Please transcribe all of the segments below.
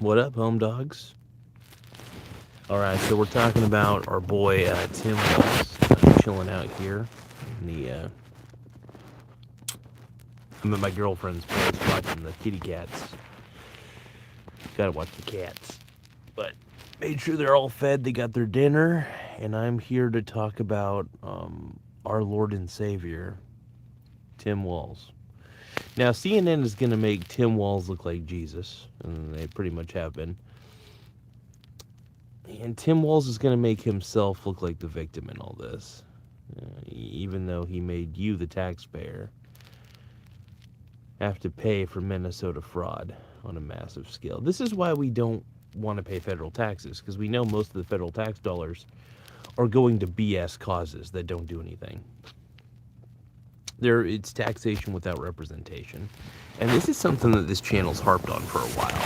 What up, home dogs? All right, so we're talking about our boy Tim Walz chilling out here. I'm at my girlfriend's place watching the kitty cats. Gotta watch the cats. But made sure they're all fed, they got their dinner, and I'm here to talk about our Lord and Savior, Tim Walz. Now, CNN is going to make Tim Walz look like Jesus, and they pretty much have been. And Tim Walz is going to make himself look like the victim in all this, even though he made you, the taxpayer, have to pay for Minnesota fraud on a massive scale. This is why we don't want to pay federal taxes, because we know most of the federal tax dollars are going to BS causes that don't do anything. It's taxation without representation. And this is something that this channel's harped on for a while.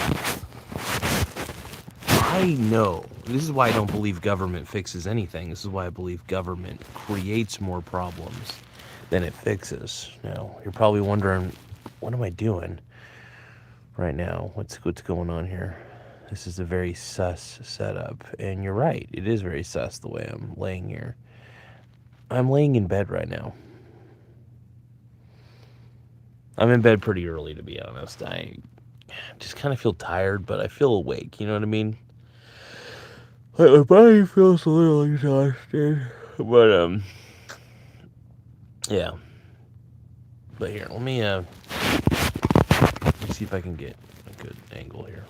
I know. This is why I don't believe government fixes anything. This is why I believe government creates more problems than it fixes. Now, you're probably wondering, what am I doing right now? What's going on here? This is a very sus setup. And you're right. It is very sus the way I'm laying here. I'm laying in bed right now. I'm in bed pretty early, to be honest. I just kind of feel tired, but I feel awake. You know what I mean? My body feels a little exhausted, but yeah. But here, let me see if I can get a good angle here.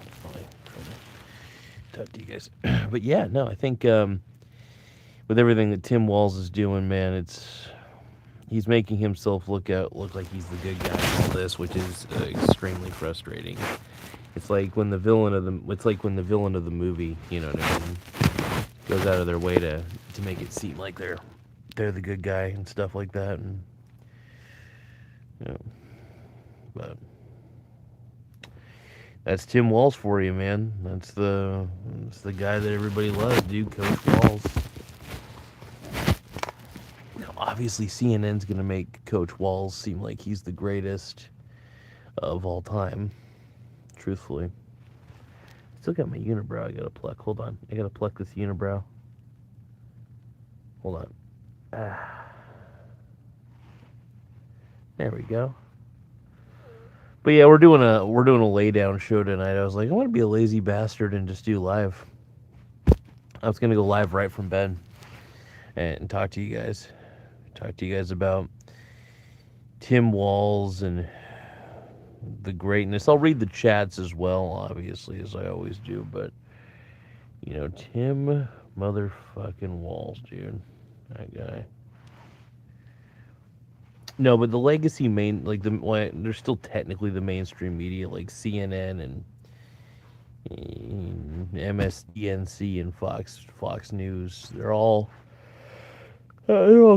Talk to you guys. But yeah, no, I think with everything that Tim Walz is doing, man, he's making himself look like he's the good guy in all this, which is extremely frustrating. It's like when the villain of the movie, you know what I mean, goes out of their way to make it seem like they're the good guy and stuff like that, and but that's Tim Walz for you, man. That's the guy that everybody loves, dude. Coach Walz. Obviously, CNN's going to make Coach Walz seem like he's the greatest of all time, truthfully. Still got my unibrow I got to pluck. Hold on. I got to pluck this unibrow. Hold on. There we go. But yeah, we're doing a lay down show tonight. I was like, I want to be a lazy bastard and just do live. I was going to go live right from bed and talk to you guys. Talk to you guys about Tim Walz and the greatness. I'll read the chats as well, obviously, as I always do, but Tim motherfucking Walz, dude. That guy. No, but the legacy they're still technically the mainstream media, like CNN and MSDNC and Fox News. They're all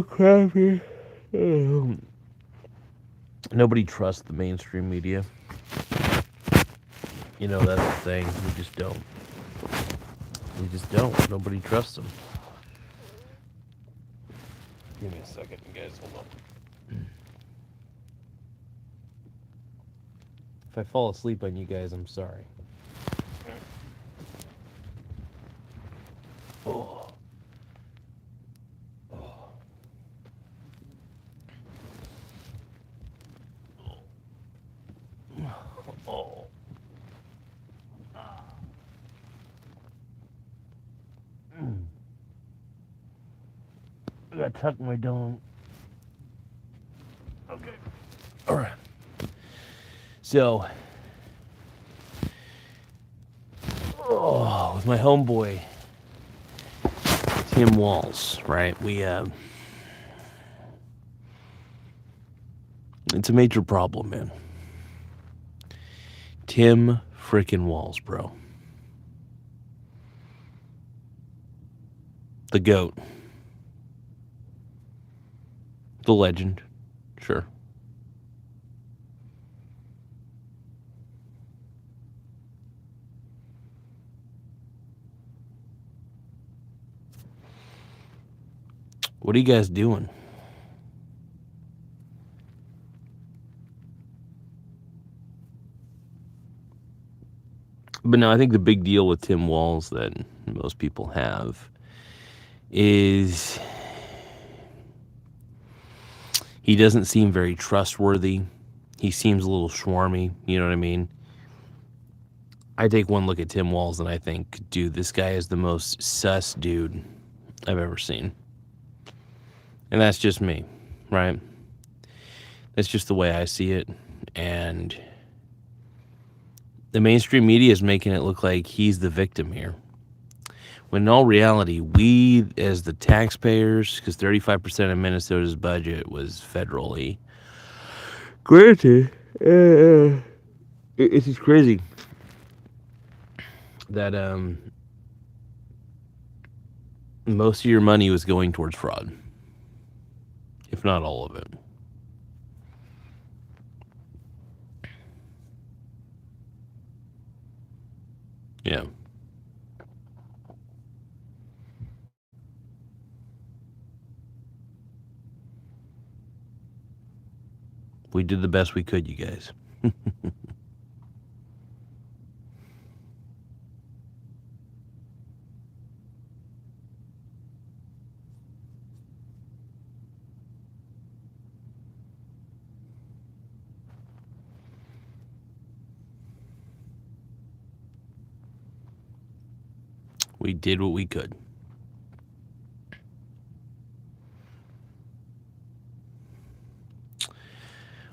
crappy. Nobody trusts the mainstream media. That's the thing. We just don't. Nobody trusts them. Give me a second, guys. Hold on. If I fall asleep on you guys, I'm sorry. Oh. I gotta tuck my dome. Okay. All right. So, with my homeboy, Tim Walz, right? It's a major problem, man. Tim frickin' Walz, bro. The GOAT. The legend. Sure. What are you guys doing? But no, I think the big deal with Tim Walz that most people have is he doesn't seem very trustworthy. He seems a little swarmy, you know what I mean? I take one look at Tim Walz and I think, dude, this guy is the most sus dude I've ever seen. And that's just me, right? That's just the way I see it. And the mainstream media is making it look like he's the victim here. When in all reality, we as the taxpayers, because 35% of Minnesota's budget was federally granted, it's just crazy that most of your money was going towards fraud, if not all of it. Yeah. We did the best we could, you guys. We did what we could.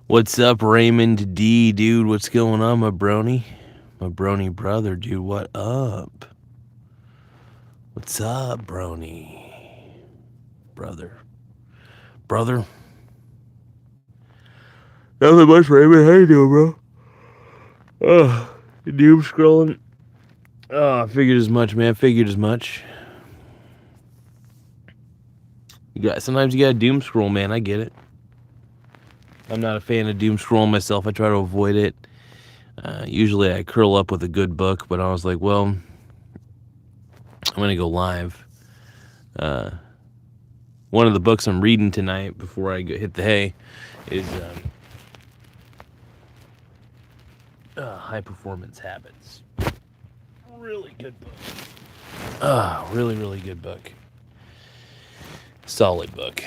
What's up, Raymond D, dude? What's going on, my brony? My brony brother, dude. What up? What's up, brony? Brother. Nothing much, Raymond. How you doing, bro? Doom scrolling. I figured as much, man. Figured as much. Sometimes you gotta doom scroll, man. I get it. I'm not a fan of doom scrolling myself. I try to avoid it. Usually I curl up with a good book, but I was like, well, I'm going to go live. One of the books I'm reading tonight before I hit the hay is High Performance Habits. Really good book. Really, really good book. Solid book.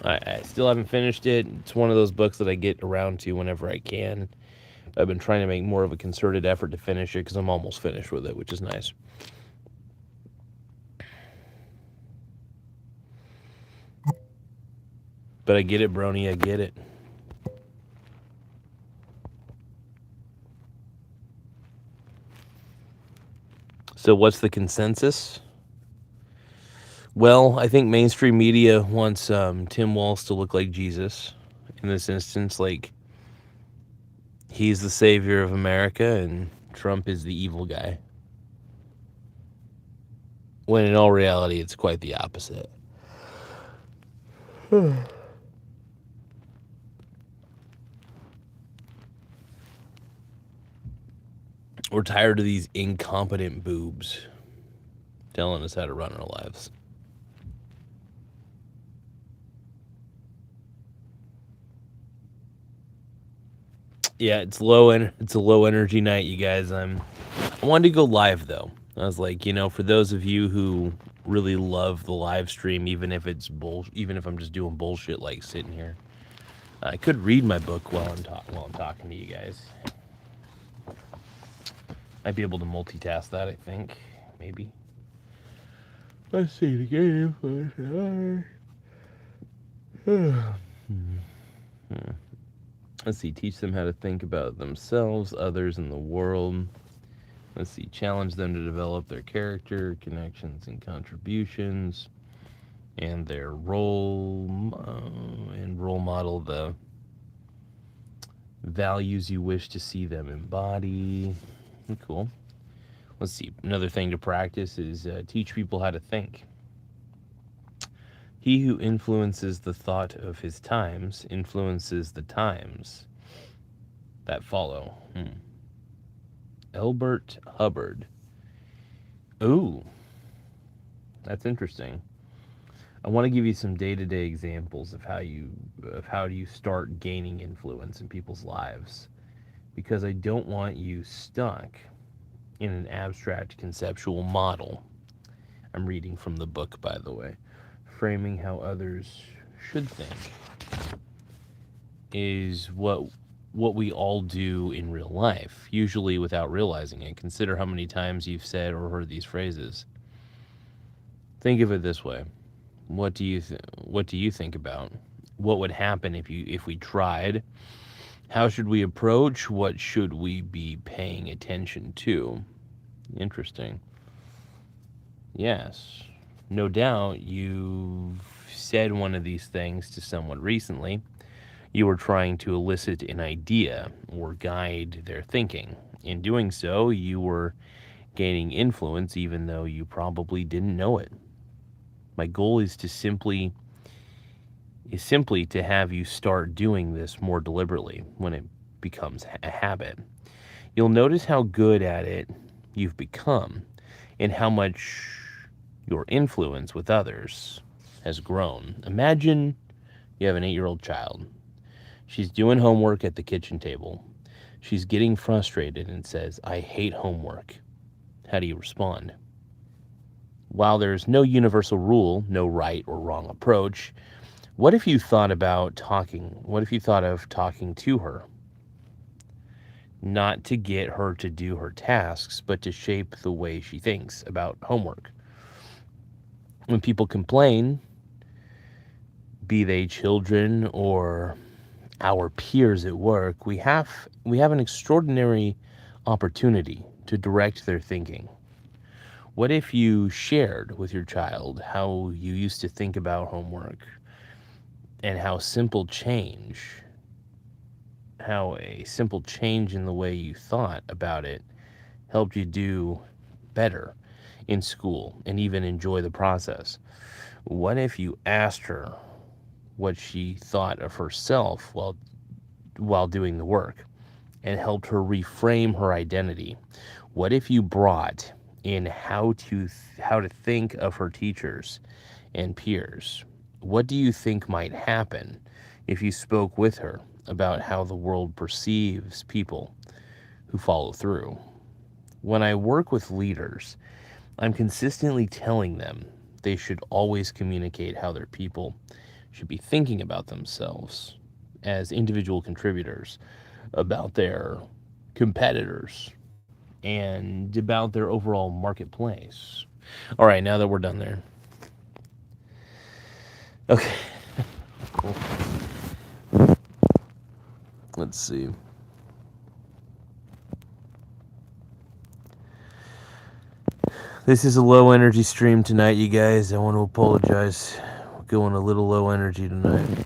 I still haven't finished it. It's one of those books that I get around to whenever I can. I've been trying to make more of a concerted effort to finish it because I'm almost finished with it, which is nice. But I get it, Brony. I get it. So what's the consensus? Well, I think mainstream media wants Tim Walz to look like Jesus. In this instance, like he's the savior of America and Trump is the evil guy. When in all reality, it's quite the opposite. We're tired of these incompetent boobs telling us how to run our lives. Yeah, it's a low energy night, you guys. I wanted to go live though. I was like, for those of you who really love the live stream, even if I'm just doing bullshit like sitting here, I could read my book while I'm talking to you guys. I'd be able to multitask that, I think. Maybe. Let's see the game. Let's see, teach them how to think about themselves, others, in the world. Let's see, challenge them to develop their character, connections, and contributions, and their role model the values you wish to see them embody. Cool. Let's see, another thing to practice is teach people how to think. He who influences the thought of his times influences the times that follow. Elbert Hubbard. Ooh, that's interesting. I want to give you some day-to-day examples of how do you start gaining influence in people's lives, because I don't want you stuck in an abstract conceptual model. I'm reading from the book, by the way. Framing how others should think is what we all do in real life, usually without realizing it. Consider how many times you've said or heard these phrases. Think of it this way. What do you think about? What would happen if we tried? How should we approach? What should we be paying attention to? Interesting. Yes. No doubt you've said one of these things to someone recently. You were trying to elicit an idea or guide their thinking. In doing so, you were gaining influence even though you probably didn't know it. My goal is simply to have you start doing this more deliberately when it becomes a habit. You'll notice how good at it you've become and how much your influence with others has grown. Imagine you have an 8-year-old child. She's doing homework at the kitchen table. She's getting frustrated and says, "I hate homework." How do you respond? While there's no universal rule, no right or wrong approach, what if you thought of talking to her? Not to get her to do her tasks, but to shape the way she thinks about homework. When people complain, be they children or our peers at work, we have an extraordinary opportunity to direct their thinking. What if you shared with your child how you used to think about homework and how a simple change in the way you thought about it helped you do better in school and even enjoy the process? What if you asked her what she thought of herself while doing the work and helped her reframe her identity? What if you brought in how to think of her teachers and peers? What do you think might happen if you spoke with her about how the world perceives people who follow through? When I work with leaders, I'm consistently telling them they should always communicate how their people should be thinking about themselves as individual contributors, about their competitors, and about their overall marketplace. All right, now that we're done there. Okay. Cool. Let's see. This is a low energy stream tonight, you guys. I want to apologize. We're going a little low energy tonight.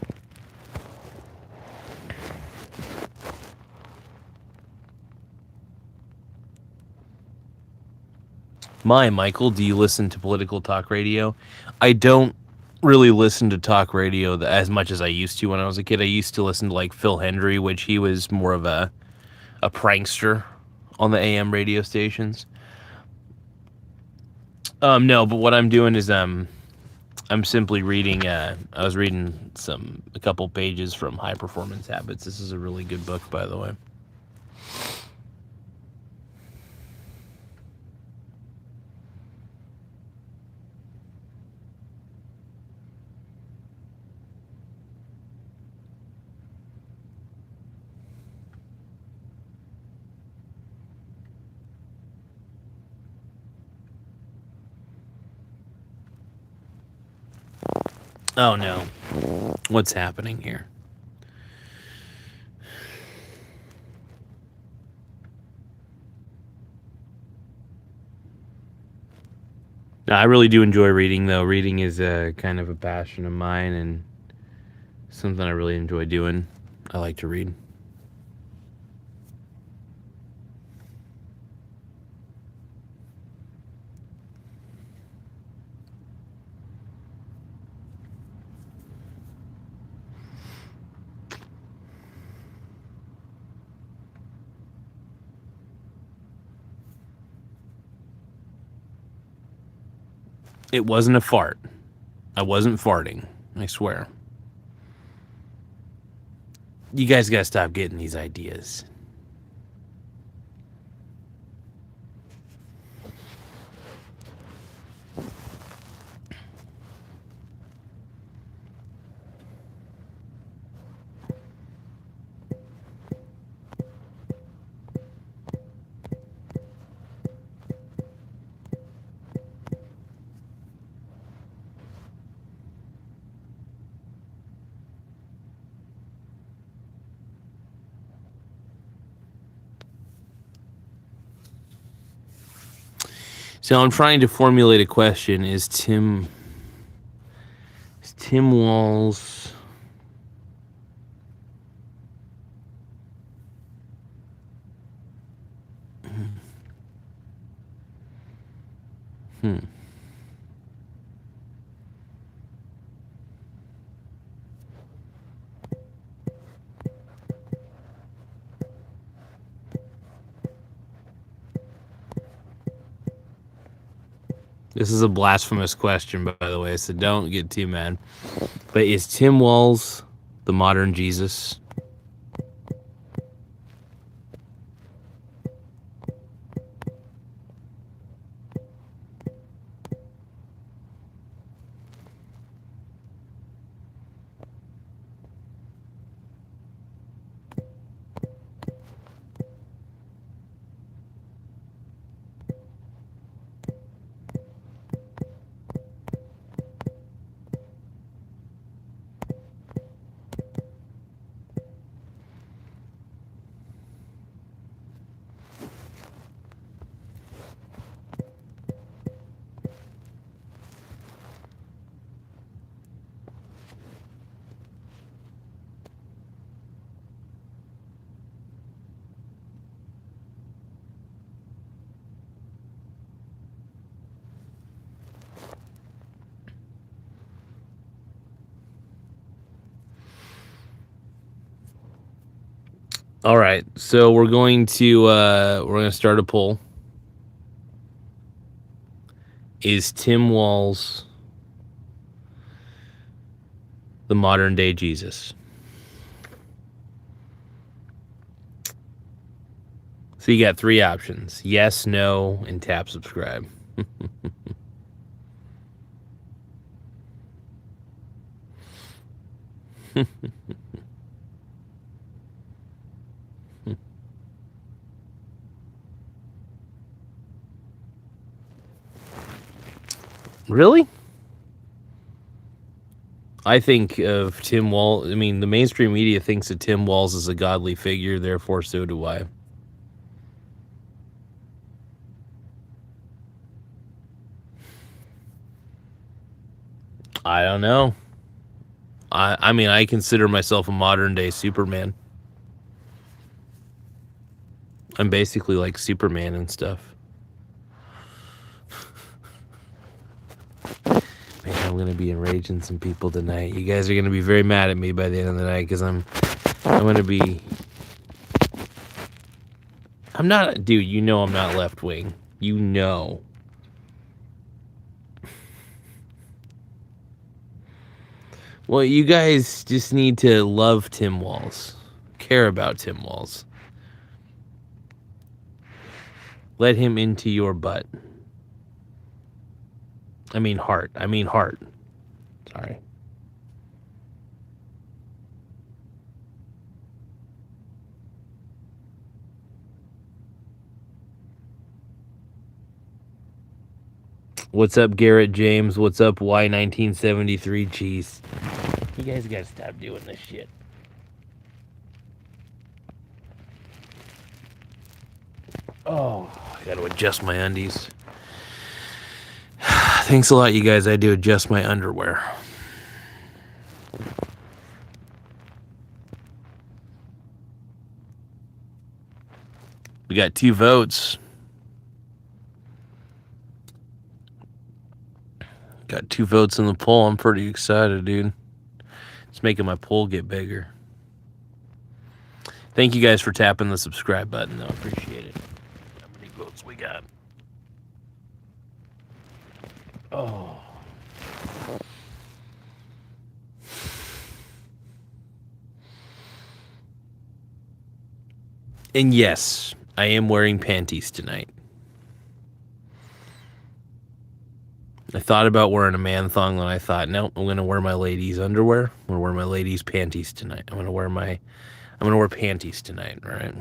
Michael, do you listen to political talk radio? I don't really listen to talk radio as much as I used to when I was a kid. I used to listen to like Phil Hendry, which he was more of a prankster on the AM radio stations. No, but what I'm doing is I'm simply reading. I was reading a couple pages from High Performance Habits. This is a really good book, by the way. Oh no, what's happening here? No, I really do enjoy reading, though. Reading is kind of a passion of mine and something I really enjoy doing. I like to read. It wasn't a fart. I wasn't farting. I swear. You guys gotta stop getting these ideas. So I'm trying to formulate a question. Is Tim Walz This is a blasphemous question, by the way, so don't get too mad. But is Tim Walz the modern Jesus? All right, so we're going to start a poll. Is Tim Walz the modern day Jesus? So you got three options: yes, no, and tap subscribe. Really? I think of Tim Walz. I mean, the mainstream media thinks that Tim Walz is a godly figure, therefore, so do I. I don't know. I mean, I consider myself a modern day Superman. I'm basically like Superman and stuff. Man, I'm gonna be enraging some people tonight. You guys are gonna be very mad at me by the end of the night because I'm gonna be. I'm not, dude. You know I'm not left wing. You know. Well, you guys just need to love Tim Walz, care about Tim Walz. Let him into your butt. I mean heart. Sorry. What's up, Garrett James? What's up, Y1973 Cheese? You guys gotta stop doing this shit. Oh, I gotta adjust my undies. Thanks a lot, you guys. I do adjust my underwear. We got 2 votes. Got 2 votes in the poll. I'm pretty excited, dude. It's making my poll get bigger. Thank you guys for tapping the subscribe button, though. Appreciate it. How many votes we got? Oh. And yes, I am wearing panties tonight. I thought about wearing a man thong, and I thought, no, I'm gonna wear my ladies' underwear. I'm gonna wear my ladies' panties tonight. I'm gonna wear panties tonight, all right?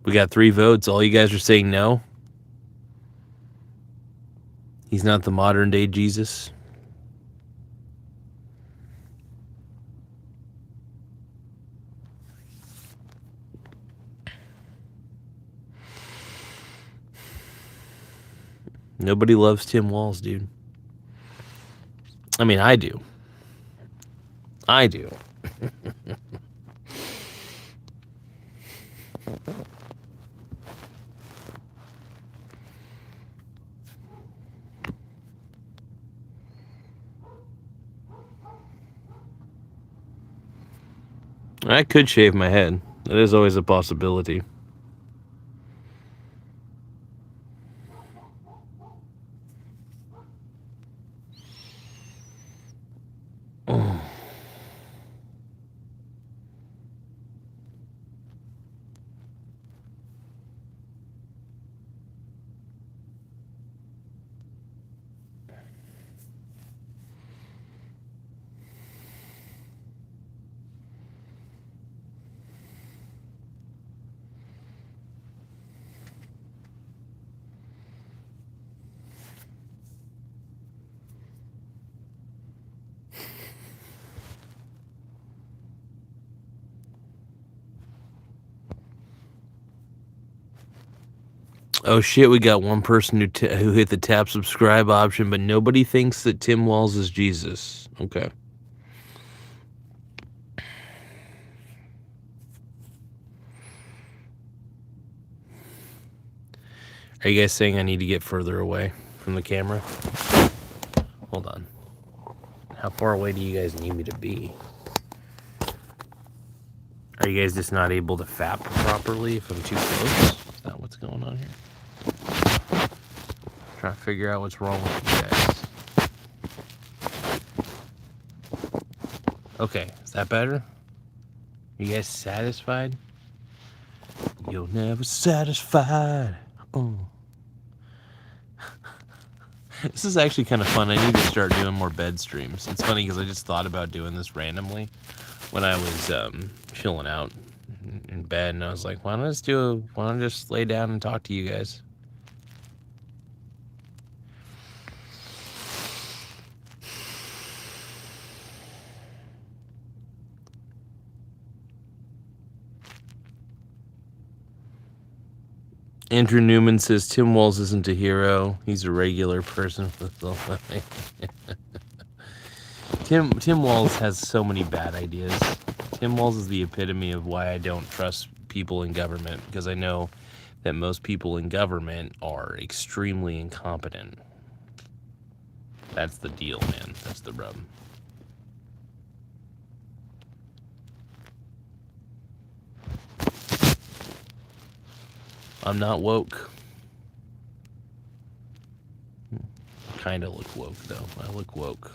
We got 3 votes. All you guys are saying no. He's not the modern day Jesus. Nobody loves Tim Walz, dude. I mean, I do. I do. I could shave my head. That is always a possibility. Oh shit, we got one person who hit the tap subscribe option, but nobody thinks that Tim Walz is Jesus. Okay. Are you guys saying I need to get further away from the camera? Hold on. How far away do you guys need me to be? Are you guys just not able to fap properly if I'm too close? Is that what's going on here? Trying to figure out what's wrong with you guys. Okay, is that better? Are you guys satisfied? You're never satisfied. This is actually kind of fun. I need to start doing more bed streams. It's funny because I just thought about doing this randomly when I was chilling out in bed, and I was like, why don't I just lay down and talk to you guys? Andrew Newman says Tim Walz isn't a hero. He's a regular person. Tim Walz has so many bad ideas. Tim Walz is the epitome of why I don't trust people in government, because I know that most people in government are extremely incompetent. That's the deal, man. That's the rub. I'm not woke. Kind of look woke, though. I look woke.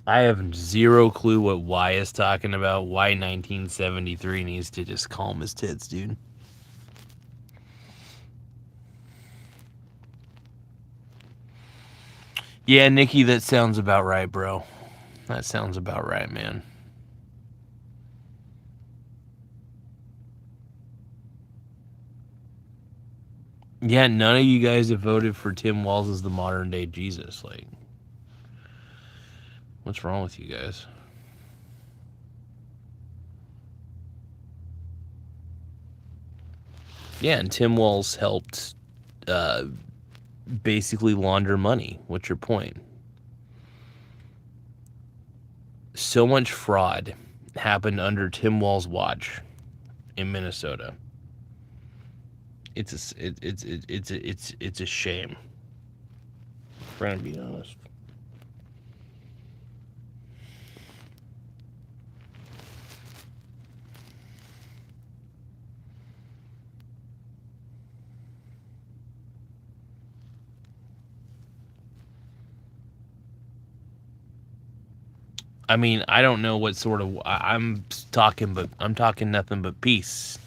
I have zero clue what Y is talking about. Why 1973 needs to just calm his tits, dude. Yeah, Nikki, that sounds about right, bro. That sounds about right, man. Yeah, none of you guys have voted for Tim Walz as the modern day Jesus. Like, what's wrong with you guys? Yeah, and Tim Walz helped basically launder money. What's your point? So much fraud happened under Tim Walz watch in Minnesota. It's a shame. Trying to be honest. I mean, I don't know what sort of I'm talking nothing but peace.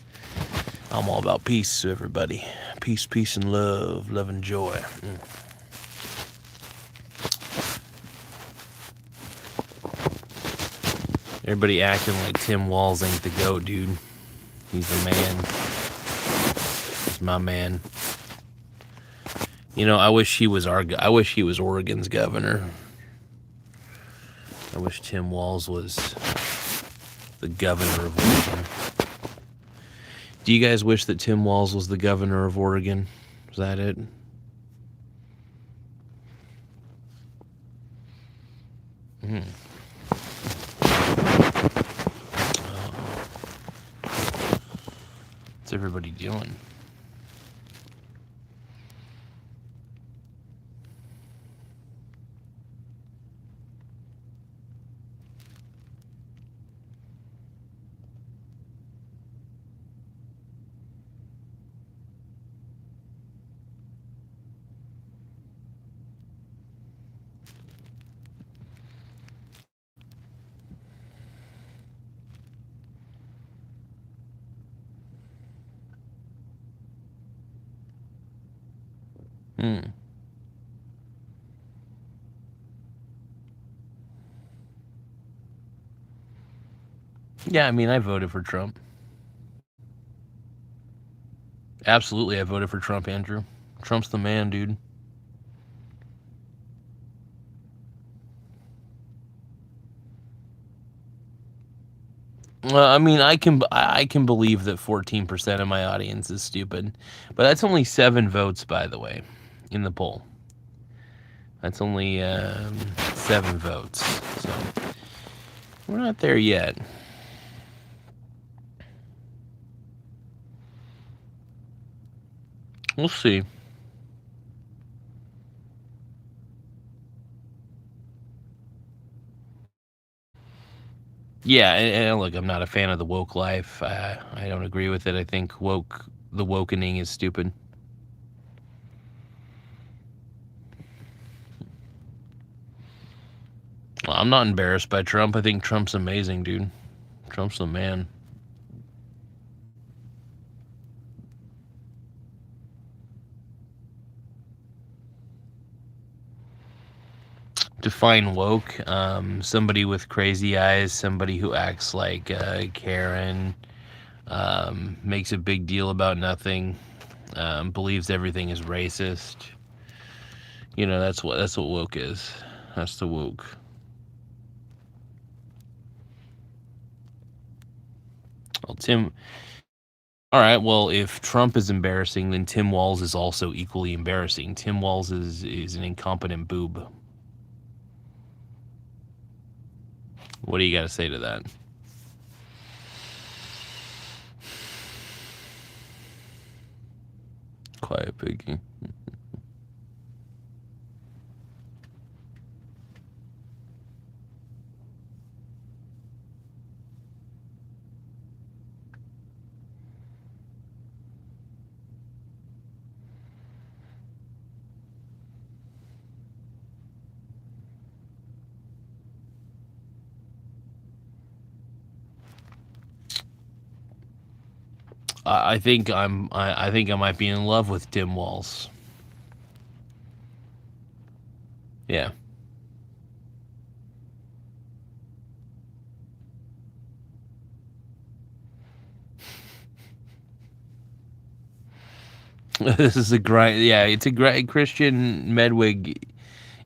I'm all about peace, everybody. Peace, peace, and love, love and joy. Everybody acting like Tim Walz ain't the GOAT, dude. He's the man. He's my man. You know, I wish he was Oregon's governor. I wish Tim Walz was the governor of Oregon. Do you guys wish that Tim Walz was the governor of Oregon? Is that it? What's everybody doing? Yeah, I mean, I voted for Trump. Absolutely, I voted for Trump, Andrew. Trump's the man, dude. I mean, I can believe that 14% of my audience is stupid, but that's only 7 votes, by the way, in the poll. That's only 7 votes, so we're not there yet. We'll see. Yeah, and look, I'm not a fan of the woke life. I don't agree with it. I think the wokening is stupid. Well, I'm not embarrassed by Trump. I think Trump's amazing, dude. Trump's the man. Define woke. Somebody with crazy eyes, somebody who acts like Karen, makes a big deal about nothing, believes everything is racist. You know, that's what woke is. That's the woke. Well, Tim. All right. Well, if Trump is embarrassing, then Tim Walz is also equally embarrassing. Tim Walz is an incompetent boob. What do you got to say to that? Quiet piggy. I think I might be in love with Tim Walz. Yeah. This is a grind. Yeah, it's a grind. Christian Medwig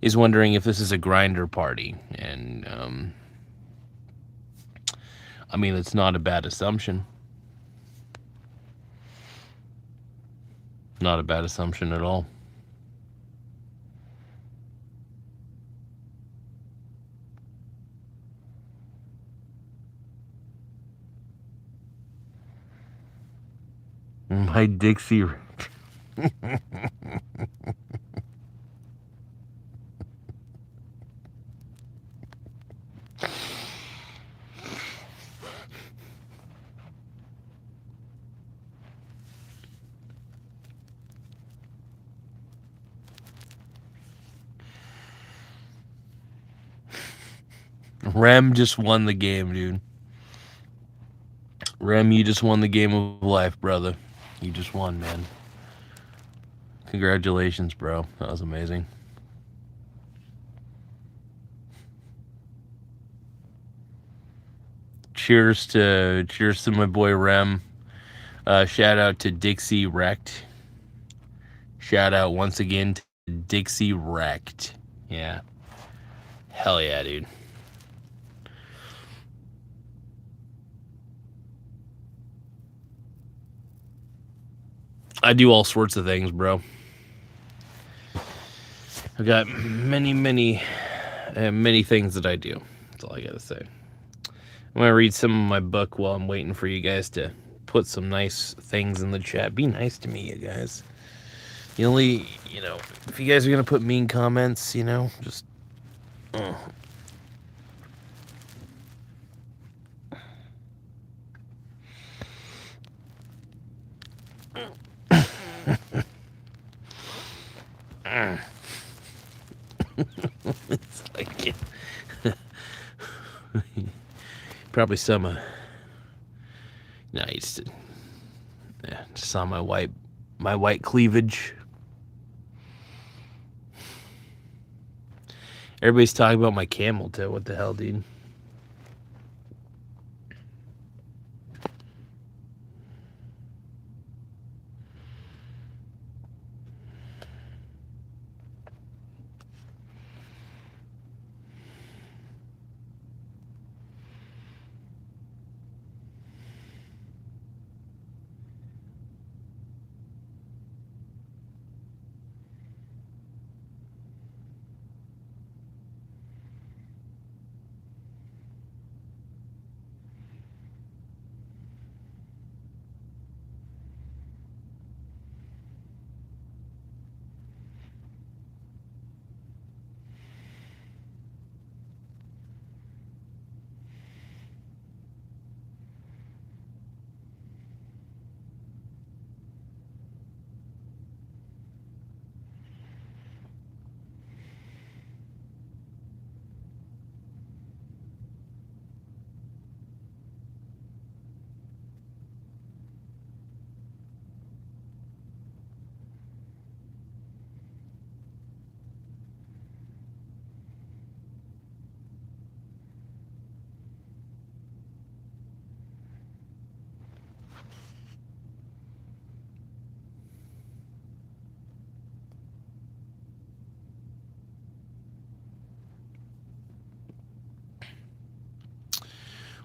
is wondering if this is a grinder party, and I mean, it's not a bad assumption. Not a bad assumption at all. My Dixie. Rem just won the game, dude. Rem, you just won the game of life, brother. You just won, man. Congratulations, bro. That was amazing. Cheers to my boy Rem. Shout out to Dixie Wrecked. Shout out once again to Dixie Wrecked. Yeah. Hell yeah, dude. I do all sorts of things, bro. I've got many things that I do. That's all I gotta say. I'm gonna read some of my book while I'm waiting for you guys to put some nice things in the chat. Be nice to me, you guys. You only, if you guys are gonna put mean comments, just. It's like probably some. No, I just saw my white cleavage. Everybody's talking about my camel toe. What the hell, dude?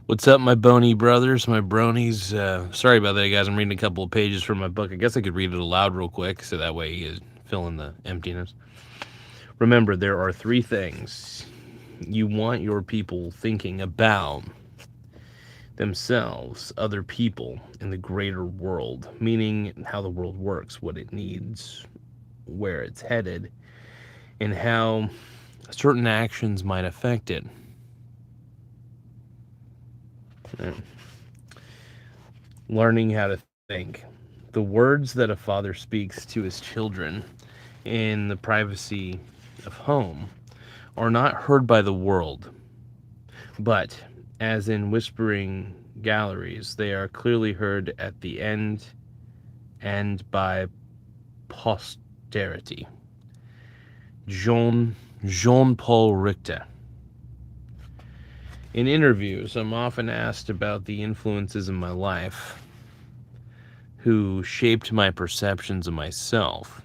What's up, my bony brothers, my bronies? Sorry about that, guys. I'm reading a couple of pages from my book. I guess I could read it aloud real quick, so that way you fill in the emptiness. Remember, there are 3 things you want your people thinking about: themselves, other people, and the greater world, meaning how the world works, what it needs, where it's headed, and how certain actions might affect it. Learning how to think. The words that a father speaks to his children in the privacy of home are not heard by the world, but as in whispering galleries, they are clearly heard at the end and by posterity. Jean-Paul Richter. In interviews, I'm often asked about the influences in my life who shaped my perceptions of myself,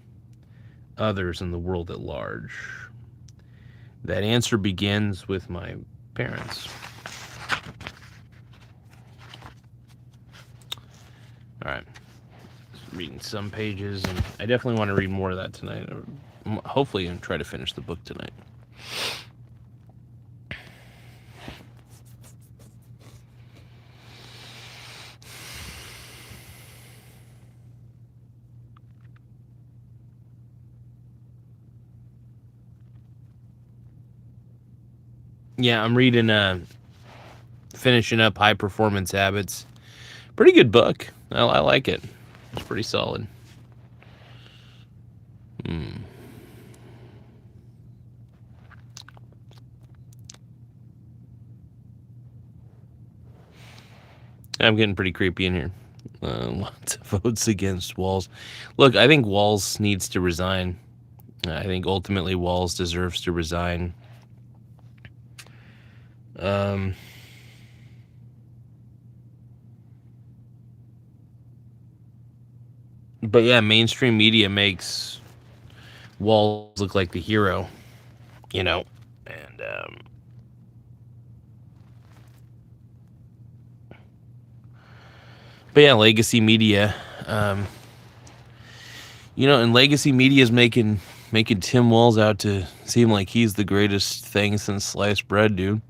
others, and the world at large. That answer begins with my parents. All right. Reading some pages, and I definitely want to read more of that tonight. Hopefully, and try to finish the book tonight. Yeah, I'm reading, finishing up High Performance Habits. Pretty good book. I like it. It's pretty solid. I'm getting pretty creepy in here. Lots of votes against Walz. Look, I think Walz needs to resign. I think ultimately Walz deserves to resign. But yeah, mainstream media makes Walz look like the hero, and but yeah, legacy media And legacy media is making Tim Walz out to seem like he's the greatest thing since sliced bread, dude.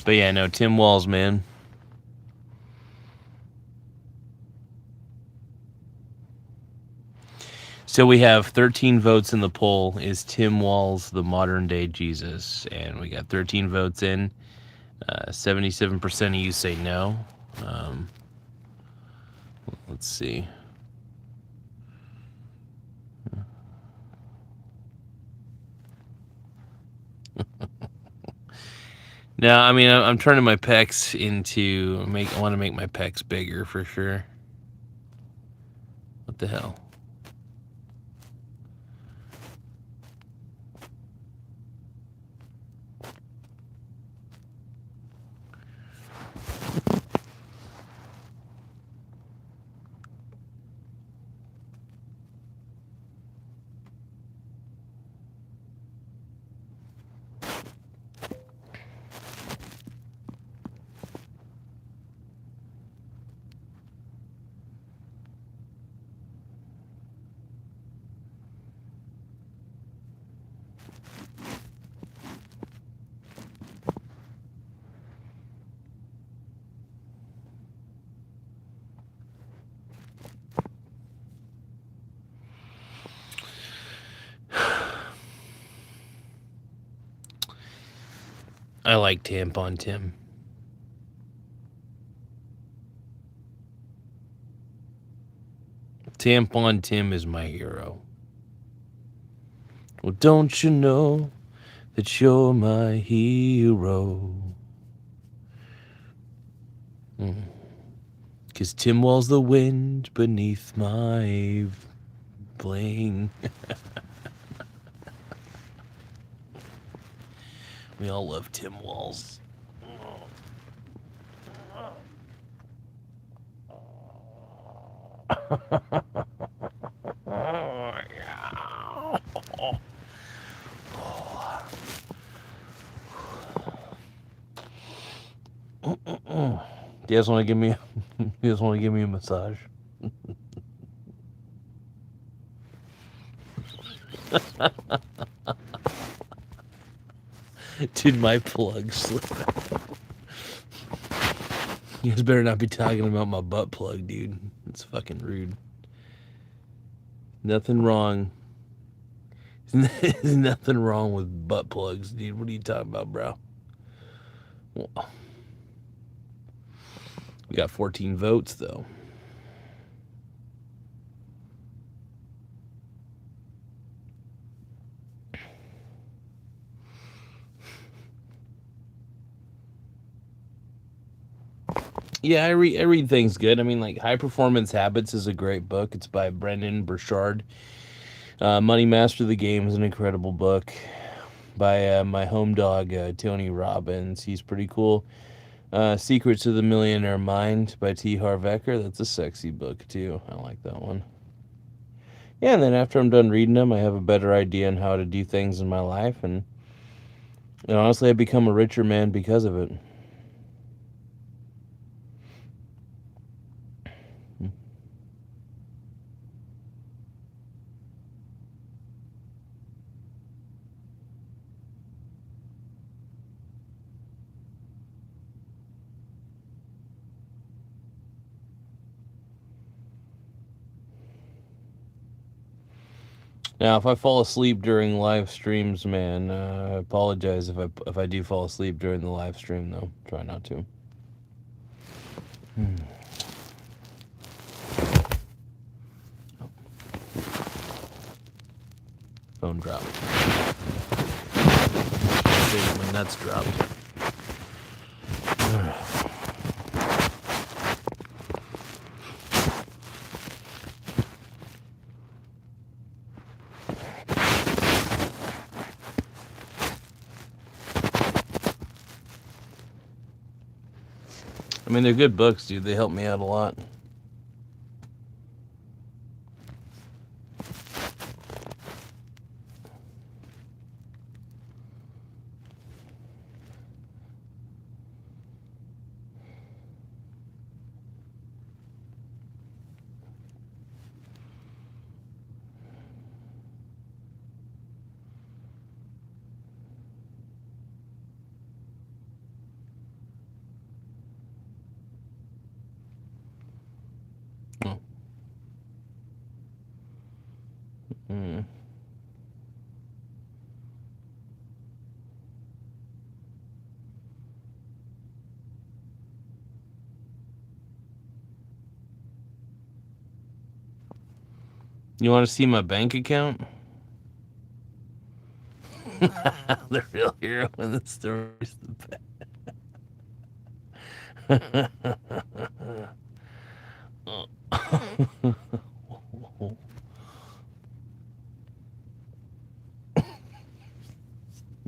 But yeah, no, Tim Walz, man. So we have 13 votes in the poll. Is Tim Walz the modern day Jesus? And we got 13 votes in. 77% of you say no. Let's see. Now, I mean, I'm turning my pecs into I want to make my pecs bigger for sure. What the hell? I like Tampon Tim. Tampon Tim is my hero. Well, don't you know that you're my hero? 'Cause Tim Walz the wind beneath my bling. We all love Tim Walz. Do you guys want to give me? You guys want to give me a massage? Dude, my plug slipped out. You guys better not be talking about my butt plug, dude. It's fucking rude. Nothing wrong. There's nothing wrong with butt plugs, dude. What are you talking about, bro? Well, we got 14 votes, though. Yeah, I read things good. I mean, like High Performance Habits is a great book. It's by Brendan Burchard. Money Master the Game is an incredible book by my home dog, Tony Robbins. He's pretty cool. Secrets of the Millionaire Mind by T. Harv Eker. That's a sexy book, too. I like that one. Yeah, and then after I'm done reading them, I have a better idea on how to do things in my life. And honestly, I've become a richer man because of it. Now, if I fall asleep during live streams, man, I apologize if I do fall asleep during the live stream, though. Try not to. Phone dropped. My nuts dropped. I mean, they're good books, dude. They help me out a lot. You want to see my bank account? The real hero in the story is the best.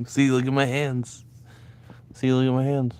See, look at my hands. See, look at my hands.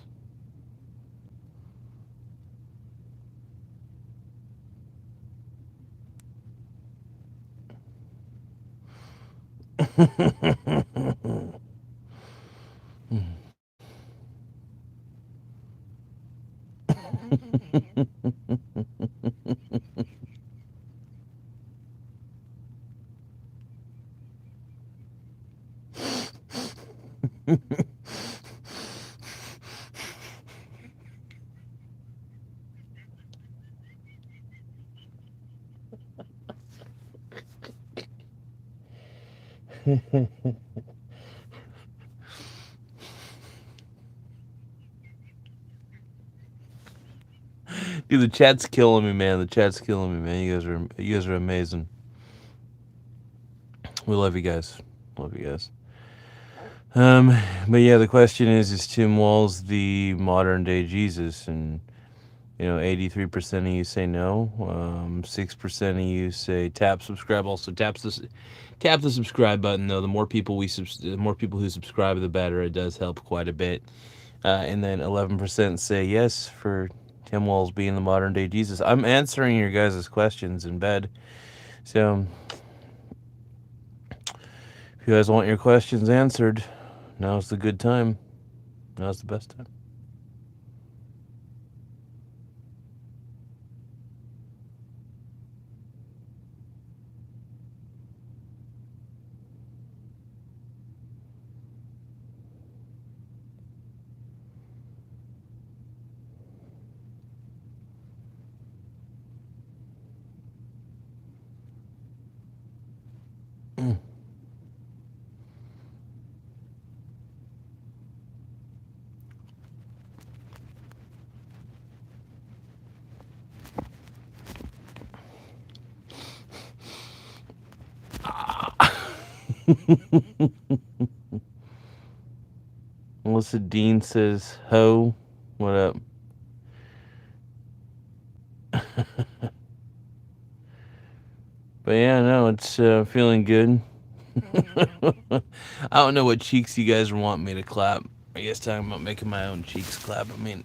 Dude, the chat's killing me, man. The chat's killing me, man. You guys are amazing. We love you guys. Love you guys. But yeah, the question is Tim Walz the modern day Jesus? And 83% of you say no. 6% of you say tap subscribe. Also tap the subscribe button though. The more people the more people who subscribe, the better. It does help quite a bit. And then 11% say yes for Tim Walz being the modern day Jesus. I'm answering your guys' questions in bed. So if you guys want your questions answered, now's the good time. Now's the best time. Melissa Dean says, ho, what up? But yeah, no, it's feeling good. I don't know what cheeks you guys want me to clap. Are you guys talking about making my own cheeks clap? I mean,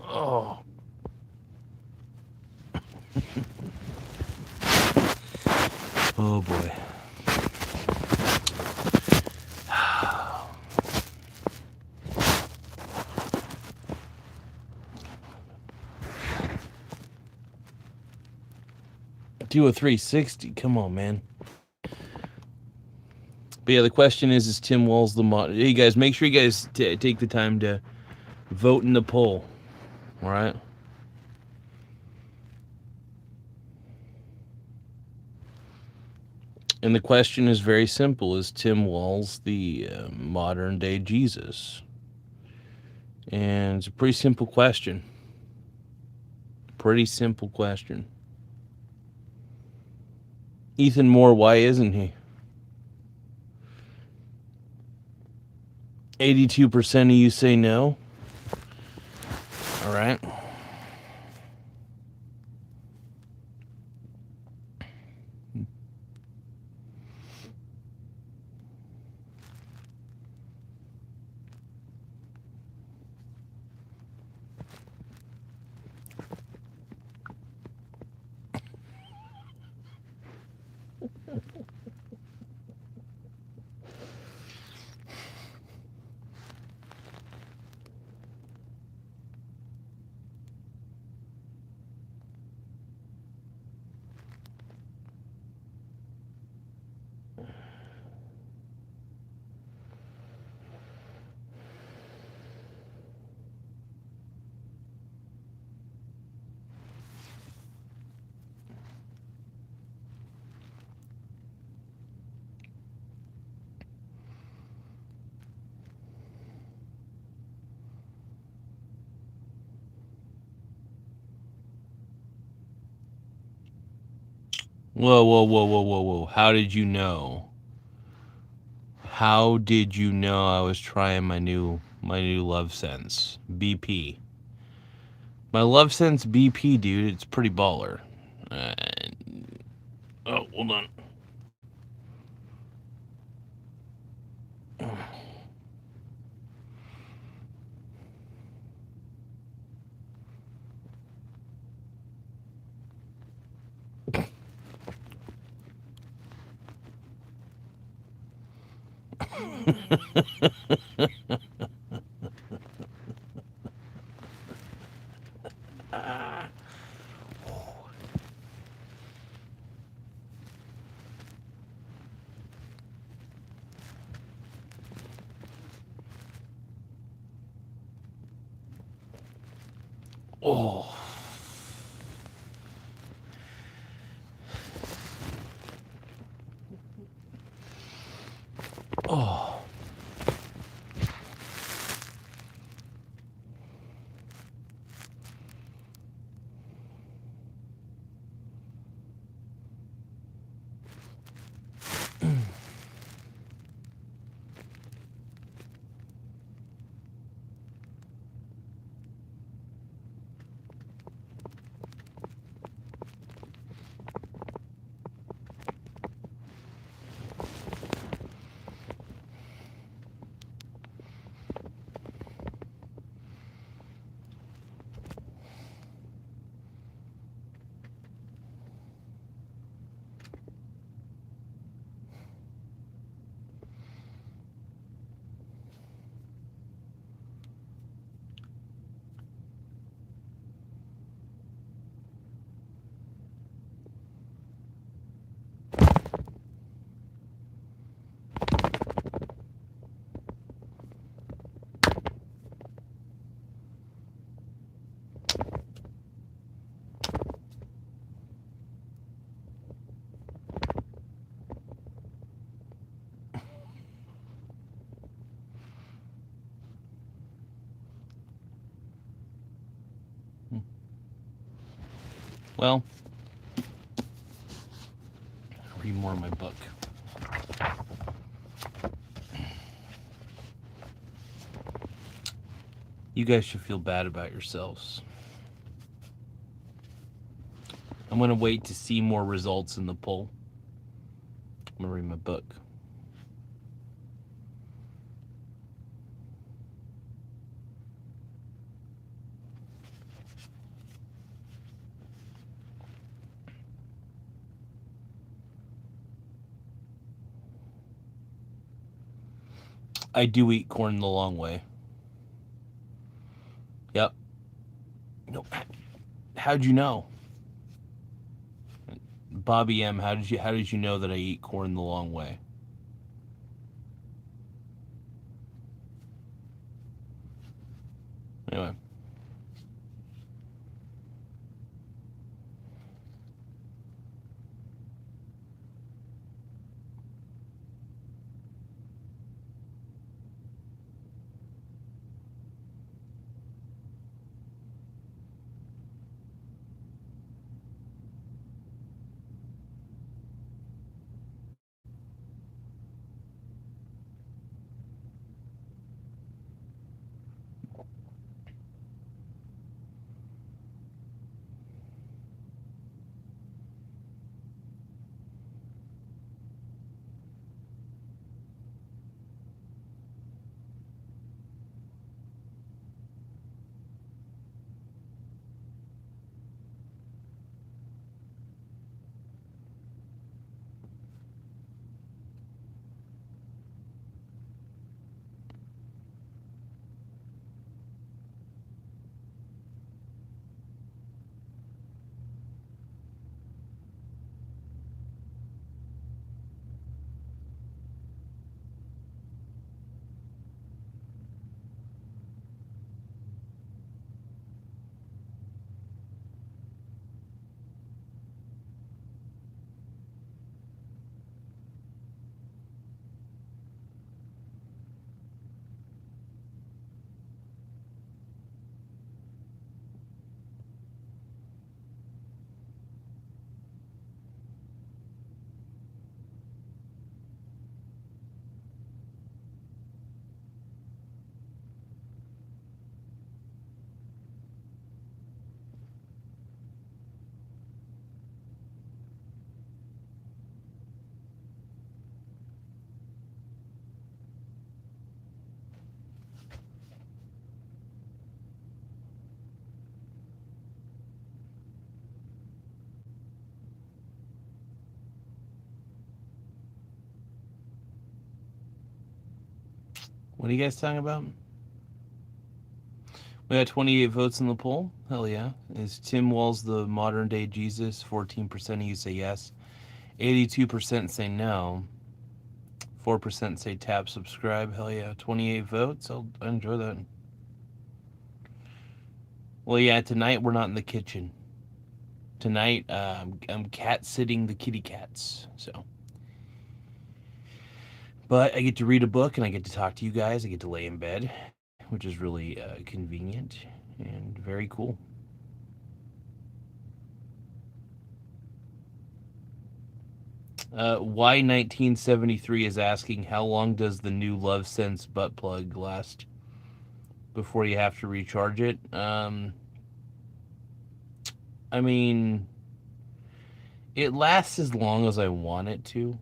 oh. Oh boy. Do a 360. Come on, man. But yeah, the question is Tim Walz the mod? Hey guys, make sure you guys take the time to vote in the poll. All right. And the question is very simple: is Tim Walz the modern day Jesus? And it's a pretty simple question. Pretty simple question. Ethan Moore, why isn't he? 82% of you say no. All right. Whoa, whoa, whoa, whoa, whoa, whoa. How did you know? How did you know I was trying my new love sense? BP. My love sense BP, dude, it's pretty baller. Uh, oh, hold on. Oh. Oh. Well, I'll read more of my book. You guys should feel bad about yourselves. I'm going to wait to see more results in the poll. I'm going to read my book. I do eat corn the long way. Yep. No. How'd you know? Bobby M, how did you know that I eat corn the long way? Anyway. What are you guys talking about? We got 28 votes in the poll. Hell yeah. Is Tim Walz the modern day Jesus? 14% of you say yes. 82% say no. 4% say tap subscribe. Hell yeah. 28 votes. I'll enjoy that. Well, yeah, tonight we're not in the kitchen. Tonight, I'm cat sitting the kitty cats. So, but I get to read a book and I get to talk to you guys. I get to lay in bed, which is really convenient and very cool. Why 1973 is asking how long does the new Love Sense butt plug last before you have to recharge it? I mean, it lasts as long as I want it to,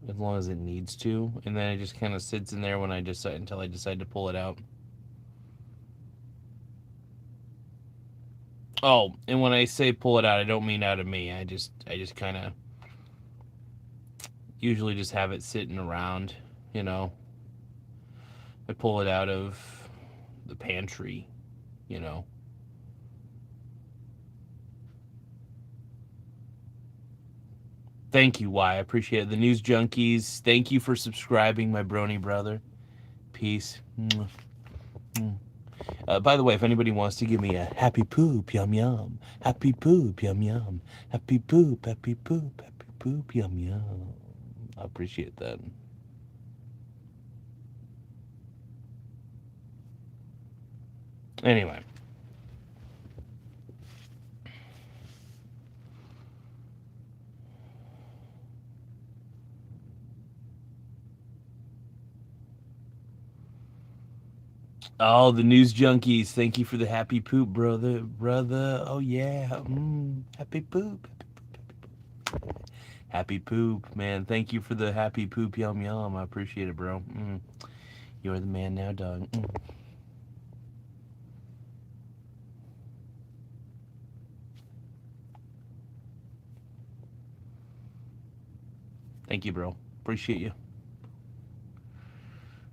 as long as it needs to, and then it just kind of sits in there when I decide until I decide to pull it out. Oh, and when I say pull it out, I don't mean out of me. I just kind of usually just have it sitting around, you know. I pull it out of the pantry, you know. Thank you, Y. I appreciate it. The news junkies, thank you for subscribing, my brony brother. Peace. By the way, if anybody wants to give me a happy poop, yum yum. Happy poop, yum yum. Happy poop, happy poop, happy poop, yum yum. I appreciate that. Anyway. Oh, the news junkies, thank you for the happy poop, brother. Brother, oh yeah. Happy poop. Happy poop. Happy poop, man. Thank you for the happy poop, yum yum. I appreciate it, bro. You're the man now, dog. Thank you, bro. Appreciate you.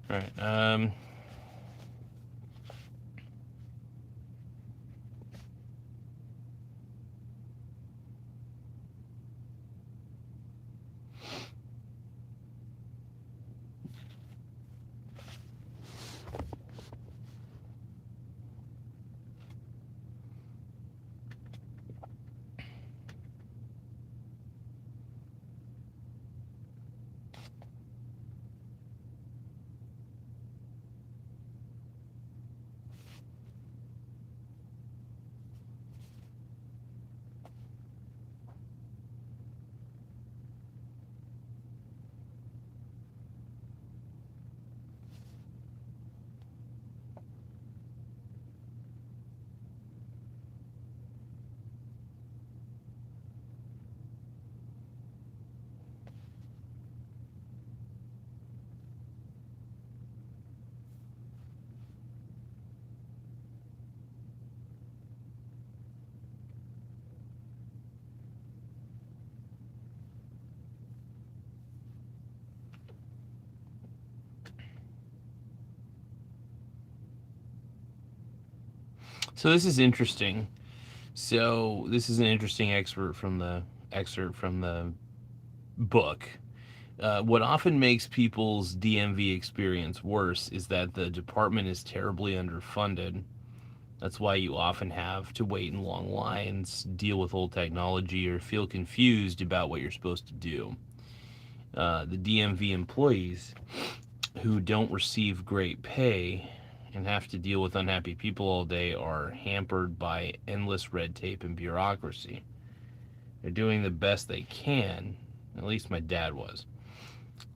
All right. So this is interesting. So this is an interesting excerpt from the book. What often makes people's DMV experience worse is that the department is terribly underfunded. That's why you often have to wait in long lines, deal with old technology, or feel confused about what you're supposed to do. The DMV employees who don't receive great pay and have to deal with unhappy people all day are hampered by endless red tape and bureaucracy. They're doing the best they can. At least my dad was.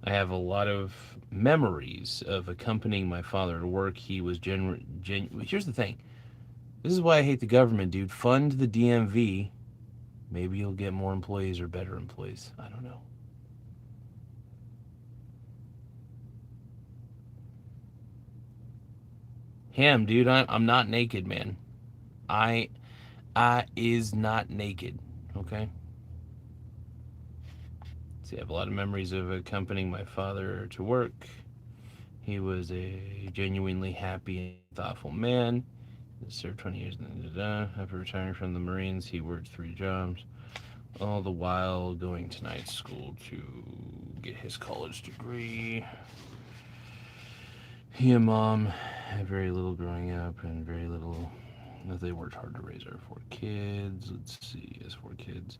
I have a lot of memories of accompanying my father to work. He was here's the thing. This is why I hate the government, dude. Fund the DMV. Maybe you'll get more employees or better employees. I don't know. Him, dude. I'm not naked, man. I is not naked. Okay. See, I have a lot of memories of accompanying my father to work. He was a genuinely happy and thoughtful man. He served 20 years. After retiring from the Marines, he worked 3 jobs, all the while going to night school to get his college degree. He and Mom had very little growing up and very little. They worked hard to raise our 4 kids. Let's see, he has 4 kids.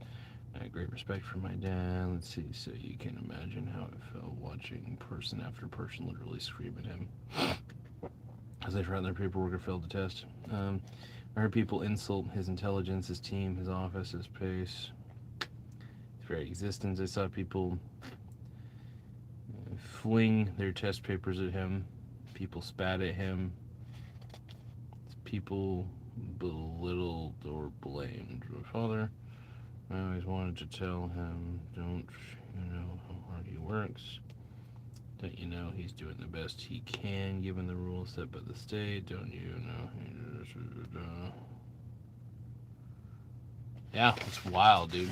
I had great respect for my dad. Let's see, so you can imagine how it felt watching person after person literally scream at him as they found their paperwork or failed the test. I heard people insult his intelligence, his team, his office, his pace, his very existence. I saw people fling their test papers at him. People spat at him. People belittled or blamed my father. I always wanted to tell him, don't you know how hard he works? Don't you know he's doing the best he can given the rules set by the state? Don't you know? Yeah, it's wild, dude.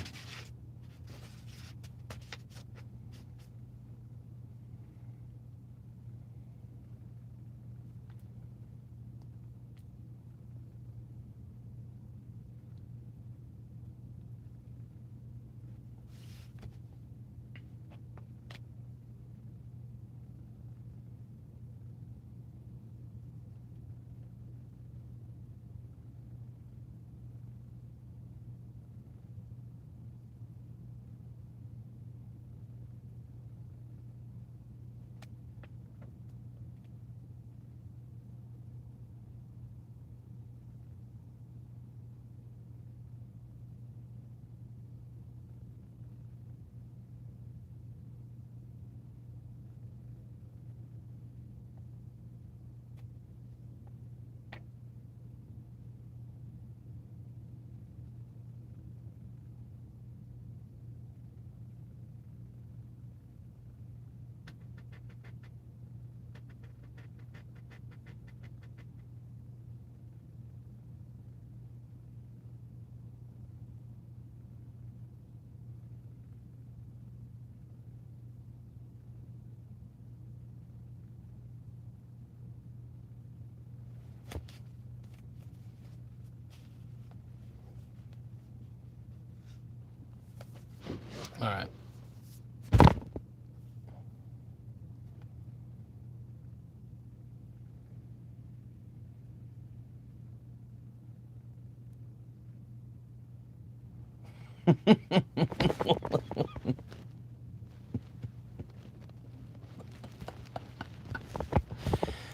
All right.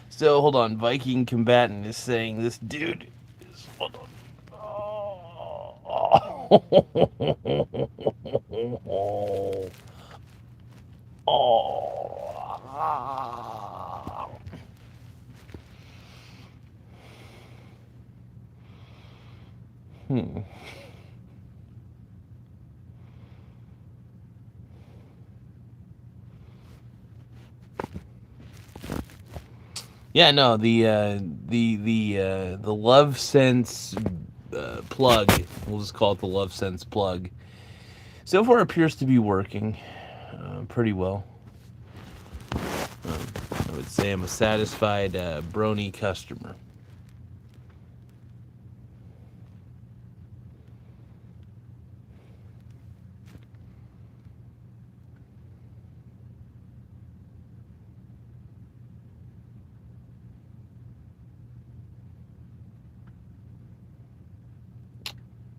So hold on, Viking combatant is saying this dude is. Hold on. Oh. Hmm. Yeah, no, the Love Sense plug. We'll just call it the Love Sense plug. So far, appears to be working pretty well. I would say I'm a satisfied brony customer.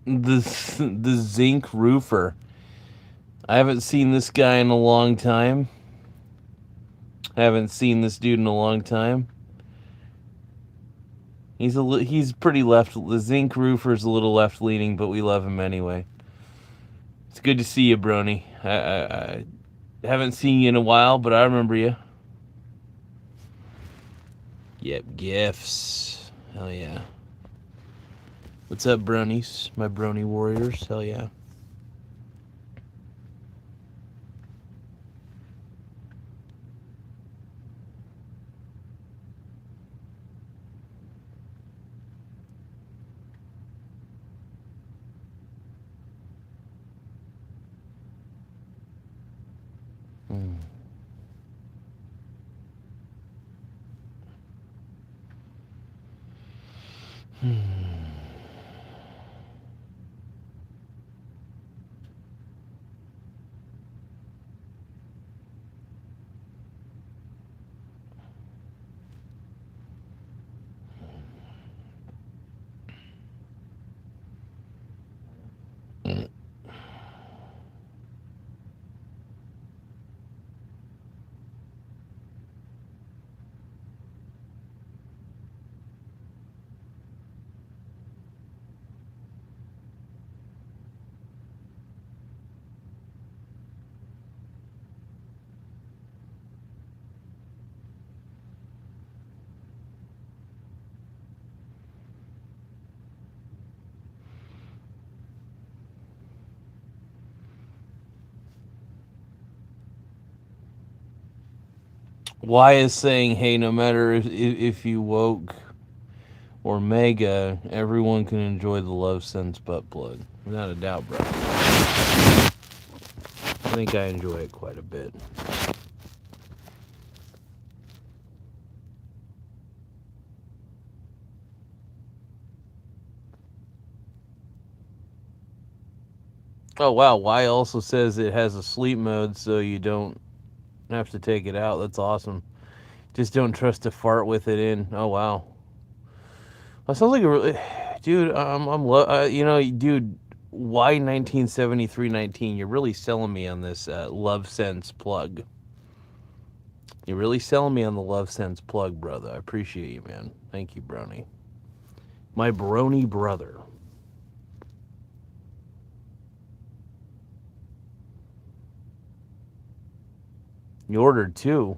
The zinc roofer. I haven't seen this guy in a long time. I haven't seen this dude in a long time. He's pretty left. The zinc roofer's a little left leaning, but we love him anyway. It's good to see you, Brony. I haven't seen you in a while, but I remember you. Yep, gifts. Hell yeah. What's up, bronies? My brony warriors. Hell yeah. Why is saying, hey, no matter if you woke or mega, everyone can enjoy the Love Sense butt plug. Without a doubt, bro. I think I enjoy it quite a bit. Oh, wow. Y also says it has a sleep mode so you don't have to take it out. That's awesome. Just don't trust to fart with it in. Oh, wow. That sounds like a really, dude. Dude. Why 1973-19? You're really selling me on this Love Sense plug. You're really selling me on the Love Sense plug, brother. I appreciate you, man. Thank you, Brony. My brony brother. You ordered two.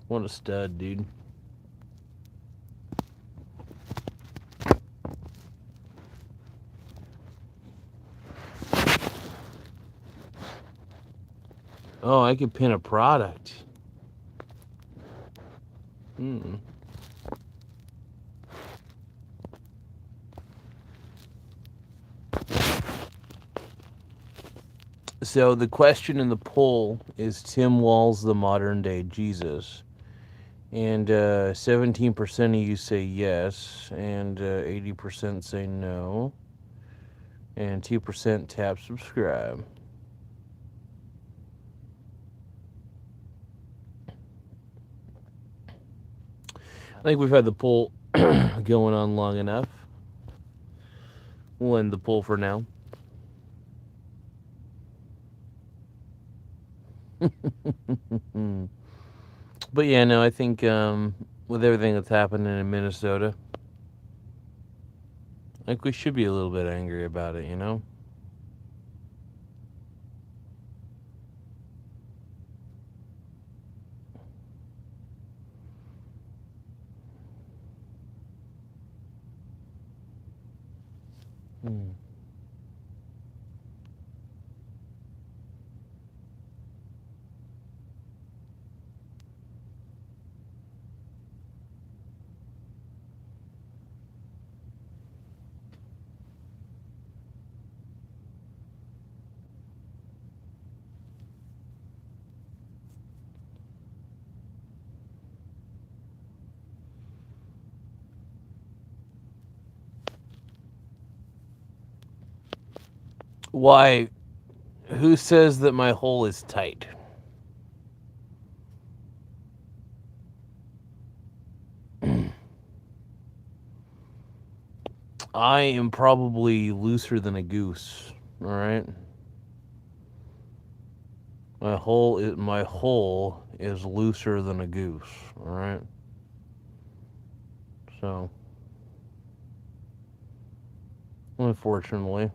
What a stud, dude. Oh, I could pin a product. So the question in the poll is Tim Walz the modern day Jesus? And 17% of you say yes, and 80% say no, and 2% tap subscribe. I think we've had the poll going on long enough. We'll end the poll for now. But yeah, no, I think with everything that's happening in Minnesota, I think we should be a little bit angry about it, you know? Why? Who says that my hole is tight? I am probably looser than a goose. All right. My hole is looser than a goose. All right. So, unfortunately.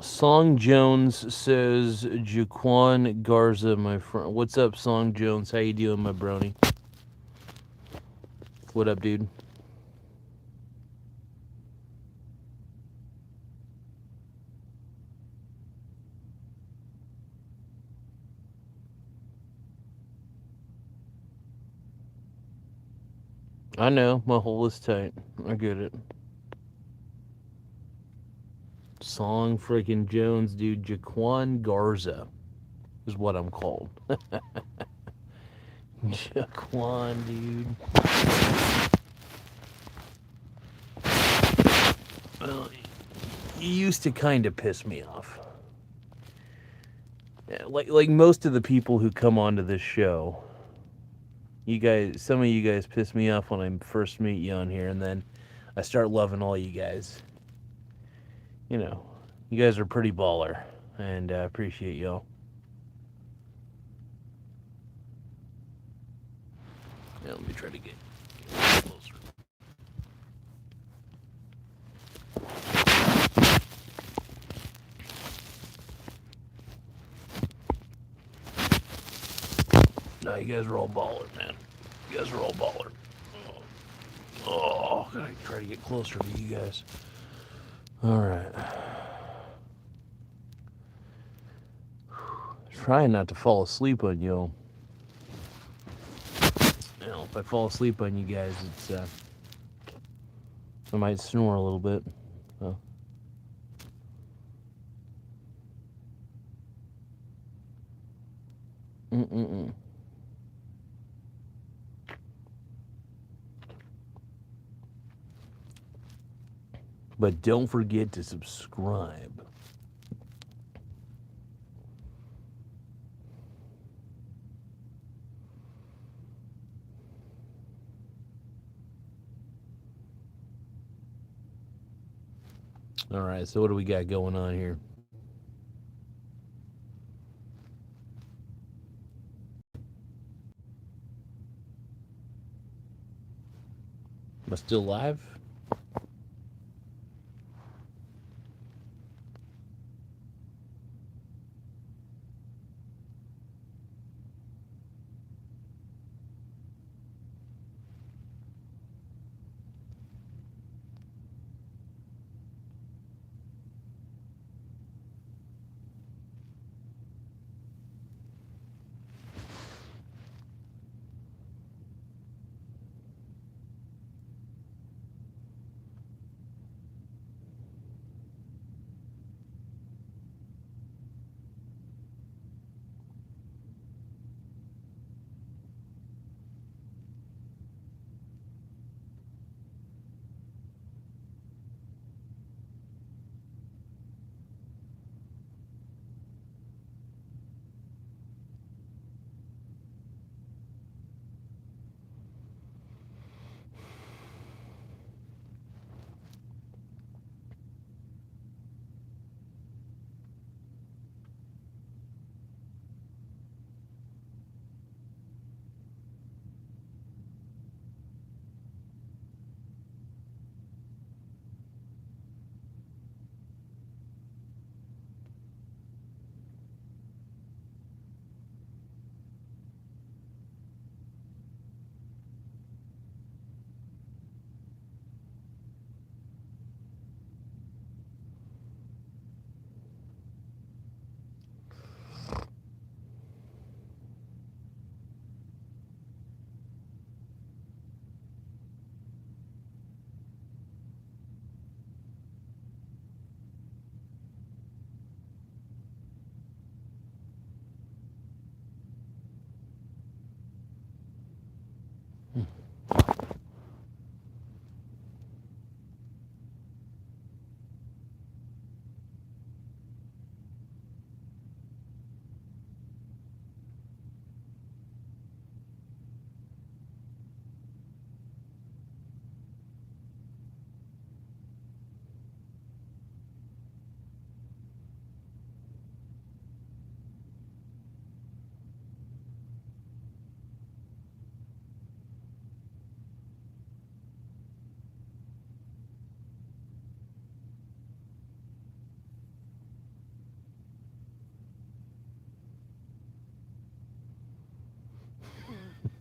Song Jones says, Jaquan Garza, my friend. What's up, Song Jones? How you doing, my brony? What up, dude? I know, my hole is tight. I get it. Song freaking Jones, dude. Jaquan Garza is what I'm called. Jaquan, dude. Well, you used to kind of piss me off. Yeah, like most of the people who come onto this show, you guys, some of you guys piss me off when I first meet you on here, and then I start loving all you guys. You know, you guys are pretty baller, and I appreciate y'all. Yeah, let me try to get closer. No, you guys are all baller, man. You guys are all baller. Oh, gotta try to get closer to you guys. All right. Trying not to fall asleep on you. You know, if I fall asleep on you guys, it's I might snore a little bit. So. Mm-mm-mm. But don't forget to subscribe. All right, so what do we got going on here? Am I still live?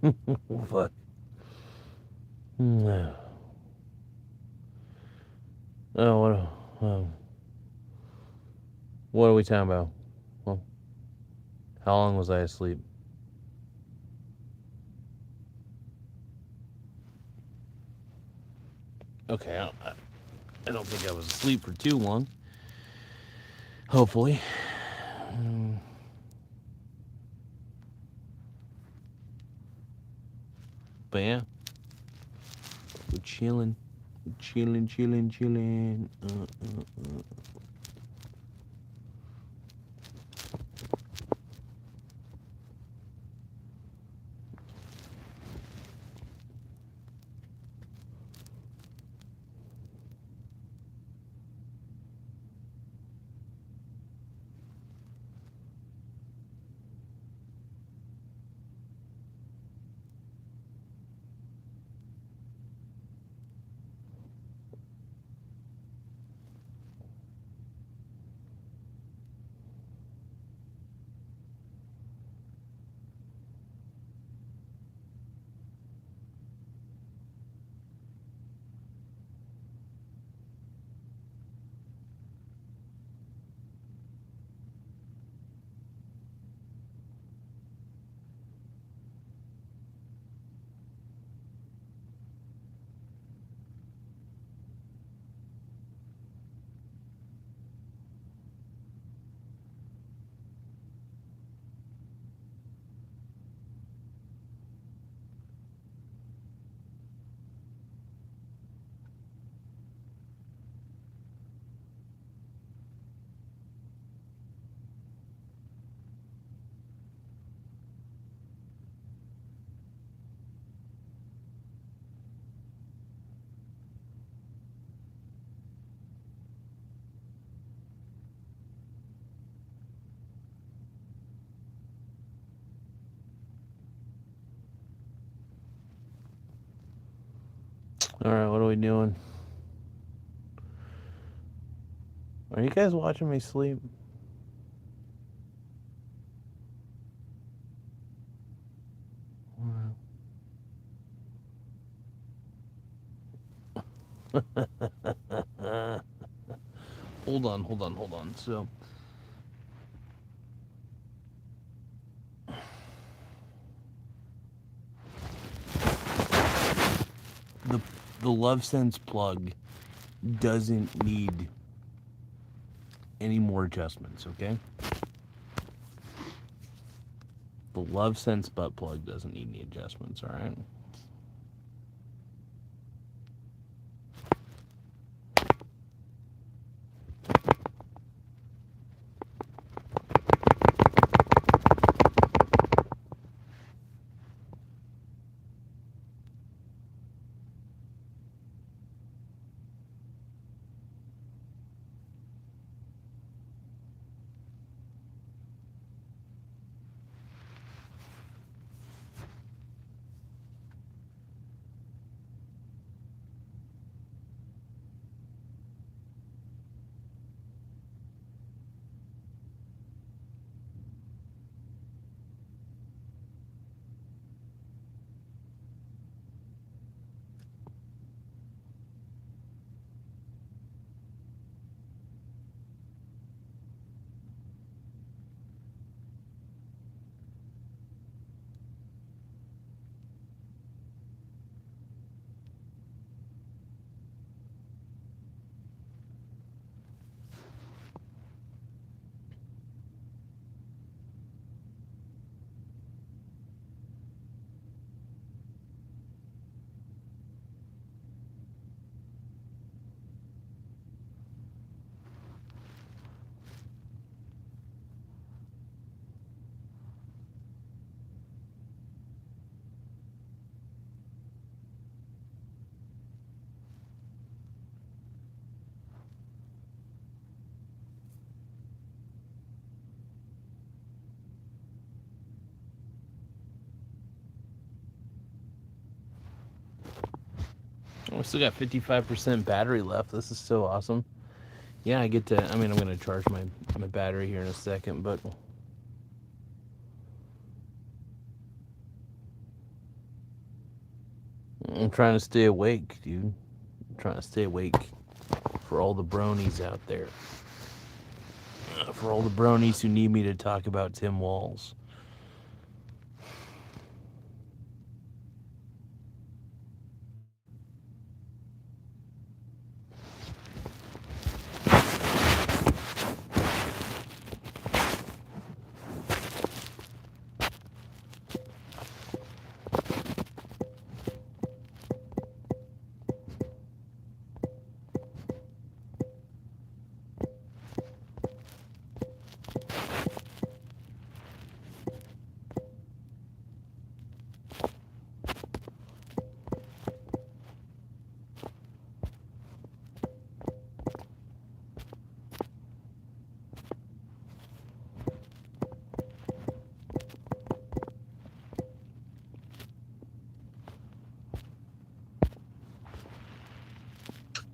Fuck. Oh, what are we talking about? Well, how long was I asleep? Okay, I don't think I was asleep for too long. Hopefully. But yeah, we're chilling. Chilling. Alright, what are we doing? Are you guys watching me sleep? Hold on. So, the Love Sense plug doesn't need any more adjustments, okay? The Love Sense butt plug doesn't need any adjustments, alright? We still got 55% battery left. This is so awesome. Yeah, I get to, I'm going to charge my battery here in a second, but I'm trying to stay awake, dude. I'm trying to stay awake for all the bronies out there. For all the bronies who need me to talk about Tim Walz.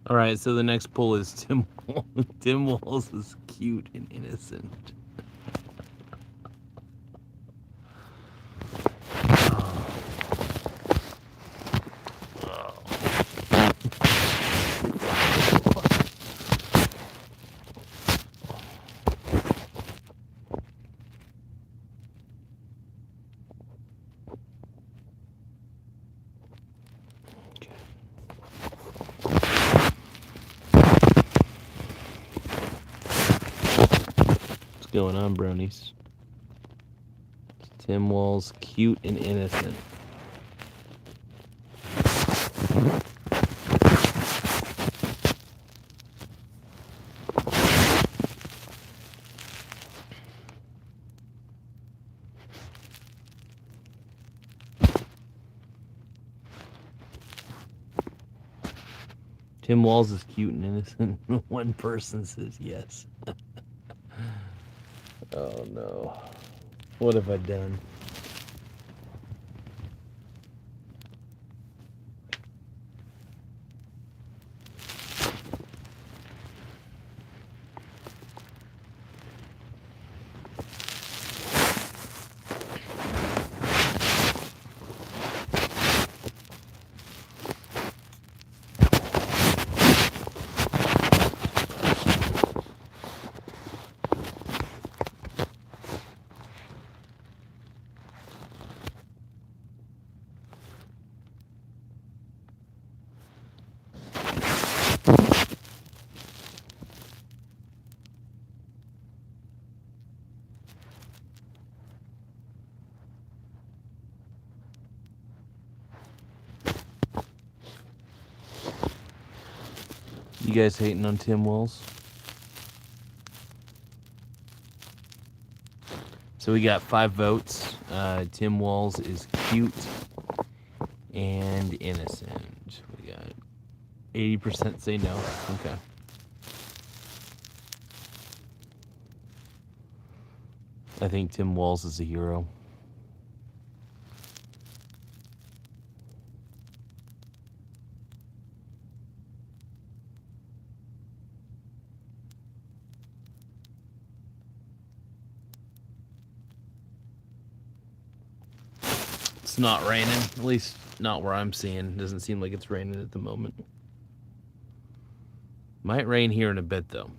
All right, so the next poll is Tim Walz is cute and innocent. What's going on, bronies? Tim Walz, cute and innocent. Tim Walz is cute and innocent. One person says yes. Oh no. What have I done? You guys hating on Tim Walz? So we got 5 votes. Tim Walz is cute and innocent. We got 80% say no. Okay. I think Tim Walz is a hero. It's not raining, at least not where I'm seeing. Doesn't seem like it's raining at the moment. Might rain here in a bit, though.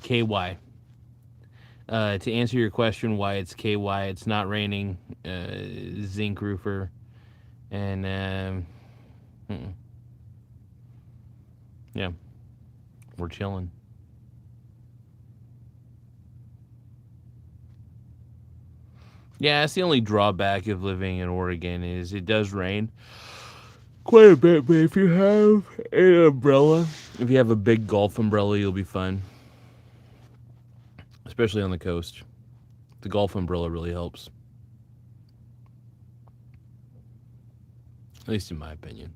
KY. To answer your question, why it's KY, it's not raining. Zinc roofer, and yeah, we're chilling. Yeah, that's the only drawback of living in Oregon is it does rain quite a bit. But if you have an umbrella, if you have a big golf umbrella, you'll be fine. Especially on the coast. The golf umbrella really helps. At least in my opinion.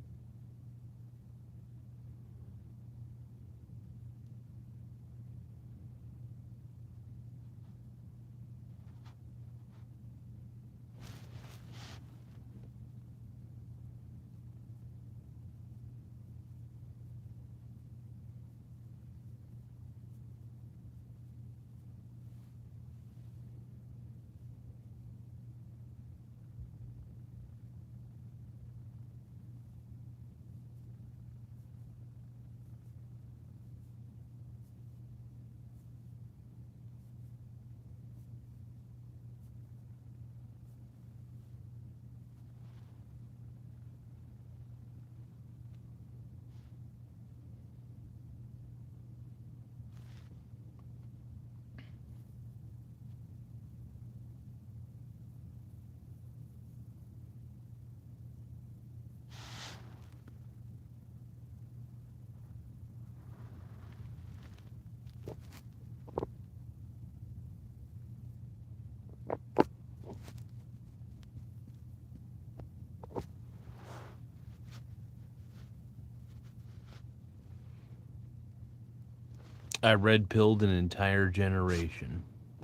I red pilled an entire generation.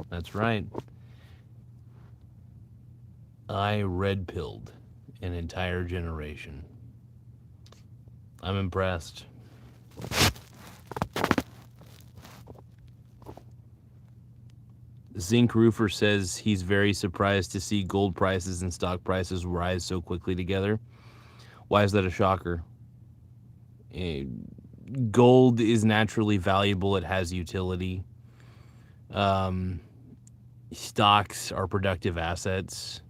That's right. I red pilled an entire generation. I'm impressed. Zinc Roofer says he's very surprised to see gold prices and stock prices rise so quickly together. Why is that a shocker? Gold is naturally valuable. It has utility. Stocks are productive assets.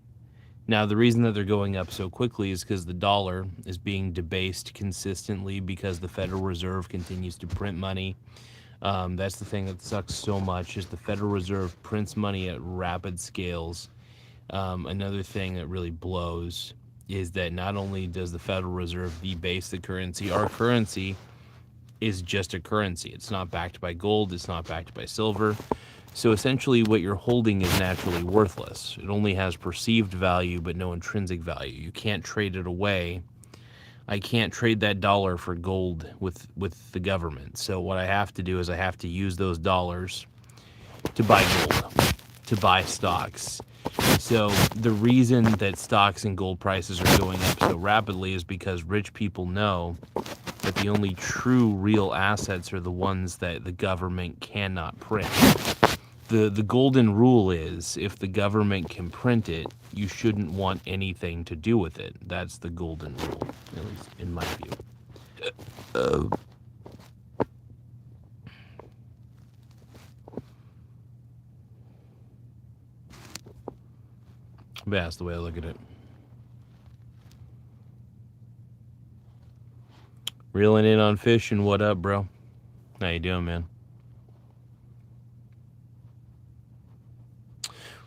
Now, the reason that they're going up so quickly is because the dollar is being debased consistently because the Federal Reserve continues to print money. That's the thing that sucks so much is the Federal Reserve prints money at rapid scales. Another thing that really blows is that not only does the Federal Reserve debase the currency, our currency is just a currency. It's not backed by gold. It's not backed by silver. So essentially what you're holding is naturally worthless. It only has perceived value, but no intrinsic value. You can't trade it away. I can't trade that dollar for gold with the government. So what I have to do is I have to use those dollars to buy gold, to buy stocks. So the reason that stocks and gold prices are going up so rapidly is because rich people know that the only true real assets are the ones that the government cannot print. The golden rule is if the government can print it, you shouldn't want anything to do with it. That's the golden rule, at least in my view. But that's the way I look at it. Reeling in on fishing. What up, bro? How you doing, man?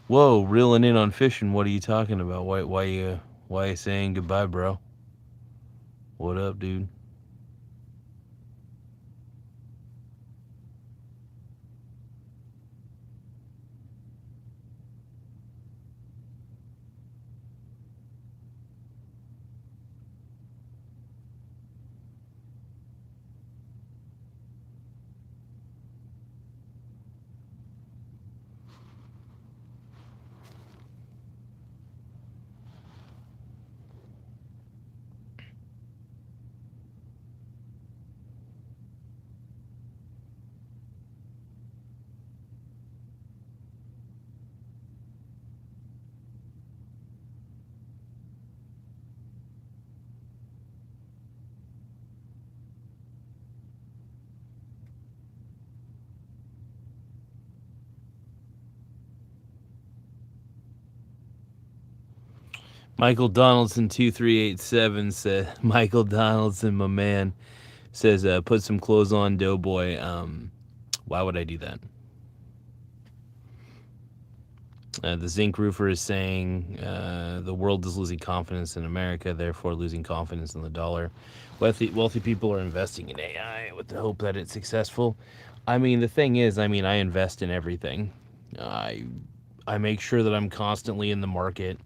Whoa, reeling in on fishing. What are you talking about? Why you saying goodbye, bro? What up, dude? Michael Donaldson 2387 said. Michael Donaldson, my man, says put some clothes on, Doughboy. Why would I do that? The Zinc Roofer is saying the world is losing confidence in America, therefore losing confidence in the dollar. Wealthy people are investing in AI with the hope that it's successful. I mean, the thing is, I invest in everything. I make sure that I'm constantly in the market.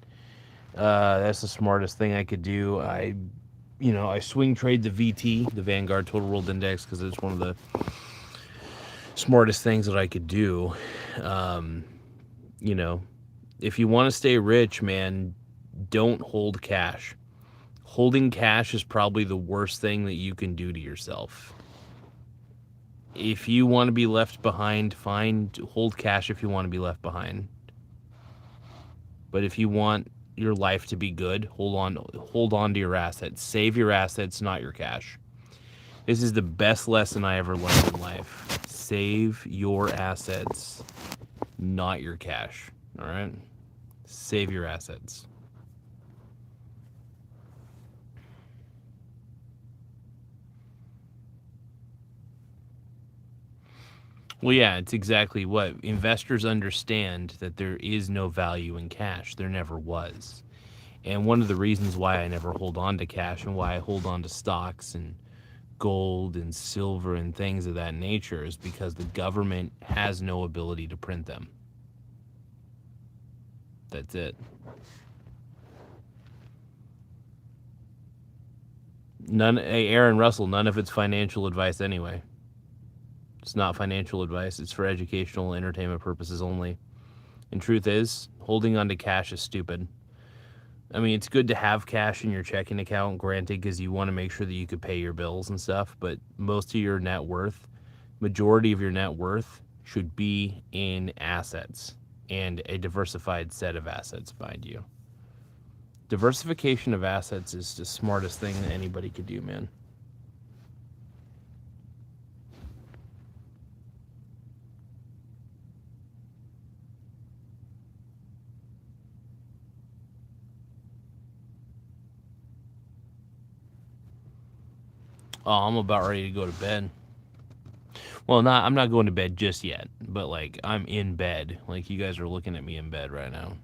That's the smartest thing I could do. I swing trade the VT, the Vanguard Total World Index, because it's one of the smartest things that I could do. Um, you know, if you want to stay rich, man, don't hold cash. Holding cash is probably the worst thing that you can do to yourself. If you want to be left behind, fine, hold cash if you want to be left behind. But if you want your life to be good, hold on to your assets. Save your assets, not your cash. This is the best lesson I ever learned in life. Save your assets, not your cash. All right? Save your assets. Well, yeah, it's exactly what investors understand, that there is no value in cash. There never was. And one of the reasons why I never hold on to cash and why I hold on to stocks and gold and silver and things of that nature is because the government has no ability to print them. That's it. Hey, Aaron Russell, none of it's financial advice anyway. It's not financial advice. It's for educational entertainment purposes only. And truth is, holding on to cash is stupid. I mean, it's good to have cash in your checking account, granted, because you want to make sure that you could pay your bills and stuff. But most of your net worth, majority of your net worth, should be in assets and a diversified set of assets, mind you. Diversification of assets is the smartest thing that anybody could do, man. Oh, I'm about ready to go to bed. Well, I'm not going to bed just yet, but like I'm in bed. Like you guys are looking at me in bed right now.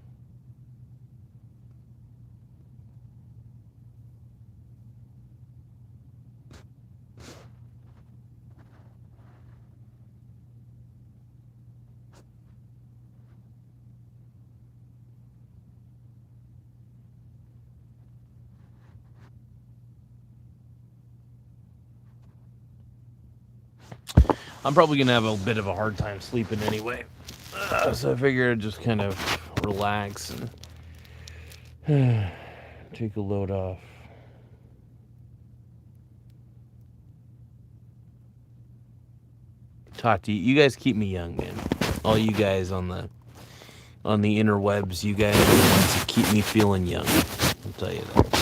I'm probably gonna have a bit of a hard time sleeping anyway, so I figure I'd just kind of relax and take a load off. Talk to you. You guys keep me young, man. All you guys on the interwebs, you guys are the ones that keep me feeling young. I'll tell you that.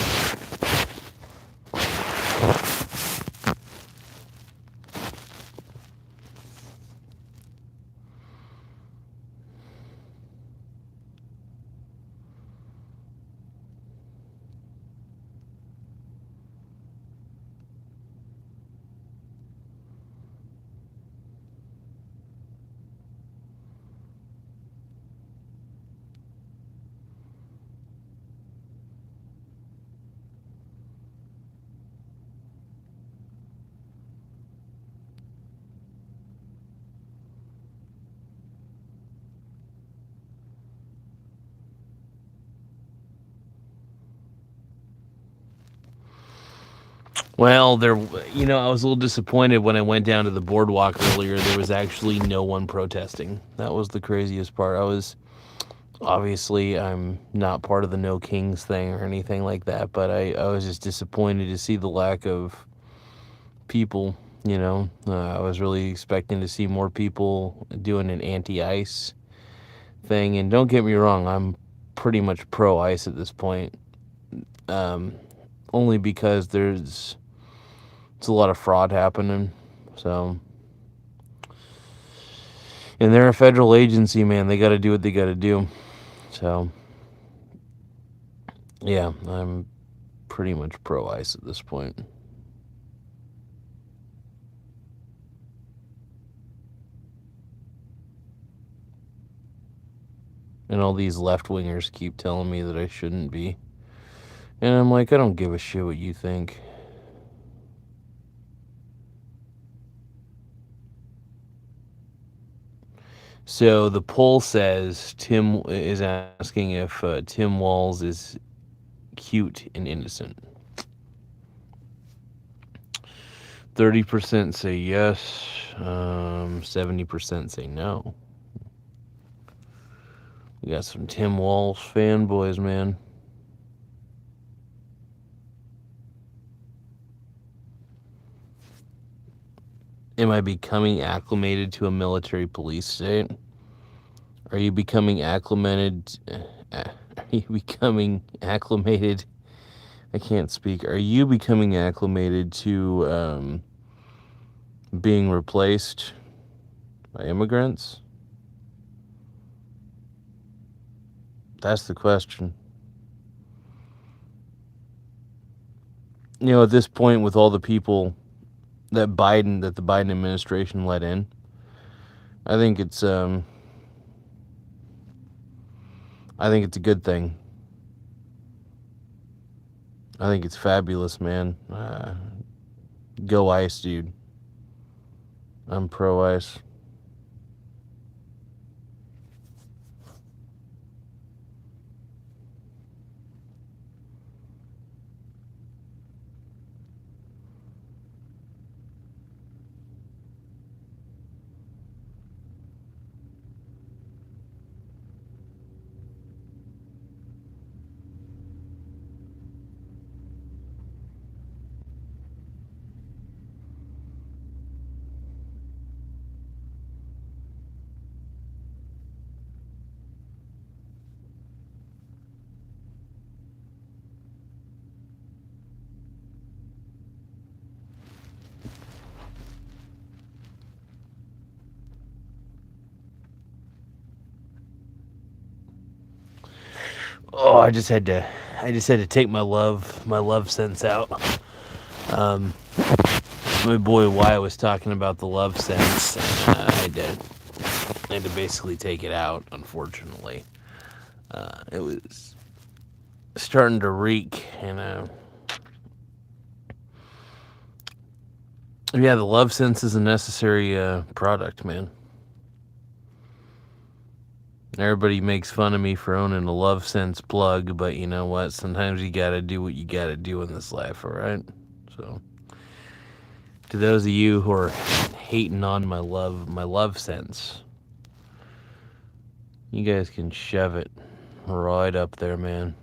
Well, I was a little disappointed when I went down to the boardwalk earlier. There was actually no one protesting. That was the craziest part. Obviously, I'm not part of the No Kings thing or anything like that, but I was just disappointed to see the lack of people. I was really expecting to see more people doing an anti-ICE thing. And don't get me wrong, I'm pretty much pro-ICE at this point. Only because it's a lot of fraud happening. So, and they're a federal agency, man. They got to do what they got to do. So, yeah, I'm pretty much pro-ICE at this point. And all these left-wingers keep telling me that I shouldn't be. And I'm like, I don't give a shit what you think. So the poll says Tim is asking if Tim Walz is cute and innocent. 30% say yes. 70% say no. We got some Tim Walz fanboys, man. Am I becoming acclimated to a military police state? Are you becoming acclimated? Are you becoming acclimated? I can't speak. Are you becoming acclimated to being replaced by immigrants? That's the question. You know, at this point, with all the people that the Biden administration let in, I think it's a good thing. I think it's fabulous, man. Go Ice, dude. I'm pro Ice. Oh, I just had to take my love sense out. My boy Wyatt was talking about the love sense, and I had to basically take it out. Unfortunately, it was starting to reek, and yeah, the love sense is a necessary product, man. Everybody makes fun of me for owning a love sense plug, but you know what? Sometimes you gotta do what you gotta do in this life, alright? So, to those of you who are hating on my love sense, you guys can shove it right up there, man.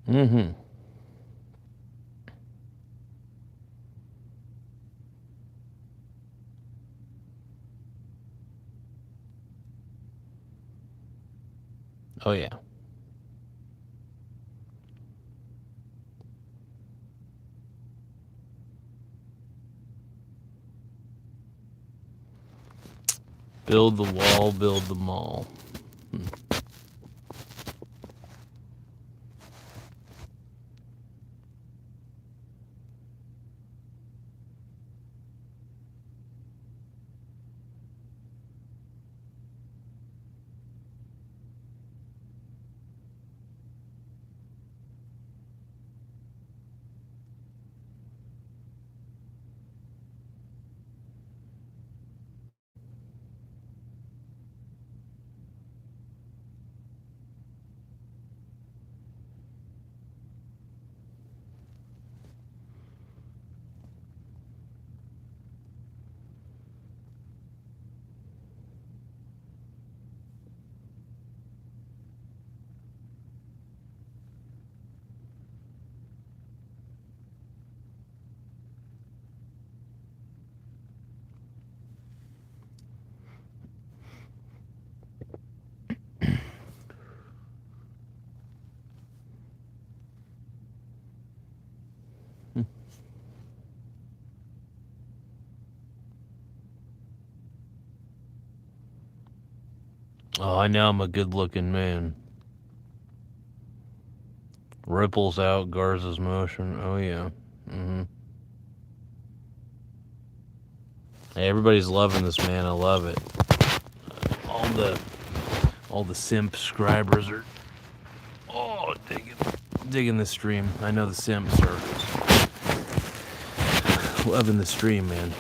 Mm-hmm. Oh, yeah. Build the wall, build the mall. Oh, I know I'm a good-looking man. Ripples out Garza's motion. Oh yeah. Hey, everybody's loving this, man. I love it. All the simp subscribers are digging the stream. I know the simps are loving the stream, man.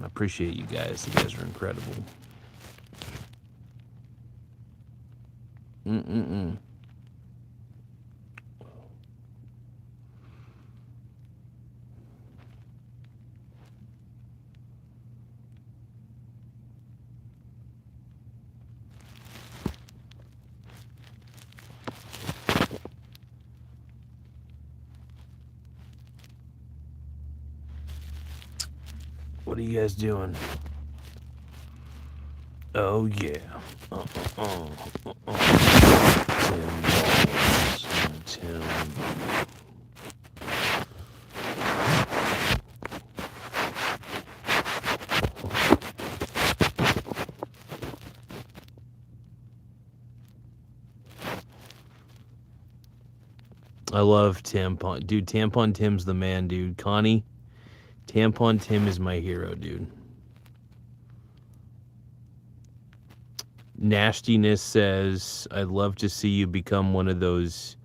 I appreciate you guys. You guys are incredible. What are you guys doing? Oh yeah. Tim Walz. Tim. I love Tampon. Dude, Tampon Tim's the man, dude. Connie, Tampon Tim is my hero, dude. Nastiness says, I'd love to see you become one of those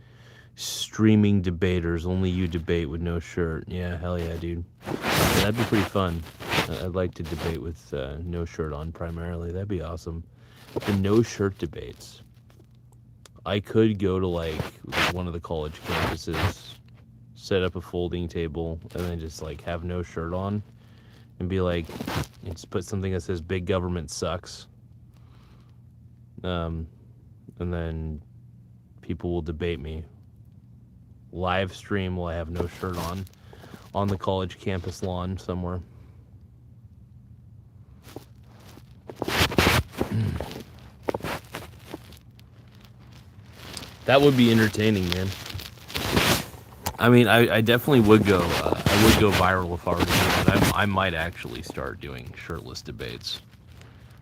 streaming debaters. Only you debate with no shirt. Yeah, hell yeah, dude. Yeah, that'd be pretty fun. I'd like to debate with no shirt on primarily. That'd be awesome. The no shirt debates. I could go to like one of the college campuses, set up a folding table, and then just like have no shirt on and be like, and just put something that says big government sucks. And then people will debate me. Live stream while I have no shirt on the college campus lawn somewhere. That would be entertaining, man. I mean, I definitely would go. I would go viral if I were to do that. I might actually start doing shirtless debates,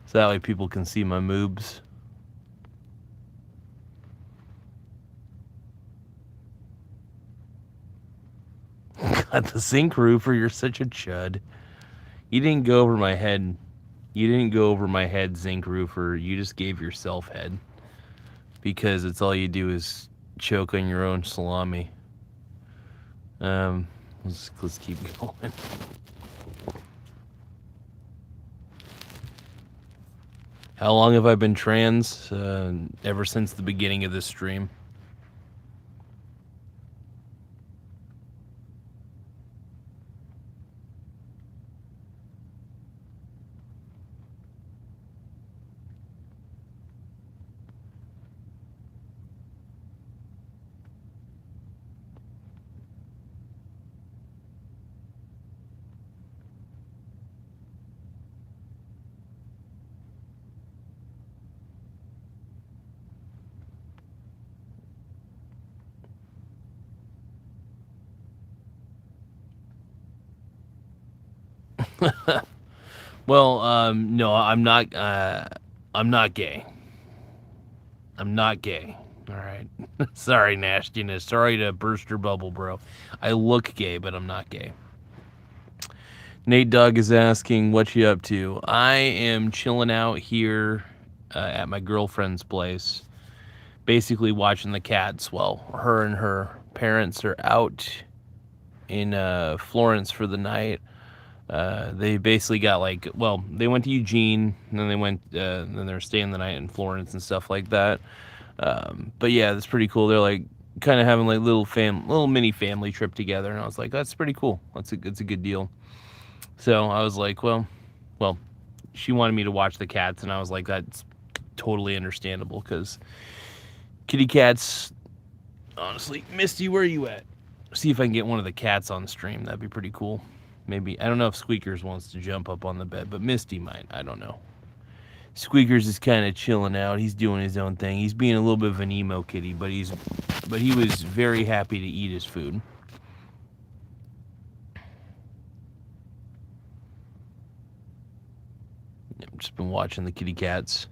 so that way people can see my moobs. God, the zinc roofer, you're such a chud. You didn't go over my head. You didn't go over my head, zinc roofer. You just gave yourself head. Because it's all you do is choke on your own salami. Let's keep going. How long have I been trans? Ever since the beginning of this stream. Well, no, I'm not gay. I'm not gay. All right. Sorry, nastiness. Sorry to burst your bubble, bro. I look gay, but I'm not gay. Nate Dogg is asking, what you up to? I am chilling out here at my girlfriend's place, basically watching the cats while her and her parents are out in Florence for the night. They basically got they went to Eugene, and then they went, then they're staying the night in Florence and stuff like that. But yeah, that's pretty cool. They're like kind of having like little mini family trip together, and I was like, that's pretty cool. It's a good deal. So I was like, well, she wanted me to watch the cats, and I was like, that's totally understandable because kitty cats. Honestly, Misty, where are you at? See if I can get one of the cats on stream. That'd be pretty cool. Maybe, I don't know if Squeakers wants to jump up on the bed, but Misty might. I don't know. Squeakers is kind of chilling out. He's doing his own thing. He's being a little bit of an emo kitty, but he was very happy to eat his food. Just been watching the kitty cats.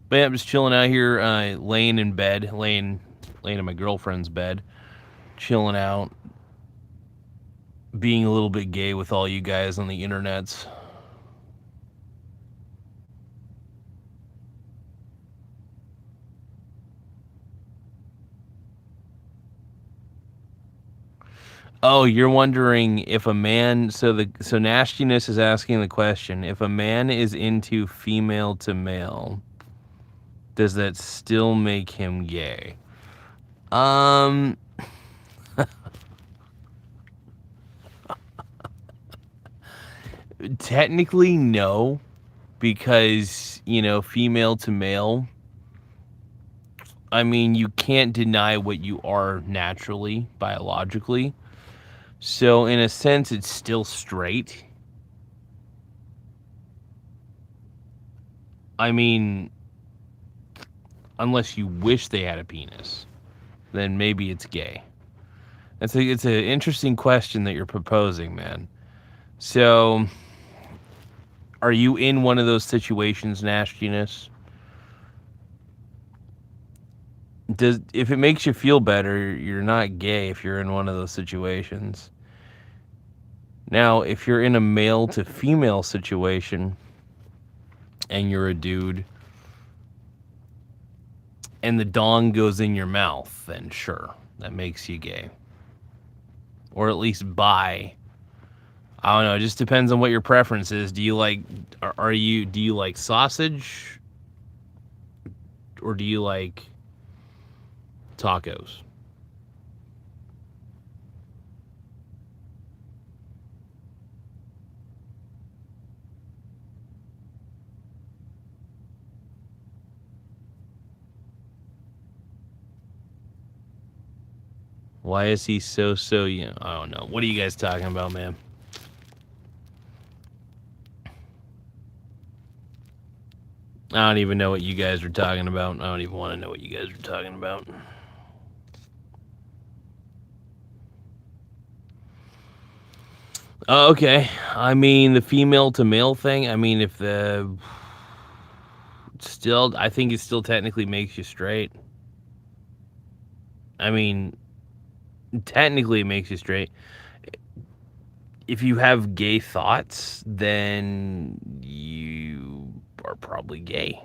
But yeah, I'm just chilling out here, laying in bed, laying in my girlfriend's bed, chilling out, being a little bit gay with all you guys on the internets. Oh, you're wondering if a man. So Nastiness is asking the question: if a man is into female to male, does that still make him gay? Technically, no, because female to male. I mean, you can't deny what you are naturally, biologically. So, in a sense, it's still straight. I mean, unless you wish they had a penis, then maybe it's gay. It's an interesting question that you're proposing, man. So, are you in one of those situations, Nastiness? If it makes you feel better, you're not gay if you're in one of those situations. Now, if you're in a male to female situation and you're a dude and the dong goes in your mouth, then sure, that makes you gay. Or at least bi. I don't know, it just depends on what your preference is. Do you like sausage? Or do you like tacos? Why is he so I don't know. What are you guys talking about, man? I don't even know what you guys are talking about. I don't even want to know what you guys are talking about. Okay. I mean, the female to male thing, I mean, if I think it still technically makes you straight. I mean, technically it makes you straight. If you have gay thoughts, then you are probably gay.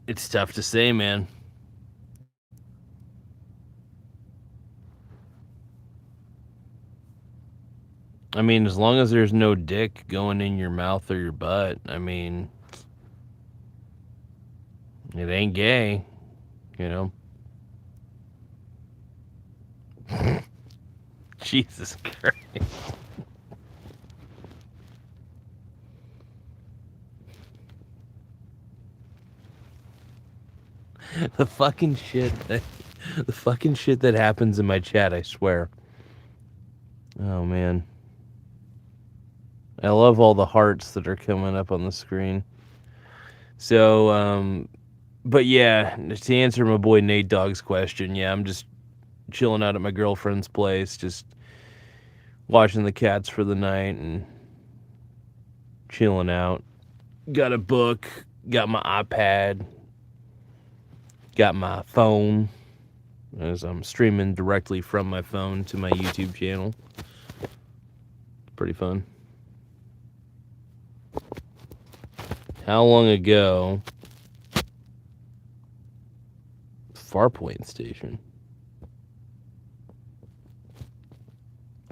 It's tough to say, man. I mean, as long as there's no dick going in your mouth or your butt, I mean, it ain't gay, you know? Jesus Christ. The fucking shit that happens in my chat, I swear. Oh, man. I love all the hearts that are coming up on the screen. So, but yeah, to answer my boy Nate Dogg's question, yeah, I'm just chilling out at my girlfriend's place, just watching the cats for the night and chilling out. Got a book, got my iPad, got my phone, as I'm streaming directly from my phone to my YouTube channel. Pretty fun. How long ago? Farpoint Station.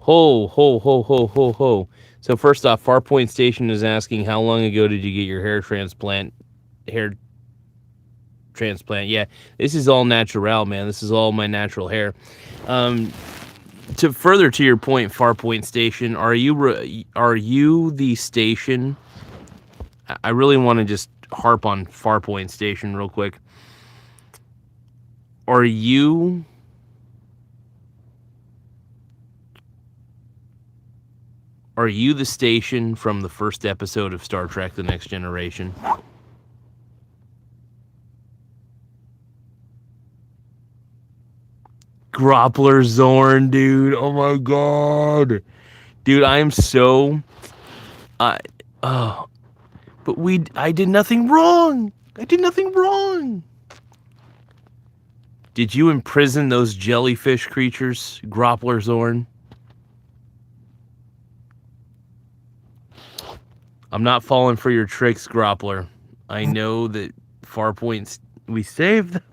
Ho, ho, ho, ho, ho, ho. So first off, Farpoint Station is asking, how long ago did you get your hair transplant? Yeah, this is all natural, man. This is all my natural hair. To further to your point, Farpoint Station, are you the station? I really want to just harp on Farpoint Station real quick. Are you the station from the first episode of Star Trek: The Next Generation? Groppler Zorn, dude. Oh my god. Dude, I'm so... I oh, but I did nothing wrong. I did nothing wrong. Did you imprison those jellyfish creatures, Groppler Zorn? I'm not falling for your tricks, Groppler. I know that Farpoints, we saved them.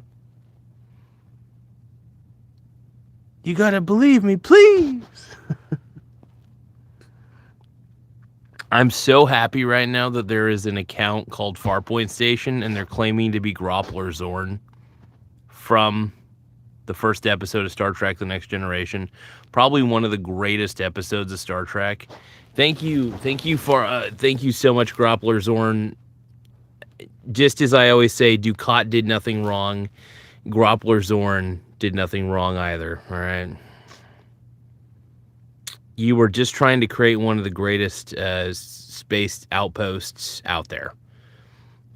You gotta believe me, please. I'm so happy right now that there is an account called Farpoint Station, and they're claiming to be Groppler Zorn from the first episode of Star Trek: The Next Generation. Probably one of the greatest episodes of Star Trek. Thank you so much, Groppler Zorn. Just as I always say, Ducat did nothing wrong. Groppler Zorn did nothing wrong either. All right. You were just trying to create one of the greatest space outposts out there.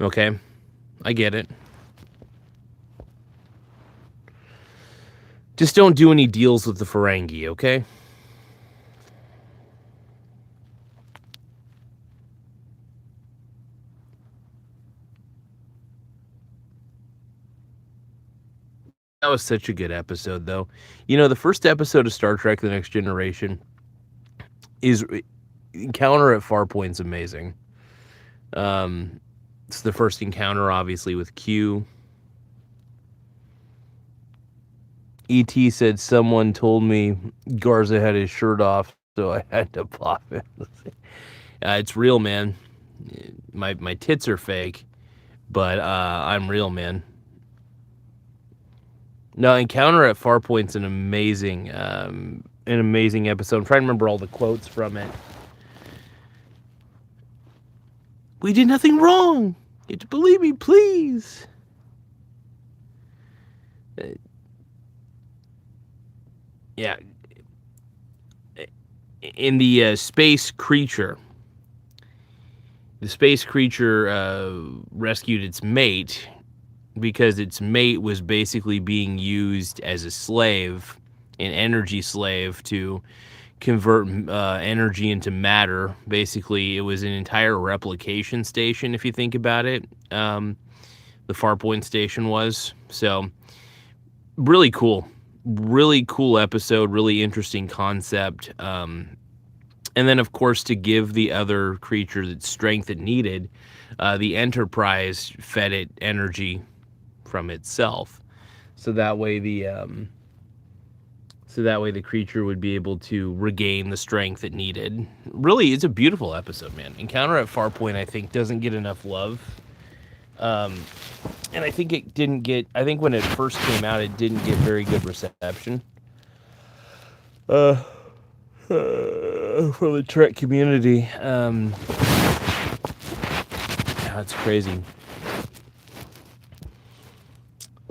Okay? I get it. Just don't do any deals with the Ferengi, okay? That was such a good episode, though. You know, the first episode of Star Trek: The Next Generation is encounter at Farpoint's amazing. It's the first encounter, obviously, with Q. E.T. said someone told me Garza had his shirt off, so I had to pop it. It's real, man. My tits are fake, but I'm real, man. No, Encounter at Farpoint's an amazing episode. I'm trying to remember all the quotes from it. We did nothing wrong. You have to believe me, please. Yeah. In the space creature, rescued its mate because its mate was basically being used as a slave, an energy slave, to convert energy into matter. Basically, it was an entire replication station, if you think about it. The Farpoint station was. So, really cool episode, really interesting concept. And then, of course, to give the other creature the strength it needed, the Enterprise fed it energy from itself, so that way the creature would be able to regain the strength it needed. Really, it's a beautiful episode, man. Encounter at Farpoint, I think, doesn't get enough love. And I think it didn't get. I think when it first came out, it didn't get very good reception. For the Trek community. That's crazy.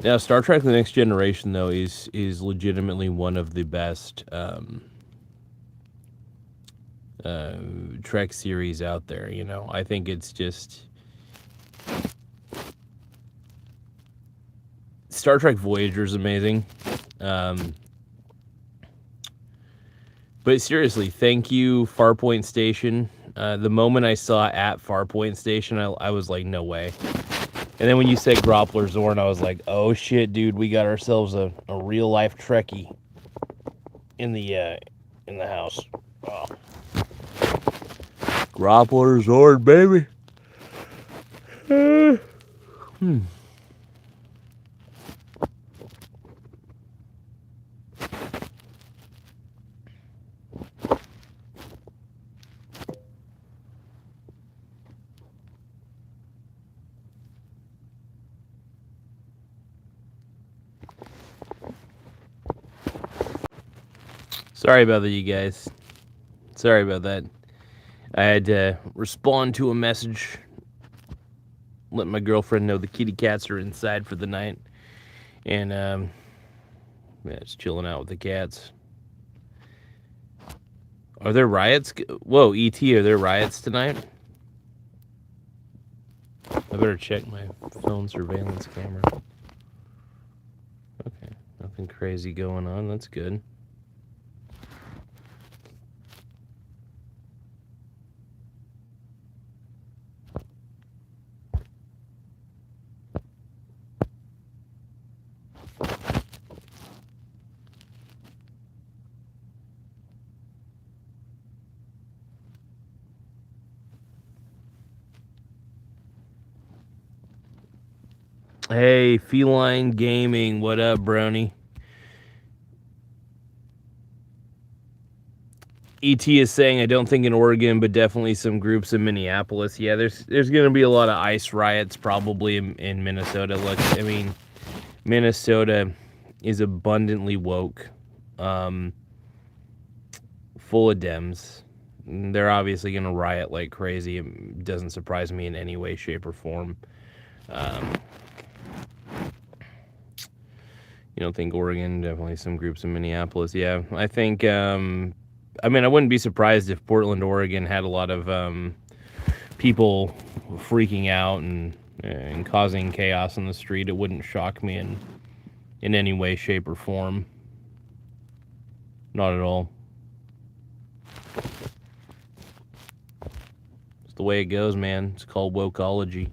Now, Star Trek: The Next Generation, though, is legitimately one of the best Trek series out there. You know, I think it's just Star Trek Voyager is amazing. But seriously, thank you, Farpoint Station. The moment I saw at Farpoint Station, I was like, no way. And then when you said Groppler Zorn, I was like, oh shit, dude, we got ourselves a real life Trekkie in the house. Oh. Groppler Zorn, baby. Sorry about that, you guys. Sorry about that. I had to respond to a message, let my girlfriend know the kitty cats are inside for the night, and yeah, just chilling out with the cats. Are there riots? Whoa, E.T., are there riots tonight? I better check my phone surveillance camera. Okay, nothing crazy going on. That's good. Hey, Feline Gaming, what up, Brony? ET is saying, I don't think in Oregon, but definitely some groups in Minneapolis. Yeah, there's going to be a lot of ICE riots probably in Minnesota. Look, I mean, Minnesota is abundantly woke, full of Dems. They're obviously going to riot like crazy. It doesn't surprise me in any way, shape, or form. You don't think Oregon? Definitely some groups in Minneapolis. Yeah, I think. I mean, I wouldn't be surprised if Portland, Oregon, had a lot of people freaking out and causing chaos on the street. It wouldn't shock me in any way, shape, or form. Not at all. It's the way it goes, man. It's called wokeology.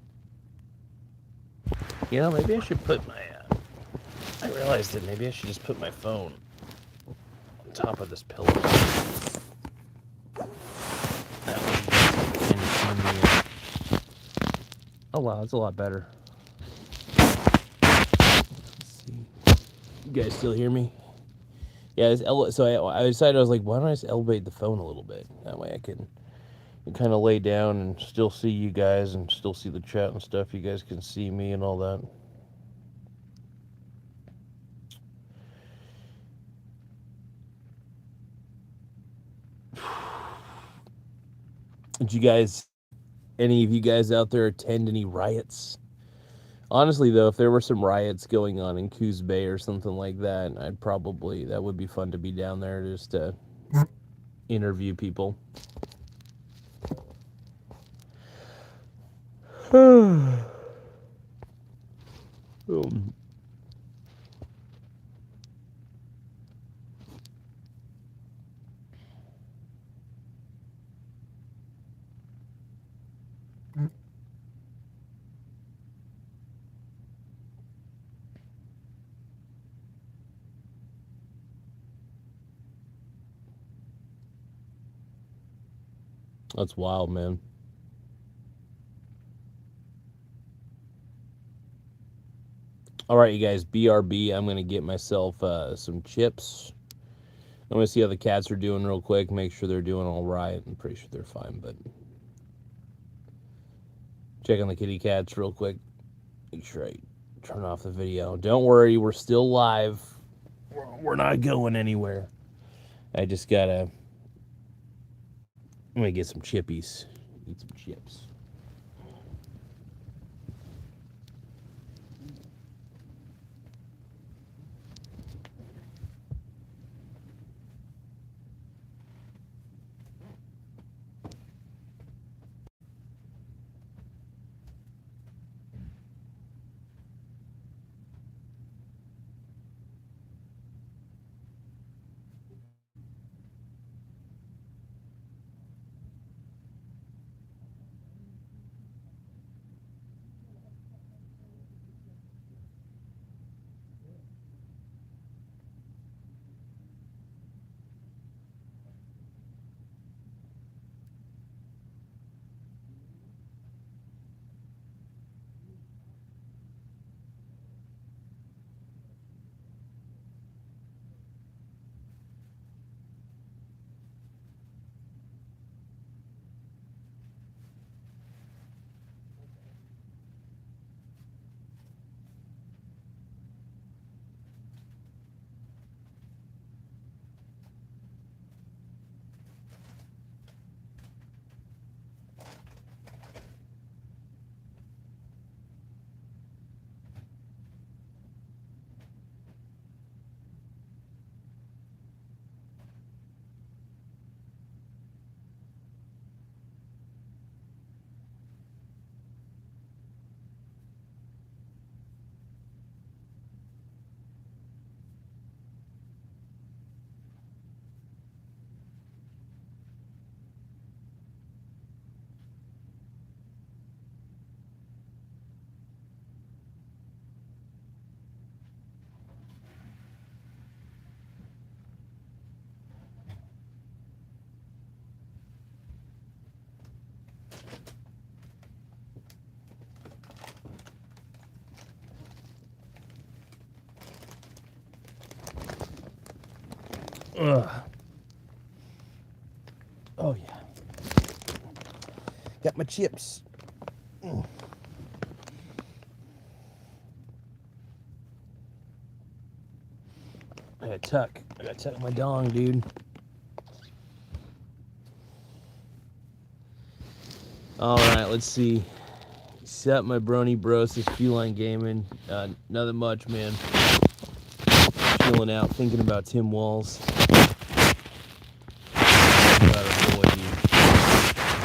You know, maybe I should put my. I realized that maybe I should just put my phone on top of this pillow. That way you guys can see me. Oh wow, that's a lot better. Let's see. You guys still hear me? Yeah, so I decided, I was like, why don't I just elevate the phone a little bit? That way I can kind of lay down and still see you guys and still see the chat and stuff. You guys can see me and all that. Did you guys, any of you guys out there attend any riots? Honestly, though, if there were some riots going on in Coos Bay or something like that, that would be fun to be down there just to interview people. That's wild, man. All right, you guys, BRB, I'm going to get myself some chips. I'm going to see how the cats are doing real quick, make sure they're doing all right. I'm pretty sure they're fine, but check on the kitty cats real quick. Make sure I turn off the video. Don't worry, we're still live. We're not going anywhere. I just got to... I'm going to get some chippies. Eat some chips. Ugh. Oh, yeah. Got my chips. I gotta tuck my dong, dude. All right, let's see. Set my brony bros, this feline gaming. Nothing much, man. Chilling out, thinking about Tim Walz. About our boy, dude.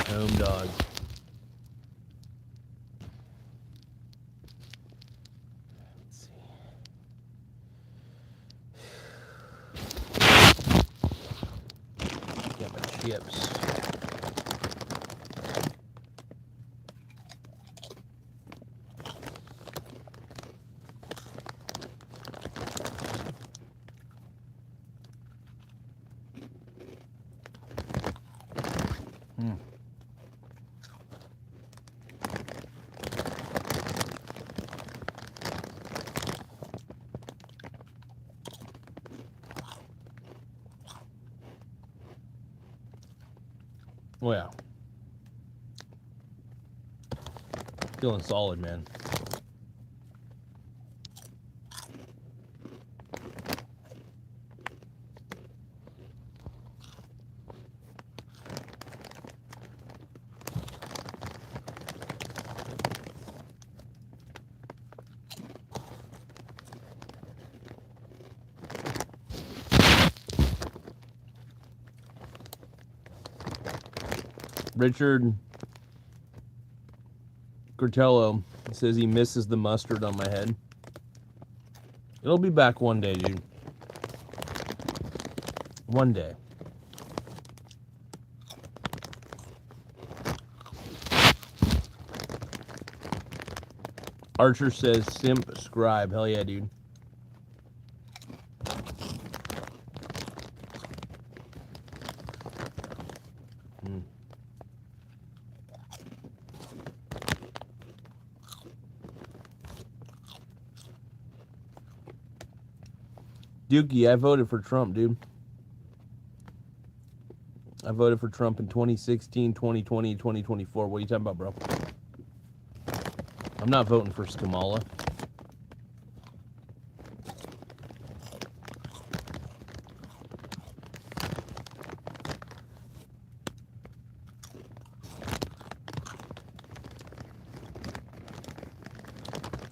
Home dog. Let's see. Got my chips. Oh, yeah. Feeling solid, man. Richard Cortello says he misses the mustard on my head. It'll be back one day, dude. One day. Archer says simp scribe. Hell yeah, dude. Dookie, I voted for Trump, dude. I voted for Trump in 2016, 2020, and 2024. What are you talking about, bro? I'm not voting for Kamala.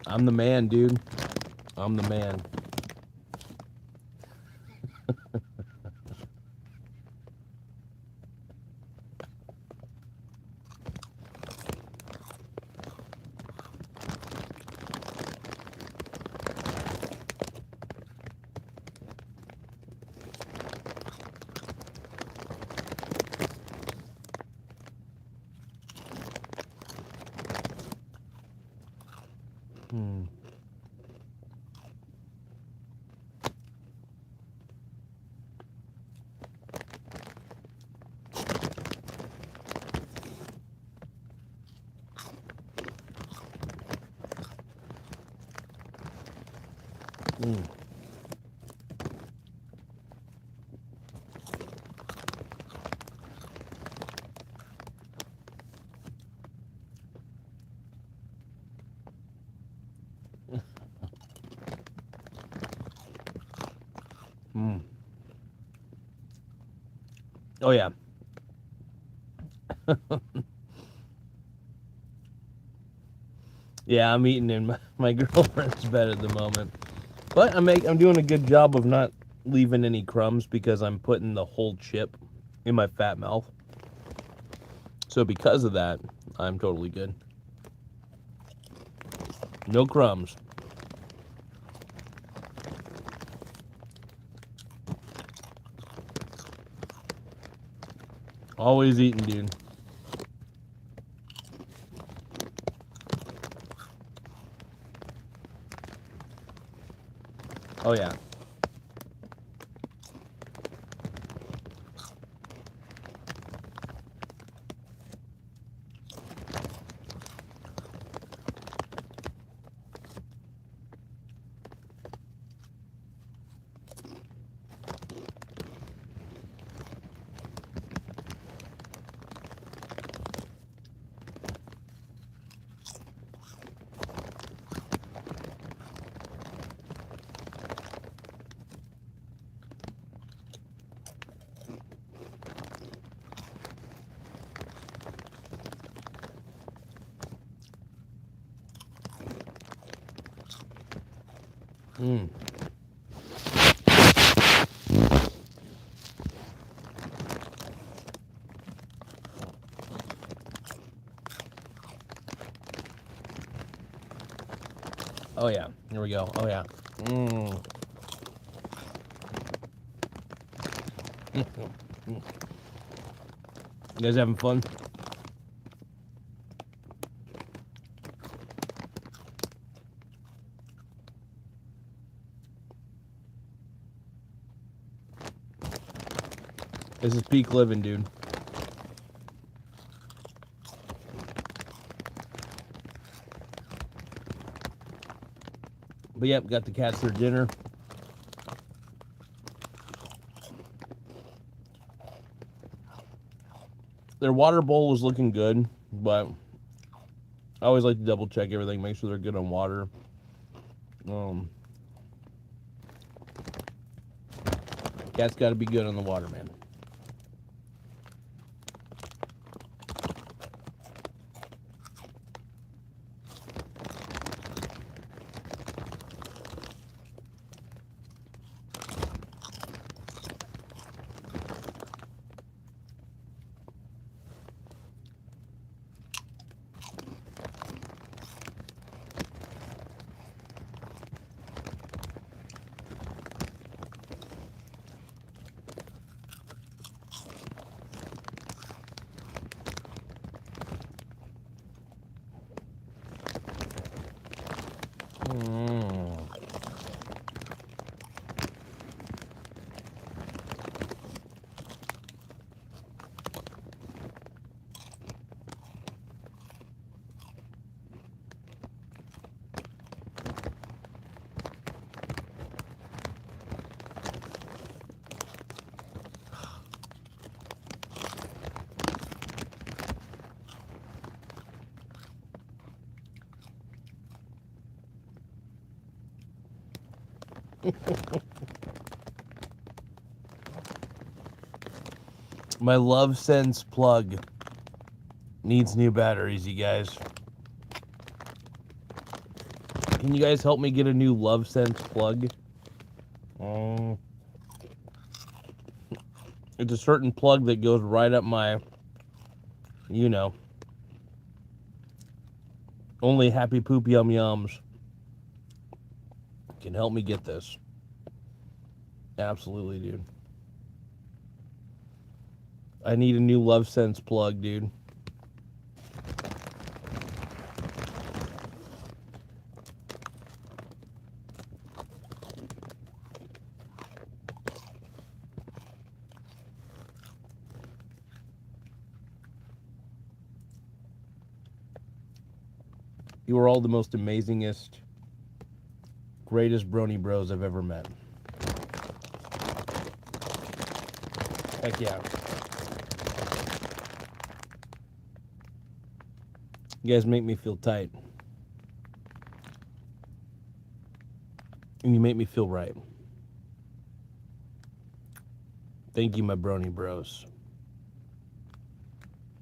I'm the man, dude. I'm the man. Oh, yeah. Yeah, I'm eating in my girlfriend's bed at the moment. But I'm doing a good job of not leaving any crumbs because I'm putting the whole chip in my fat mouth. So because of that, I'm totally good. No crumbs. Always eating, dude. Oh, yeah. Mm. Oh yeah, here we go. Oh yeah. Mm. You guys having fun? This is peak living, dude. But yep, got the cats their dinner. Their water bowl was looking good, but I always like to double check everything, make sure they're good on water. Cats got to be good on the water, man. My Love Sense plug needs new batteries, you guys. Can you guys help me get a new Love Sense plug? It's a certain plug that goes right up my, you know, only happy poop yum yums can help me get this. Absolutely, dude. I need a new Love Sense plug, dude. You are all the most amazingest, greatest brony bros I've ever met. Heck yeah. You guys make me feel tight. And you make me feel right. Thank you, my brony bros.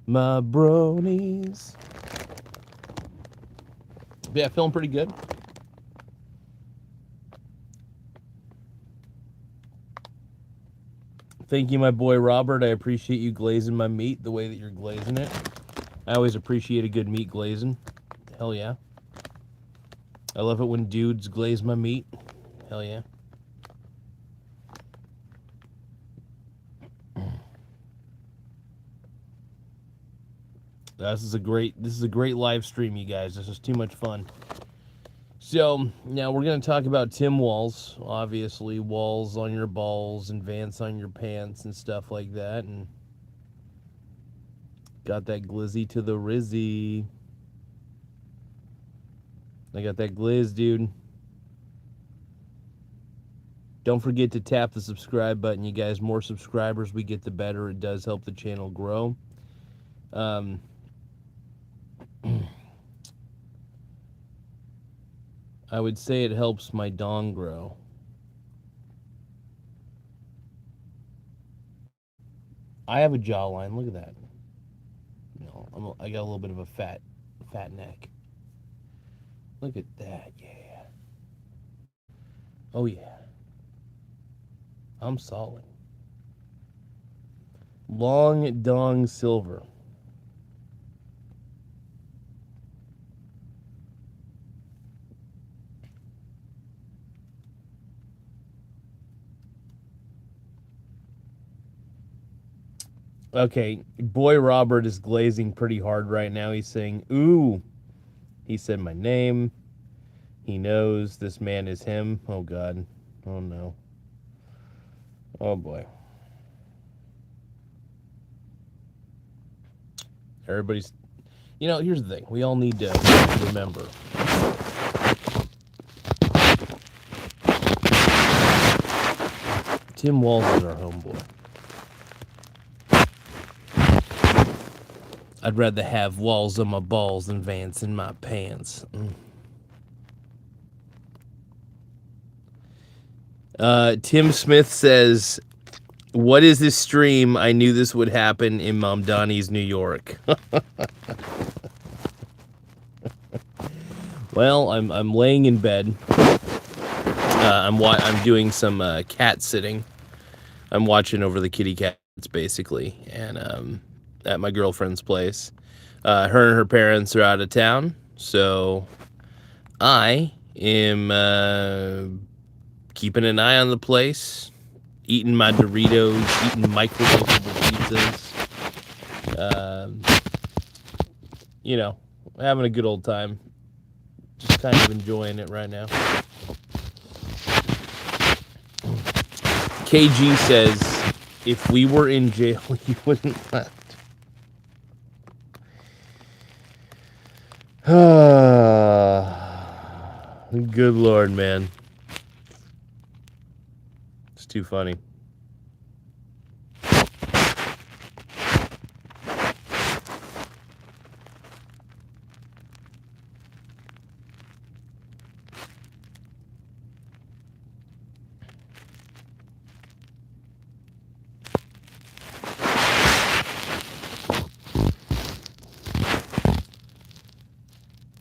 My bronies. Yeah, feeling pretty good. Thank you, my boy Robert. I appreciate you glazing my meat the way that you're glazing it. I always appreciate a good meat glazing. Hell yeah. I love it when dudes glaze my meat. Hell yeah. This is a great live stream, you guys. This is too much fun. So now we're gonna talk about Tim Walz, obviously. Walls on your balls and Vance on your pants and stuff like that, and got that glizzy to the rizzy. I got that glizz, dude. Don't forget to tap the subscribe button, you guys. More subscribers we get, the better. It does help the channel grow. I would say it helps my dong grow. I have a jawline. Look at that. No, I got a little bit of a fat neck. Look at that, yeah. Oh, yeah. I'm solid. Long Dong Silver. Okay, boy Robert is glazing pretty hard right now. He's saying, ooh. He said my name. He knows this man is him. Oh, God. Oh, no. Oh, boy. Everybody's... You know, here's the thing. We all need to remember. Tim Walz is our homeboy. I'd rather have walls on my balls than Vans in my pants. Tim Smith says, what is this stream? I knew this would happen in Mamdani's New York. Well, I'm laying in bed. I'm doing some cat sitting. I'm watching over the kitty cats basically, and at my girlfriend's place. Her and her parents are out of town, so I am keeping an eye on the place, eating my Doritos, eating microwavable pizzas. You know, having a good old time. Just kind of enjoying it right now. KG says, if we were in jail, you wouldn't let. Good Lord, man. It's too funny.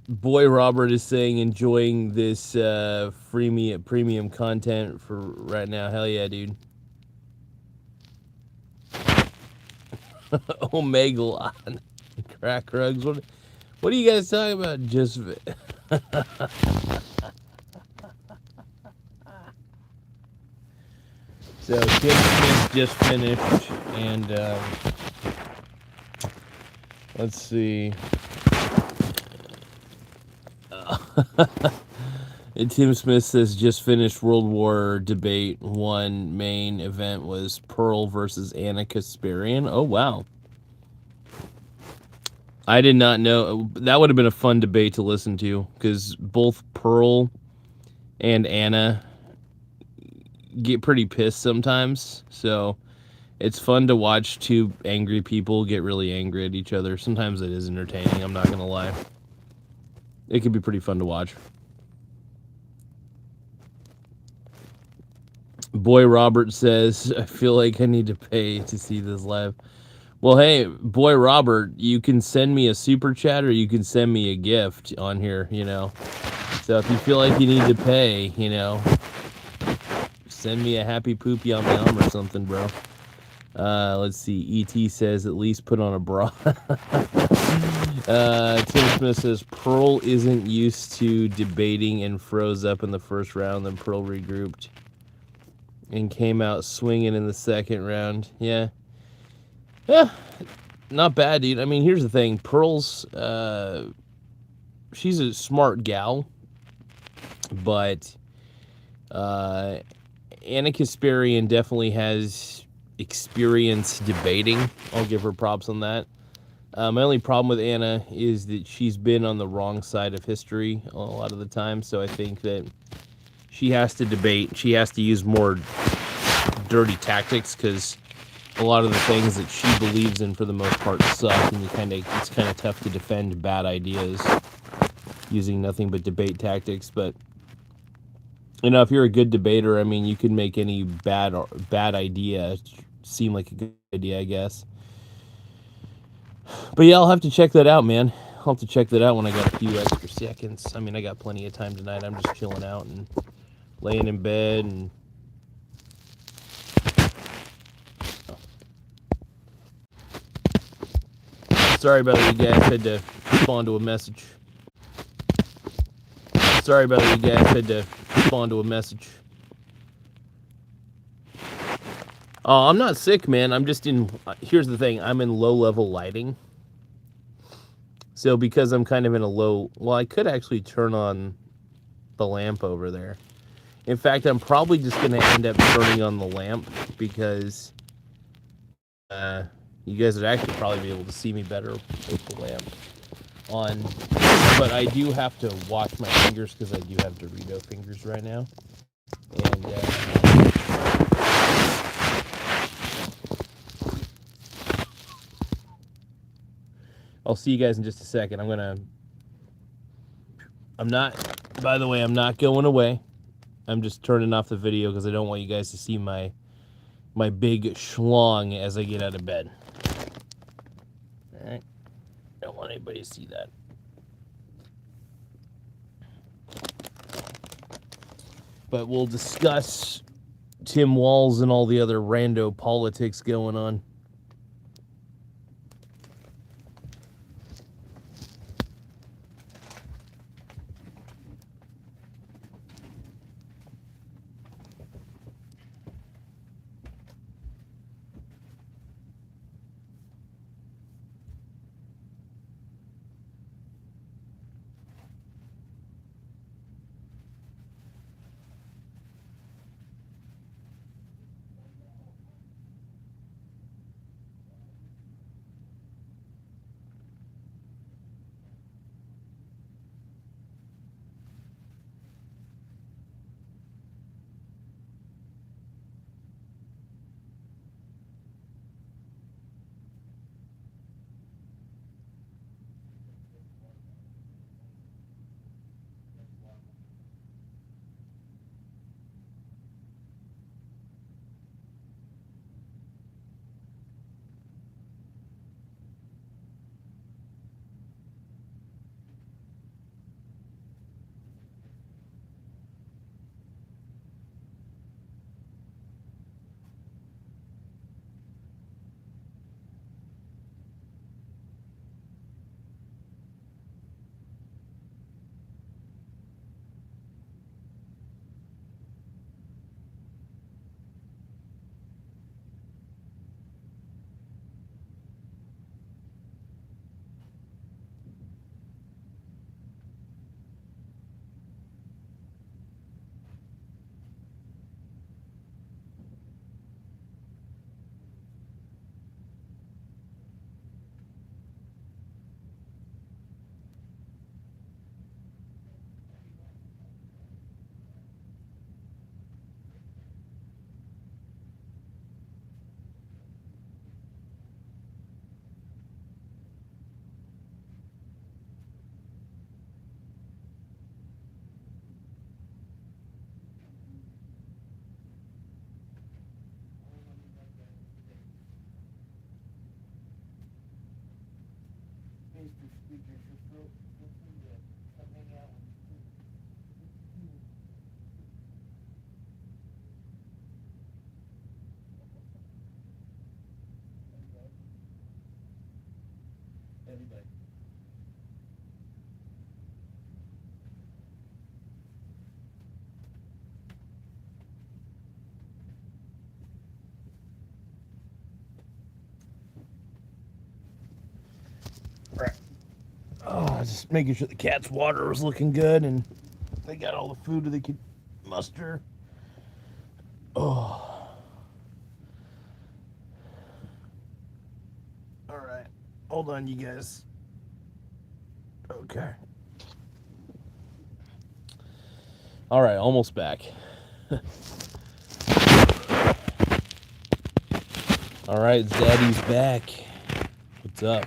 Boy Robert is saying enjoying this premium content for right now. Hell yeah, dude. Omegalon. Crack rugs. What are you guys talking about? Just so Tim Smith just finished, and let's see. Tim Smith says just finished World War Debate 1. Main event was Pearl versus Anna Kasparian. Oh, wow. I did not know. That would have been a fun debate to listen to, because both Pearl and Anna get pretty pissed sometimes. So it's fun to watch two angry people get really angry at each other. Sometimes it is entertaining, I'm not going to lie. It could be pretty fun to watch. Boy Robert says, I feel like I need to pay to see this live. Well, hey, Boy Robert, you can send me a super chat or you can send me a gift on here, you know. So if you feel like you need to pay, you know, send me a happy poop yum yum or something, bro. Let's see. ET says at least put on a bra. Tim Smith says Pearl isn't used to debating and froze up in the first round. Then Pearl regrouped and came out swinging in the second round. Yeah, not bad, dude. I mean, here's the thing. Pearl's she's a smart gal, but Anna Kasparian definitely has experience debating. I'll give her props on that. My only problem with Anna is that she's been on the wrong side of history a lot of the time, so I think that she has to debate. She has to use more dirty tactics, because a lot of the things that she believes in for the most part suck, and it's kind of tough to defend bad ideas using nothing but debate tactics. But you know, if you're a good debater, I mean, you can make any bad idea seem like a good idea, I guess. But yeah, I'll have to check that out, man. I'll have to check that out when I got a few extra seconds. I mean, I got plenty of time tonight. I'm just chilling out and laying in bed and sorry about it, you guys had to respond to a message. Sorry about it, you guys had to respond to a message. I'm not sick, man. I'm just in. Here's the thing. I'm in low-level lighting. So because I'm kind of in a low... Well, I could actually turn on the lamp over there. In fact, I'm probably just going to end up turning on the lamp because you guys would actually probably be able to see me better with the lamp on. But I do have to watch my fingers because I do have Dorito fingers right now. And I'll see you guys in just a second. By the way, I'm not going away. I'm just turning off the video because I don't want you guys to see my big schlong as I get out of bed. All right. Don't want anybody to see that. But we'll discuss Tim Walz and all the other rando politics going on. Everybody. Right. Oh, just making sure the cat's water was looking good and they got all the food they could muster. Oh. All right. Hold on, you guys. Okay. All right, almost back. All right, Zaddy's back. What's up?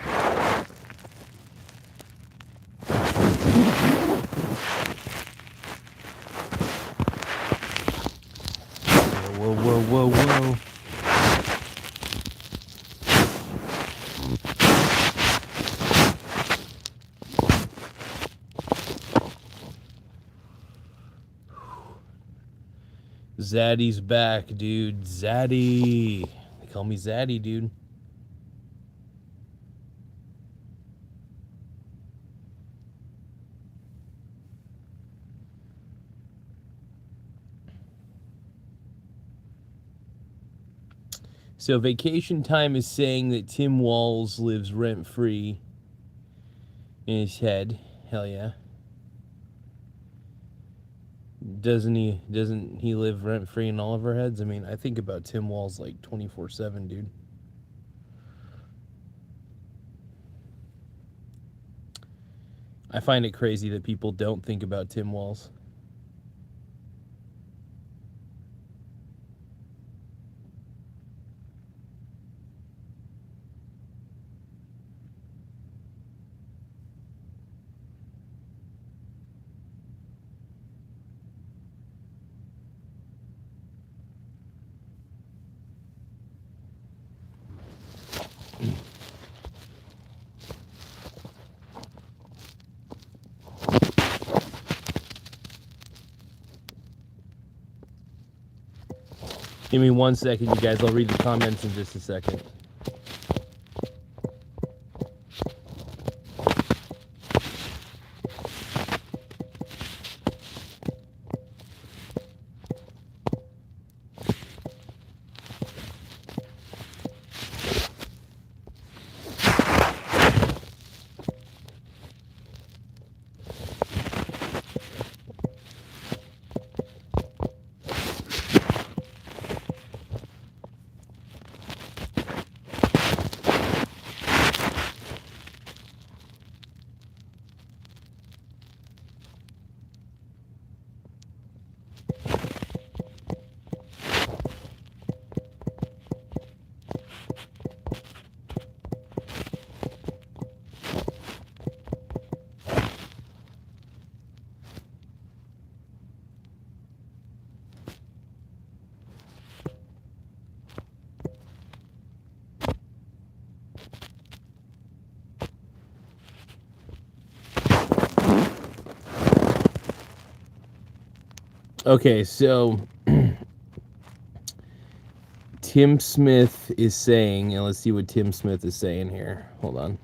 Whoa, whoa, whoa, whoa. Zaddy's back, dude. Zaddy. They call me Zaddy, dude. So Vacation Time is saying that Tim Walz lives rent-free in his head. Hell yeah. Doesn't he live rent-free in all of our heads? I mean, I think about Tim Walz like 24/7, dude. I find it crazy that people don't think about Tim Walz. Give me 1 second, you guys. I'll read the comments in just a second. Okay, so Tim Smith is saying, and let's see what Tim Smith is saying here. Hold on.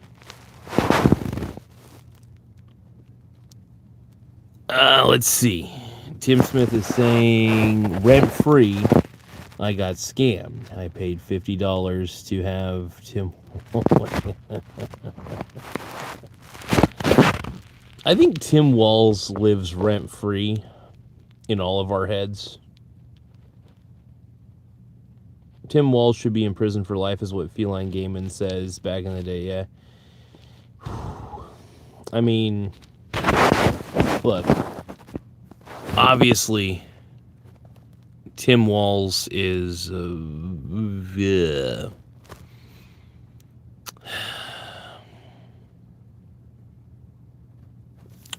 Let's see. Tim Smith is saying, rent-free, I got scammed. I paid $50 to have Tim... I think Tim Walz lives rent-free in all of our heads. Tim Walz should be in prison for life, is what Feline Gaiman says back in the day, yeah. I mean, look, obviously, Tim Walz is...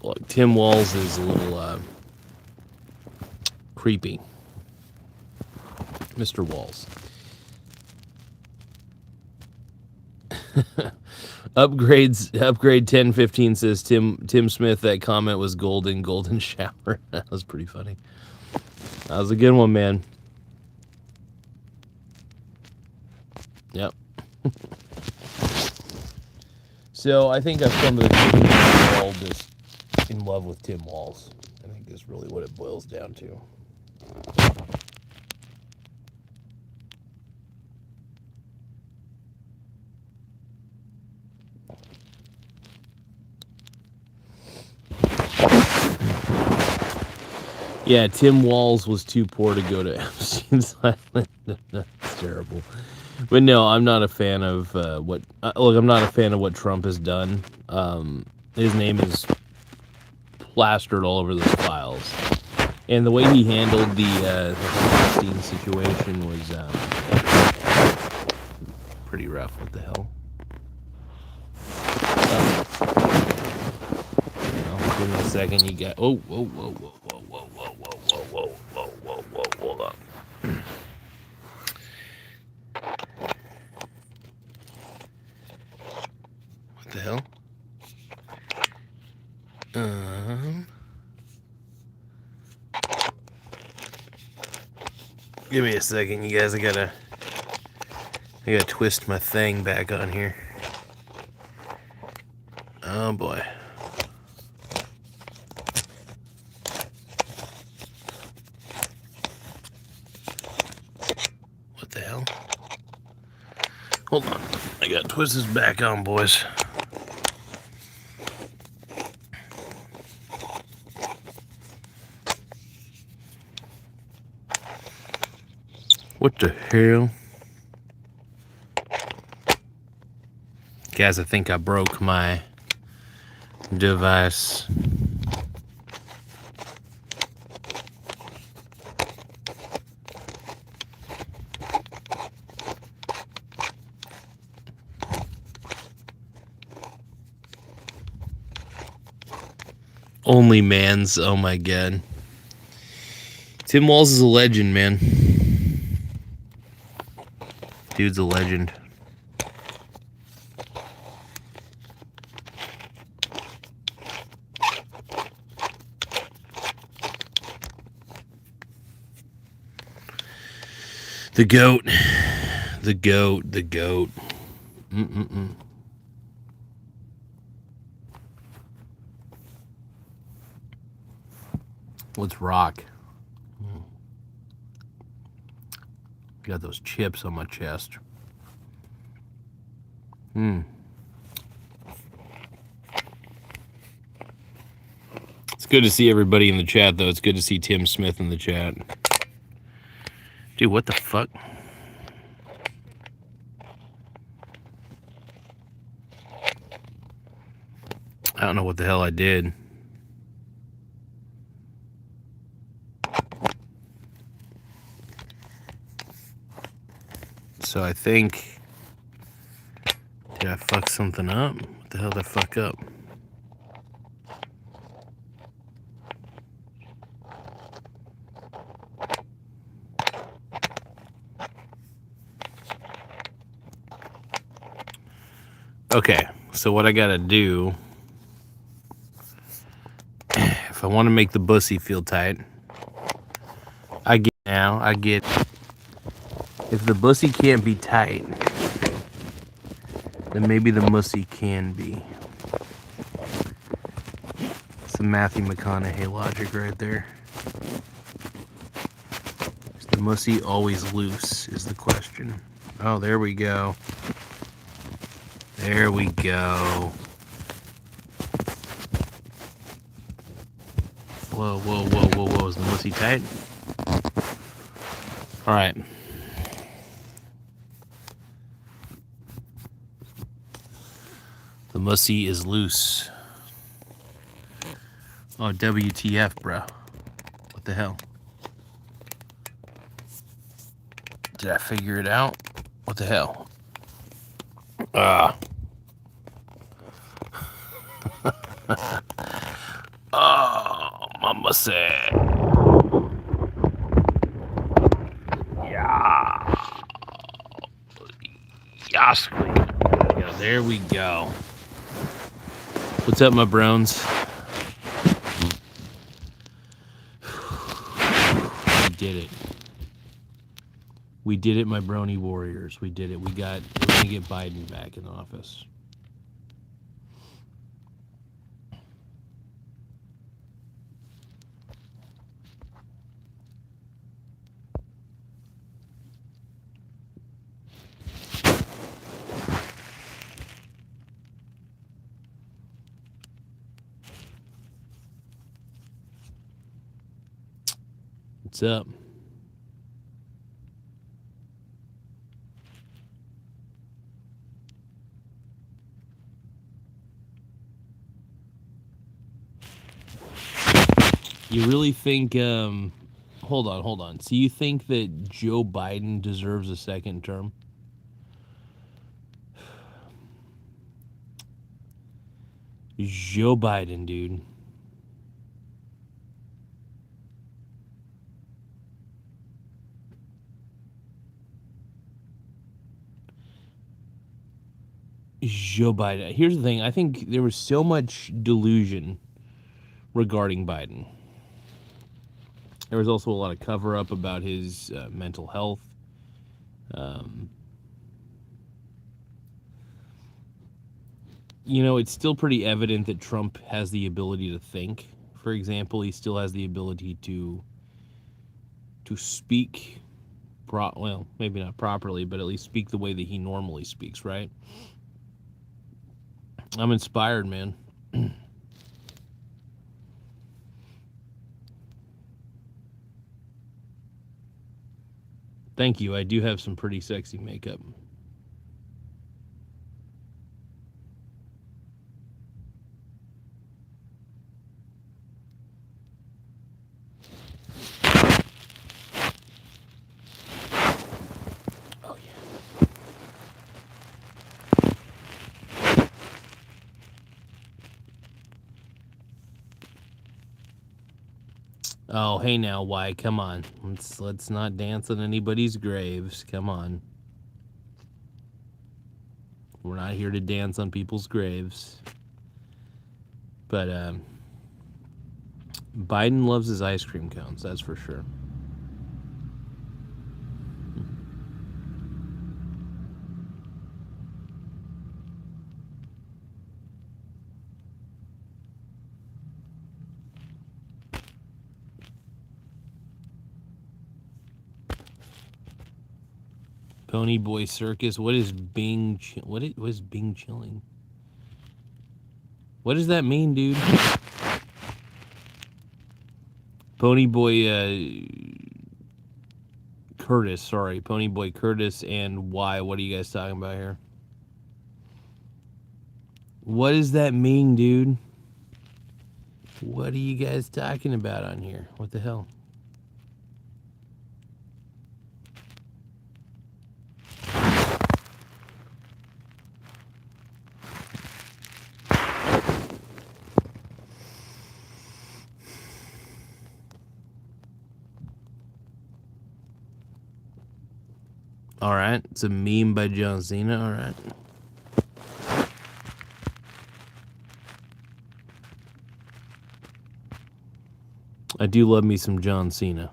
Look, Tim Walz is a little creepy. Mr. Walz. Upgrade 1015 says Tim Smith, that comment was golden shower. That was pretty funny. That was a good one, man. Yep. So I think I've come to the conclusion that we're all just in love with Tim Walz. I think that's really what it boils down to. Yeah, Tim Walz was too poor to go to Epstein's Island. That's terrible. But no, I'm not a fan of what. Look, I'm not a fan of what Trump has done. His name is plastered all over those files, and the way he handled the Epstein situation was pretty rough. What the hell? Give me a second. You got. Oh, whoa, whoa, whoa, whoa, whoa, whoa, whoa, whoa, whoa, whoa, whoa, whoa, hold on. What the hell? Give me a second, you guys. I gotta twist my thing back on here. Oh boy. What the hell? Hold on. I gotta twist this back on, boys. What the hell? Guys, I think I broke my device. Only man's, oh my god. Tim Walz is a legend, man. Dude's a legend. The goat. The goat. The goat. Let's rock. Got those chips on my chest. It's good to see everybody in the chat, though. It's good to see Tim Smith in the chat. Dude, what the fuck? I don't know what the hell I did. So I think... Did I fuck something up? What the hell did I fuck up? Okay, so what I gotta do... If I want to make the bussy feel tight... I get... If the bussy can't be tight... then maybe the mussy can be. Some Matthew McConaughey logic right there. Is the mussy always loose is the question. Oh, there we go. There we go. Whoa, whoa, whoa, whoa, whoa. Is the mussy tight? All right. The mussy is loose. Oh, WTF, bro. What the hell? Did I figure it out? What the hell? Oh, my mussy. Yeah. Yasky. Yeah, there we go. What's up, my browns? We did it. We did it, my brony warriors. We did it. We're gonna get Biden back in office. What's up? You really think, hold on. So you think that Joe Biden deserves a second term? Joe Biden, dude. Joe Biden. Here's the thing. I think there was so much delusion regarding Biden. There was also a lot of cover-up about his mental health. Um, it's still pretty evident that Trump has the ability to think. For example, he still has the ability to speak, well, maybe not properly, but at least speak the way that he normally speaks, right? I'm inspired, man. Thank you. I do have some pretty sexy makeup. Oh, yeah. Oh, hey now, why? Come on. Let's not dance on anybody's graves. Come on. We're not here to dance on people's graves. But Biden loves his ice cream cones, that's for sure. Pony Boy Circus. What is Bing? What is Bing chilling? What does that mean, dude? Pony Boy Curtis. Sorry, Pony Boy Curtis. And why? What are you guys talking about here? What does that mean, dude? What are you guys talking about on here? What the hell? All right, it's a meme by John Cena. All right. I do love me some John Cena.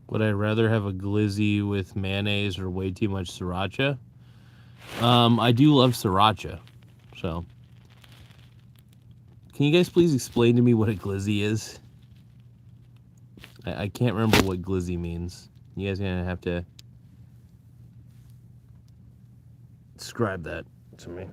Would I rather have a glizzy with mayonnaise or way too much sriracha? I do love sriracha. So, can you guys please explain to me what a glizzy is? I can't remember what glizzy means. You guys are gonna have to describe that to me.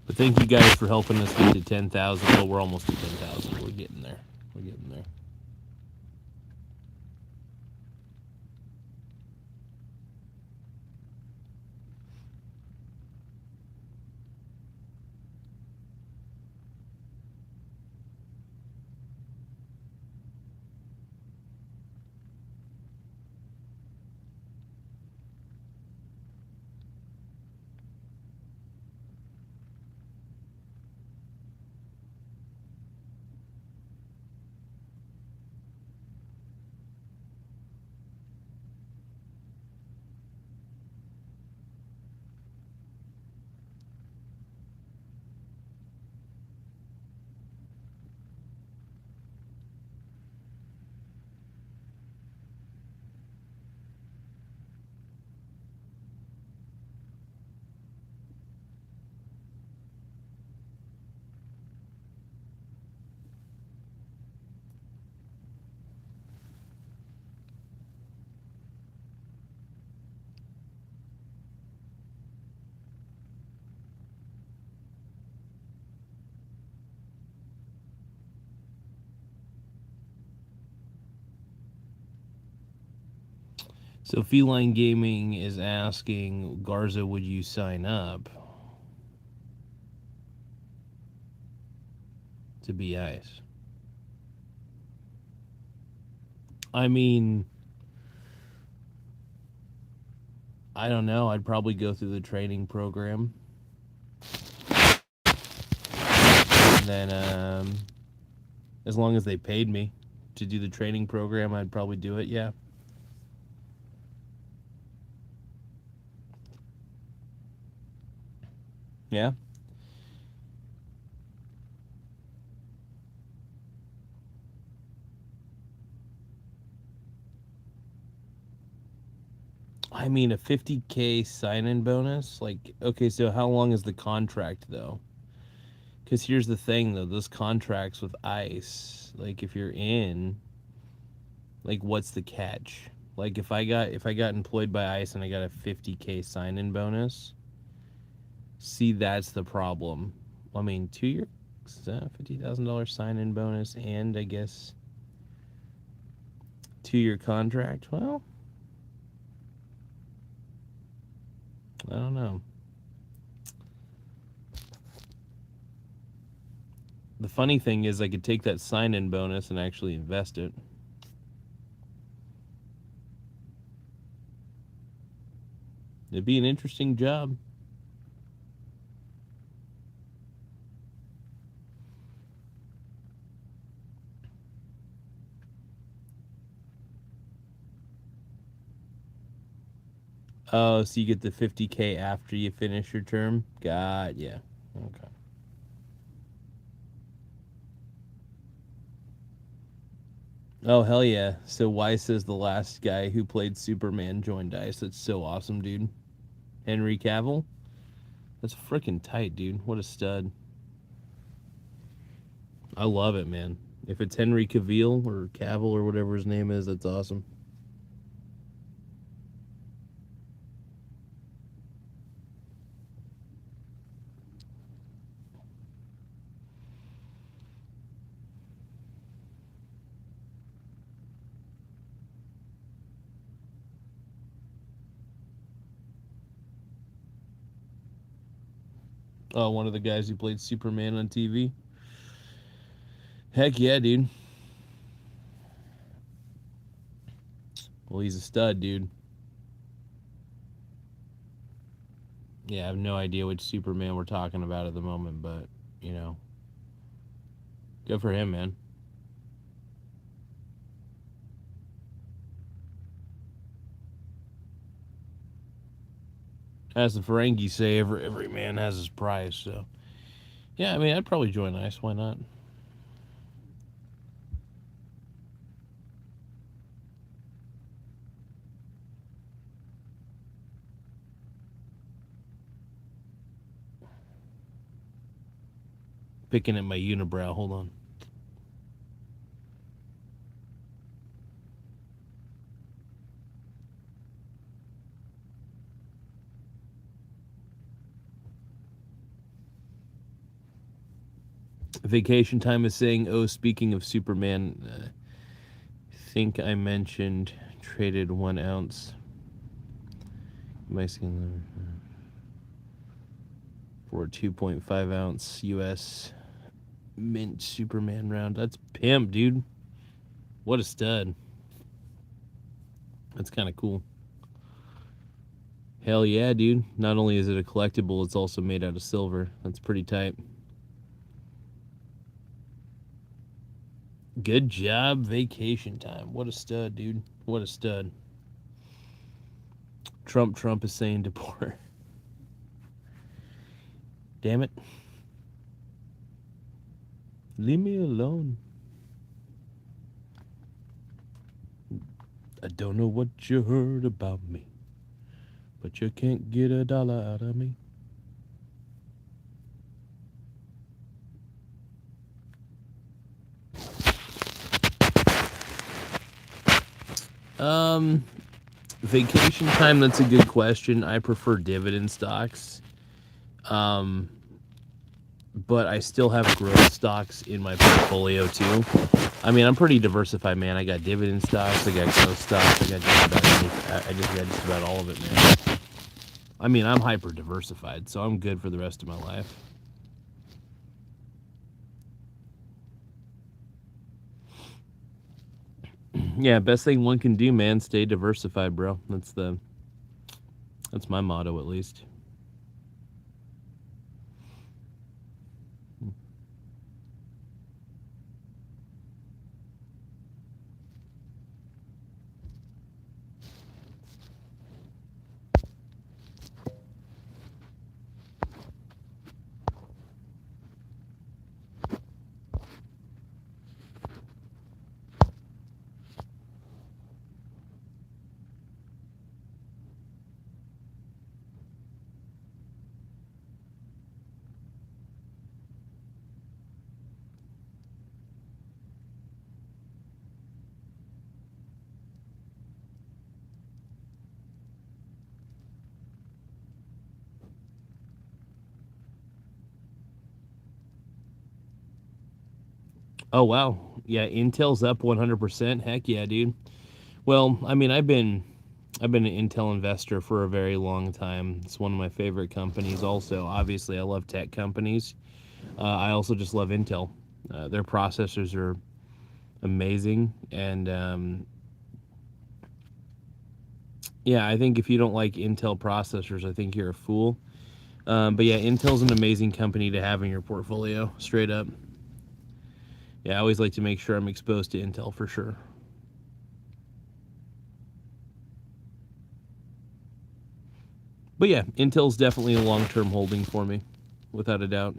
But thank you guys for helping us get to 10,000. Well, we're almost at 10,000. We're getting there. We're getting there. So Feline Gaming is asking, Garza, would you sign up to be ice? I mean, I don't know. I'd probably go through the training program. And then, as long as they paid me to do the training program, I'd probably do it, yeah. Yeah. I mean, a 50K sign-in bonus? Like, okay, so how long is the contract, though? Because here's the thing, though. Those contracts with ICE, like, if you're in, like, what's the catch? Like, if I got employed by ICE and I got a 50K sign-in bonus, see, that's the problem. I mean, 2 year, $50,000 sign-in bonus, and I guess 2-year contract. Well, I don't know. The funny thing is I could take that sign-in bonus and actually invest it. It'd be an interesting job. Oh, so you get the 50K after you finish your term? God, yeah. Okay. Oh, hell yeah. So why says the last guy who played Superman joined DICE? That's so awesome, dude. Henry Cavill? That's freaking tight, dude. What a stud. I love it, man. If it's Henry Cavill or Cavill or whatever his name is, that's awesome. Oh, one of the guys who played Superman on TV? Heck yeah, dude. Well, he's a stud, dude. Yeah, I have no idea which Superman we're talking about at the moment, but, you know, good for him, man. As the Ferengi say, every man has his price, so. Yeah, I mean, I'd probably join ICE. Why not? Picking at my unibrow. Hold on. Vacation Time is saying, oh, speaking of Superman, I think I mentioned traded 1 ounce Mexican for a 2.5 ounce US mint Superman round. That's pimp, dude. What a stud. That's kind of cool. Hell yeah, dude. Not only is it a collectible, it's also made out of silver. That's pretty tight. Good job, Vacation Time. What a stud, dude. What a stud. Trump is saying deport. Damn it. Leave me alone. I don't know what you heard about me, but you can't get $1 out of me. Vacation Time, that's a good question. I prefer dividend stocks. but I still have growth stocks in my portfolio too. I mean, I'm pretty diversified, man. I got dividend stocks, I got growth stocks, I got just about I just got just about all of it, man. I mean, I'm hyper diversified, so I'm good for the rest of my life. Yeah, best thing one can do, man. Stay diversified, bro. That's my motto, at least. Oh wow, yeah, Intel's up 100%. Heck yeah, dude. Well, I mean, I've been an Intel investor for a very long time. It's one of my favorite companies. Also, obviously, I love tech companies. I also just love Intel. Their processors are amazing, and yeah, I think if you don't like Intel processors, I think you're a fool. But yeah, Intel's an amazing company to have in your portfolio, straight up. Yeah, I always like to make sure I'm exposed to Intel for sure. But yeah, Intel's definitely a long-term holding for me, without a doubt.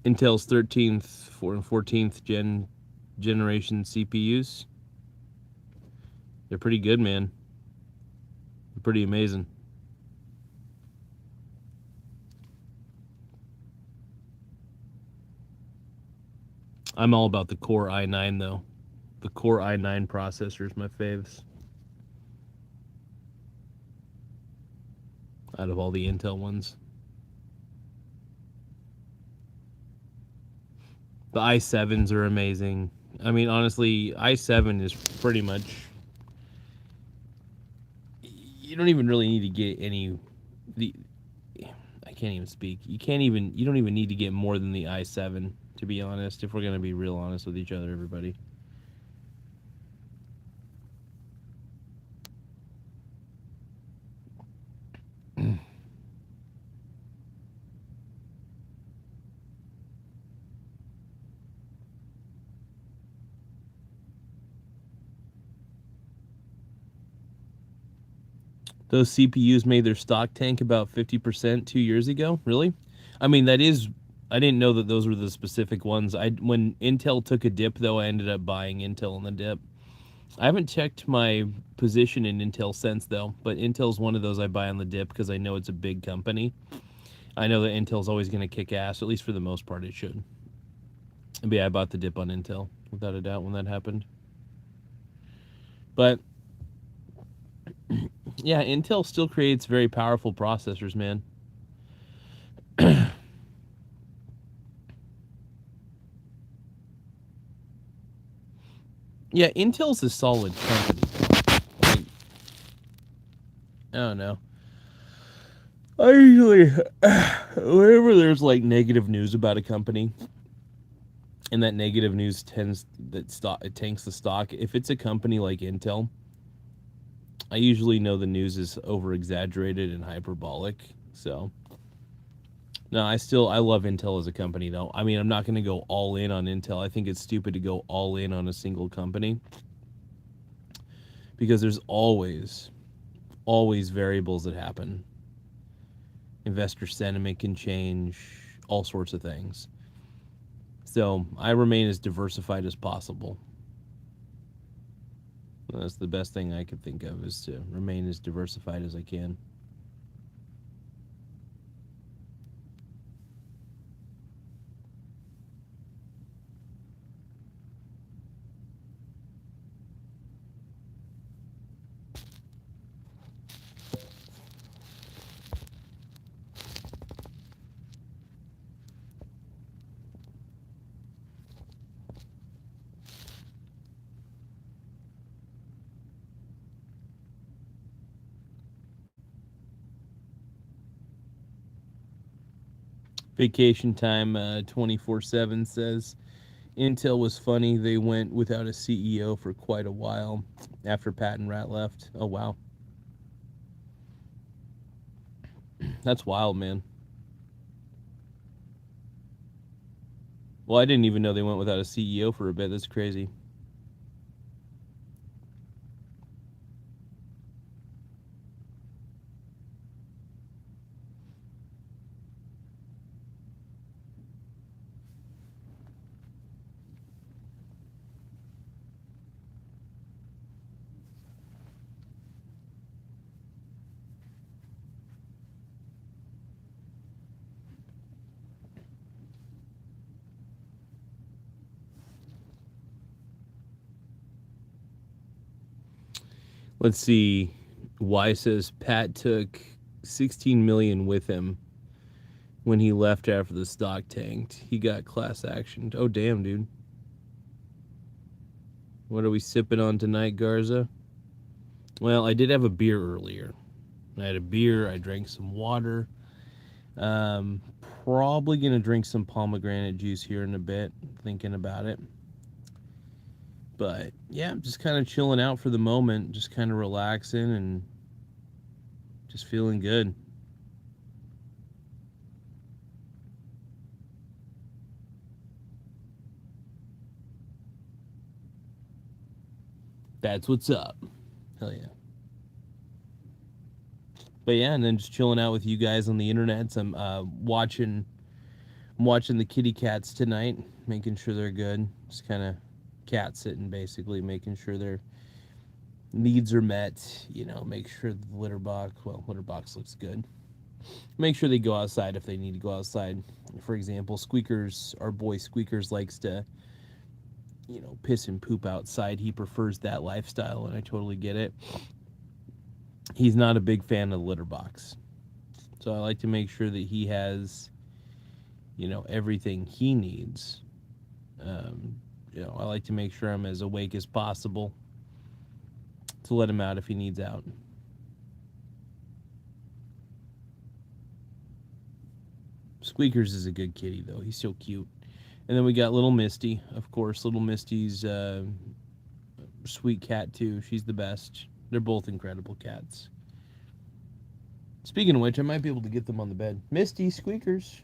Intel's 13th and 14th generation CPUs. They're pretty good, man. They're pretty amazing. I'm all about the Core i9 though. The Core i9 processors, my faves. Out of all the Intel ones, the i7s are amazing. I mean, honestly, i7 is pretty much. You don't even really need to get any. The I can't even speak. You can't even. You don't even need to get more than the i7, to be honest. If we're gonna be real honest with each other, everybody. Those CPUs made their stock tank about 50% 2 years ago. Really? I mean, that is. I didn't know that those were the specific ones. When Intel took a dip, though, I ended up buying Intel on the dip. I haven't checked my position in Intel since, though. But Intel's one of those I buy on the dip because I know it's a big company. I know that Intel's always going to kick ass. At least for the most part, it should. But yeah, I bought the dip on Intel without a doubt when that happened. But yeah, Intel still creates very powerful processors, man. Yeah, Intel's a solid company. Like, I don't know. I usually, whenever there's like negative news about a company, and that negative news it tanks the stock. If it's a company like Intel, I usually know the news is over exaggerated and hyperbolic. So no, I love Intel as a company though. I mean, I'm not going to go all in on Intel. I think it's stupid to go all in on a single company because there's always variables that happen. Investor sentiment can change, all sorts of things. So I remain as diversified as possible. That's the best thing I could think of, is to remain as diversified as I can. Vacation Time 24/7 says Intel was funny. They went without a CEO for quite a while after Pat and Rat left. Oh, wow. That's wild, man. Well, I didn't even know they went without a CEO for a bit. That's crazy. Let's see. Y says Pat took 16 million with him when he left after the stock tanked. He got class actioned. Oh, damn, dude. What are we sipping on tonight, Garza? Well, I did have a beer earlier. I had a beer. I drank some water. Um, Probably gonna drink some pomegranate juice here in a bit. Thinking about it. But yeah, I'm just kind of chilling out for the moment. Just kind of relaxing and just feeling good. That's what's up. Hell yeah. But yeah, and then just chilling out with you guys on the internet. I'm watching the kitty cats tonight, making sure they're good. Just kind of cat sitting, basically, making sure their needs are met. You know, make sure the litter box looks good. Make sure they go outside if they need to go outside. For example, Squeakers, our boy Squeakers, likes to, piss and poop outside. He prefers that lifestyle, and I totally get it. He's not a big fan of the litter box. So I like to make sure that he has, everything he needs. I like to make sure I'm as awake as possible to let him out if he needs out. Squeakers is a good kitty, though. He's so cute. And then we got little Misty, of course. Little Misty's sweet cat, too. She's the best. They're both incredible cats. Speaking of which, I might be able to get them on the bed. Misty, Squeakers.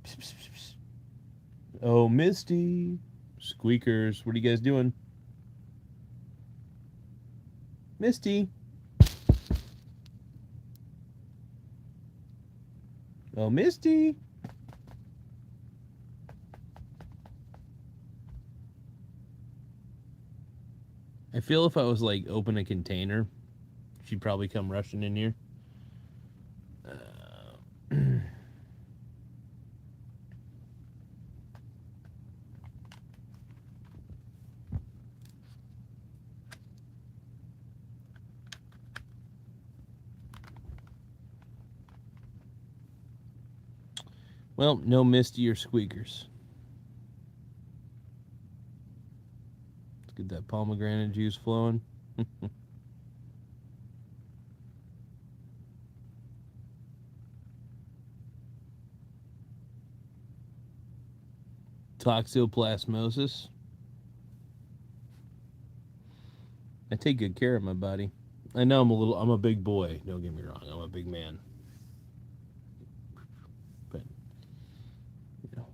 Psst, psst, psst, psst. Oh, Misty. Squeakers, what are you guys doing? Misty. Oh, Misty. I feel if I was like open a container, she'd probably come rushing in here. Well, no Misty or Squeakers. Let's get that pomegranate juice flowing. Toxoplasmosis. I take good care of my body. I know I'm a big boy. Don't get me wrong. I'm a big man. But, you know.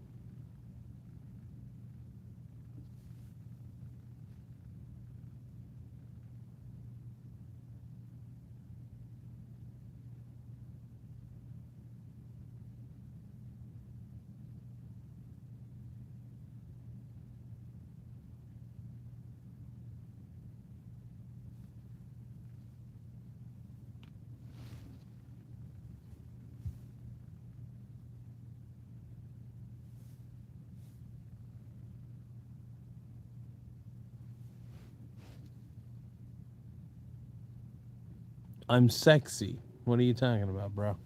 I'm sexy. What are you talking about, bro?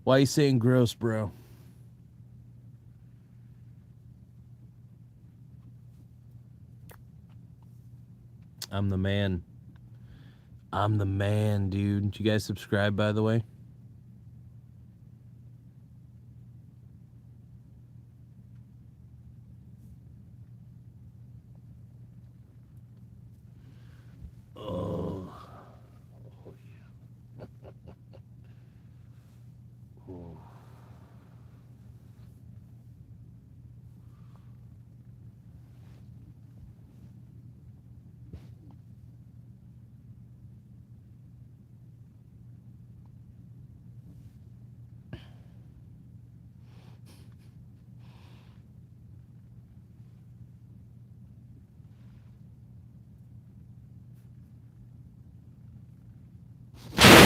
Why are you saying gross, bro? I'm the man. I'm the man, dude. Did you guys subscribe, by the way?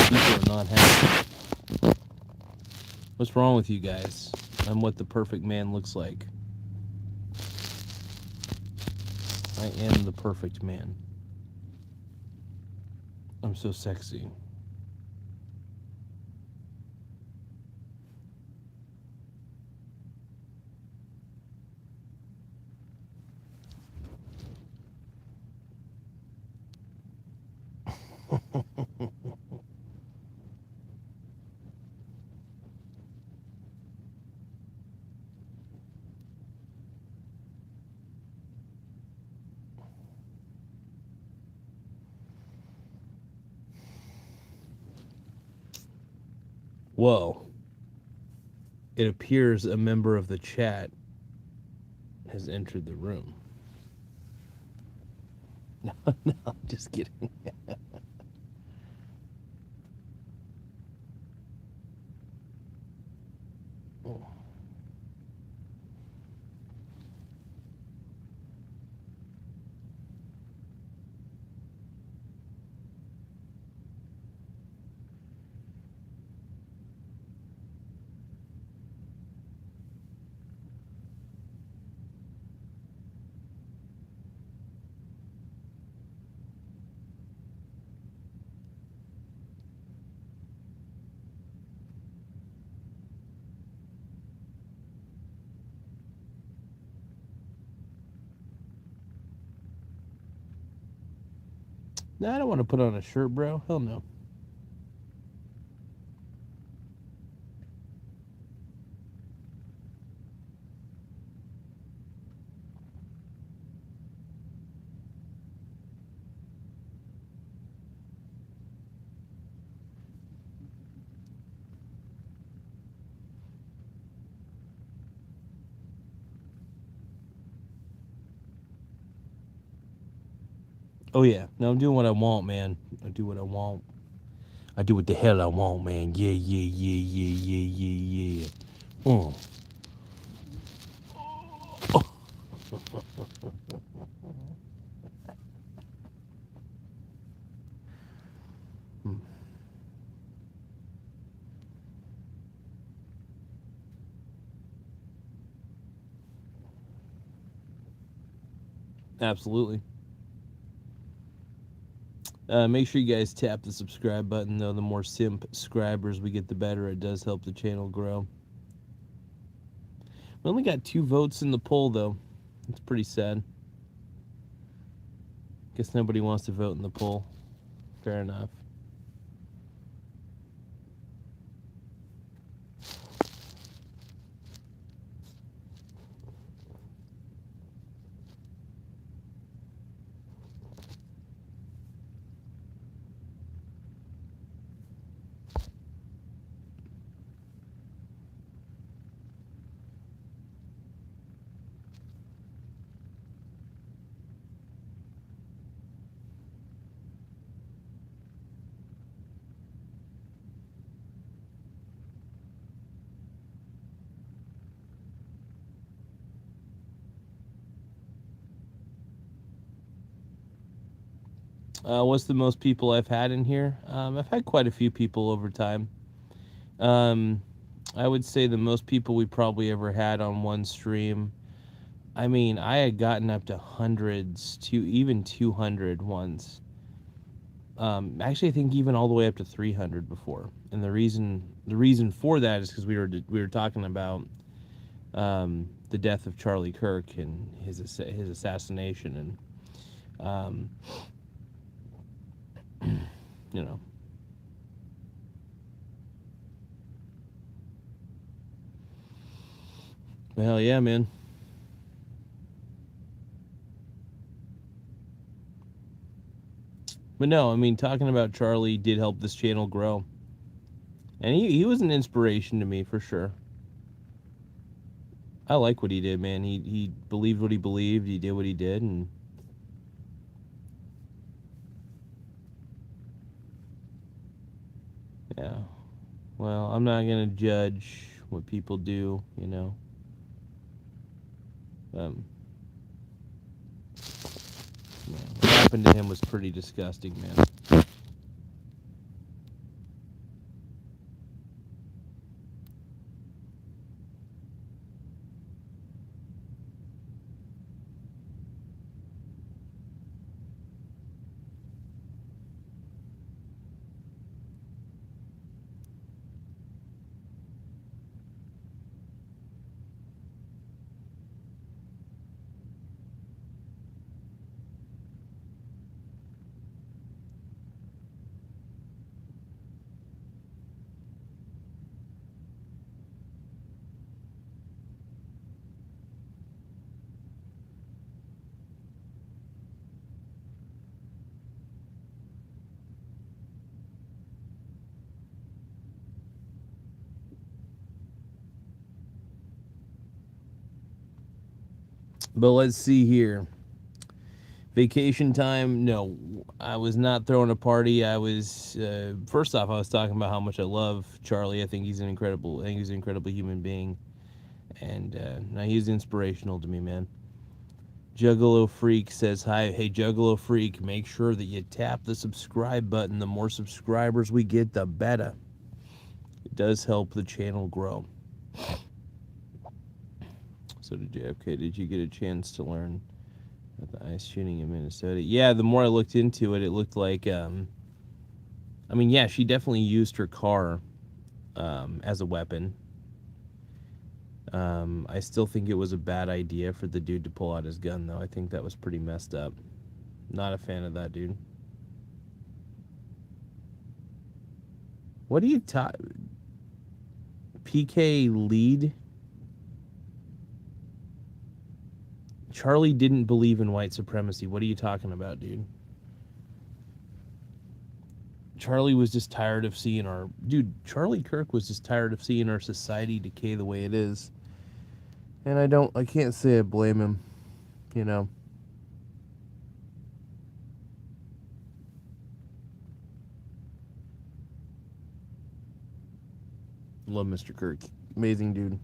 People are not happy. What's wrong with you guys? I'm what the perfect man looks like. I am the perfect man. I'm so sexy. Whoa. It appears a member of the chat has entered the room. No, I'm just kidding. No, I don't want to put on a shirt, bro. Hell no. Oh, yeah. No, I'm doing what I want, man. I do what I want. I do what the hell I want, man. Yeah, yeah, yeah, yeah, yeah, yeah, yeah. Absolutely. Make sure you guys tap the subscribe button, though. The more simp subscribers we get, the better. It does help the channel grow. We only got 2 votes in the poll, though. It's pretty sad. Guess nobody wants to vote in the poll. Fair enough. What's the most people I've had in here? I've had quite a few people over time. I would say the most people we probably ever had on one stream. I mean, I had gotten up to hundreds, to even 200 once. Actually, I think even all the way up to 300 before. And the reason for that is because we were talking about the death of Charlie Kirk and his assassination, and you know. Hell yeah, man. But no, I mean, talking about Charlie did help this channel grow. And he was an inspiration to me, for sure. I like what he did, man. He believed what he believed. He did what he did, and yeah. Well, I'm not gonna judge what people do, you know. Yeah, what happened to him was pretty disgusting, man. But let's see here. Vacation time? No, I was not throwing a party. I was first off, I was talking about how much I love Charlie. I think he's an incredible human being, and now he's inspirational to me, man. Juggalo Freak says hi. Hey, Juggalo Freak, make sure that you tap the subscribe button. The more subscribers we get, the better. It does help the channel grow. So did JFK, did you get a chance to learn about the ice shooting in Minnesota? Yeah, the more I looked into it, it looked like, I mean, yeah, she definitely used her car as a weapon. I still think it was a bad idea for the dude to pull out his gun, though. I think that was pretty messed up. Not a fan of that, dude. What do you talk? PK lead? Charlie didn't believe in white supremacy. What are you talking about, dude? Charlie was just tired of seeing our... Dude, Charlie Kirk was just tired of seeing our society decay the way it is. And I can't say I blame him, you know. Love Mr. Kirk. Amazing dude.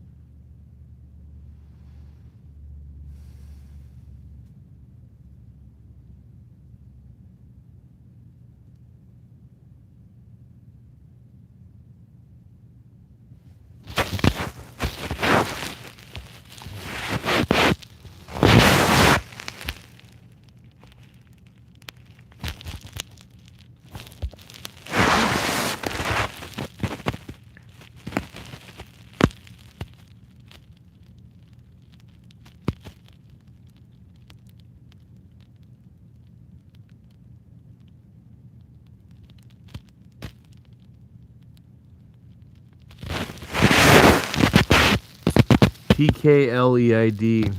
PKLEID.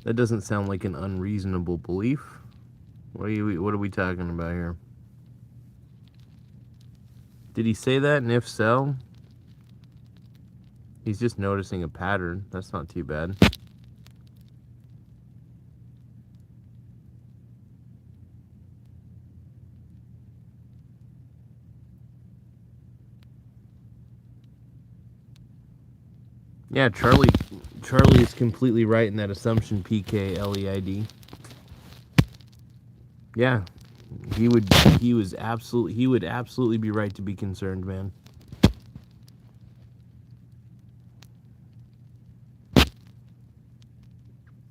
That doesn't sound like an unreasonable belief. What are we talking about here? Did he say that? And if so, he's just noticing a pattern. That's not too bad. Yeah, Charlie is completely right in that assumption, PKLEID. Yeah. He would absolutely be right to be concerned, man.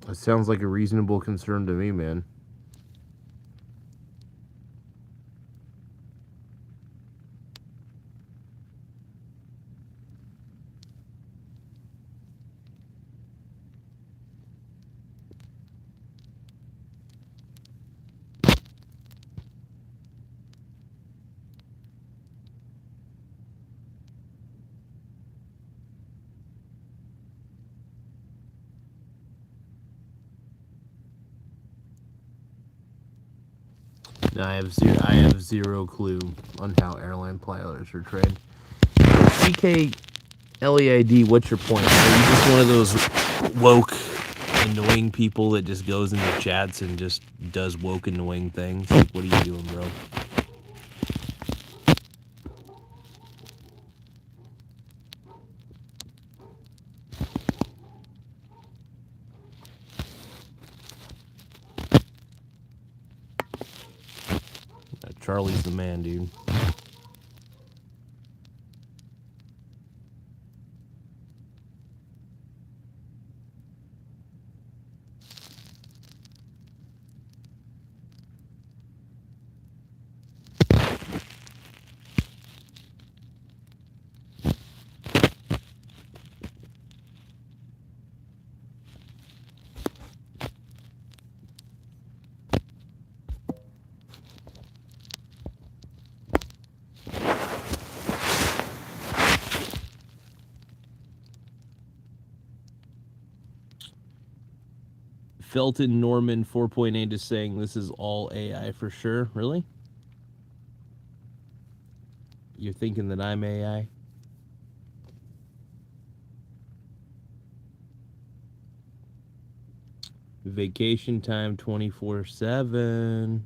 That sounds like a reasonable concern to me, man. I have zero clue on how airline pilots are trained. PKLEID, what's your point? Are you just one of those woke, annoying people that just goes in the chats and just does woke, annoying things? Like, what are you doing, bro? Charlie's the man, dude. Felton Norman 4.8 is saying this is all AI for sure. Really? You're thinking that I'm AI? Vacation time 24/7.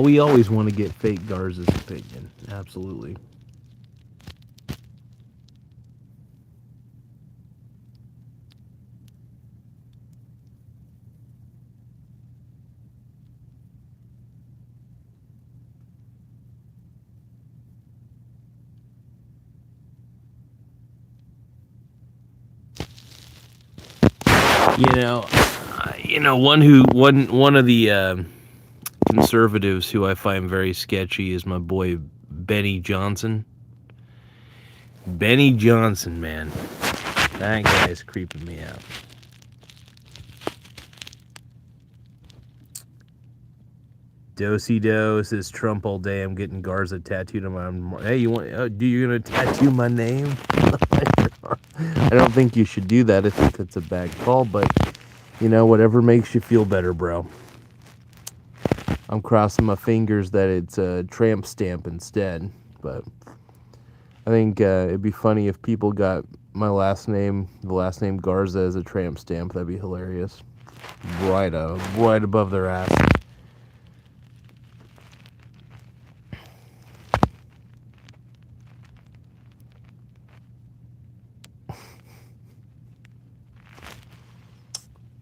We always want to get fake Garza's opinion. Absolutely. One of the conservatives who I find very sketchy is my boy Benny Johnson. Benny Johnson, man, that guy is creeping me out. Dosey-do says Trump all day. I'm getting Garza tattooed on my arm. Hey, you gonna tattoo my name? I don't think you should do that. I think that's a bad call, but whatever makes you feel better, bro. I'm crossing my fingers that it's a tramp stamp instead, but I think it'd be funny if people got my last name, the last name Garza, as a tramp stamp. That'd be hilarious. Right above their ass.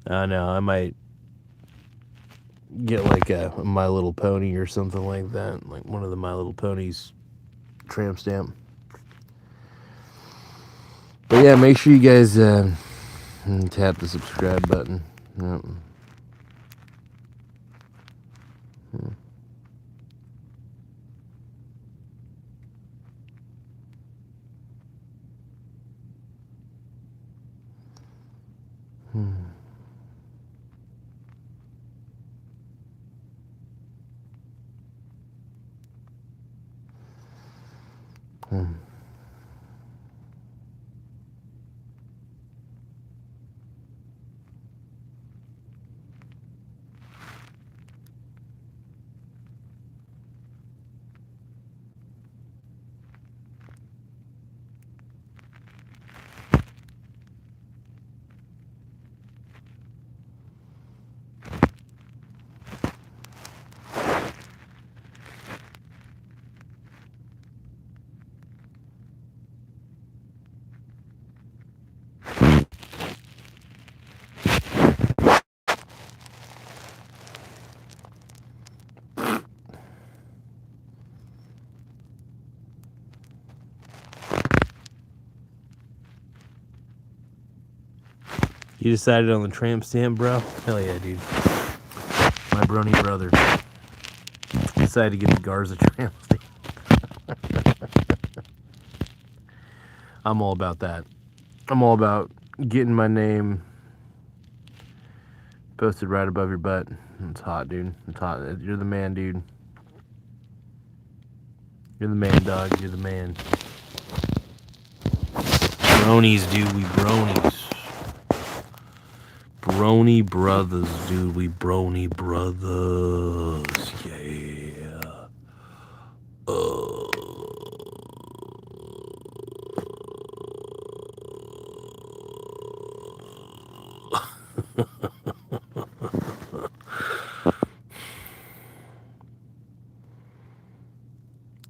I know, I might get like a My Little Pony or something like that, like one of the My Little Ponies tramp stamp. But yeah, make sure you guys tap the subscribe button. Yep. You decided on the tramp stamp, bro? Hell yeah, dude. My brony brother decided to get the Garza tramp stamp. I'm all about that. I'm all about getting my name posted right above your butt. It's hot, dude. It's hot. You're the man, dude. You're the man, dog. You're the man. Bronies, dude. We bronies. Brony brothers, dude. We brony brothers. Yeah.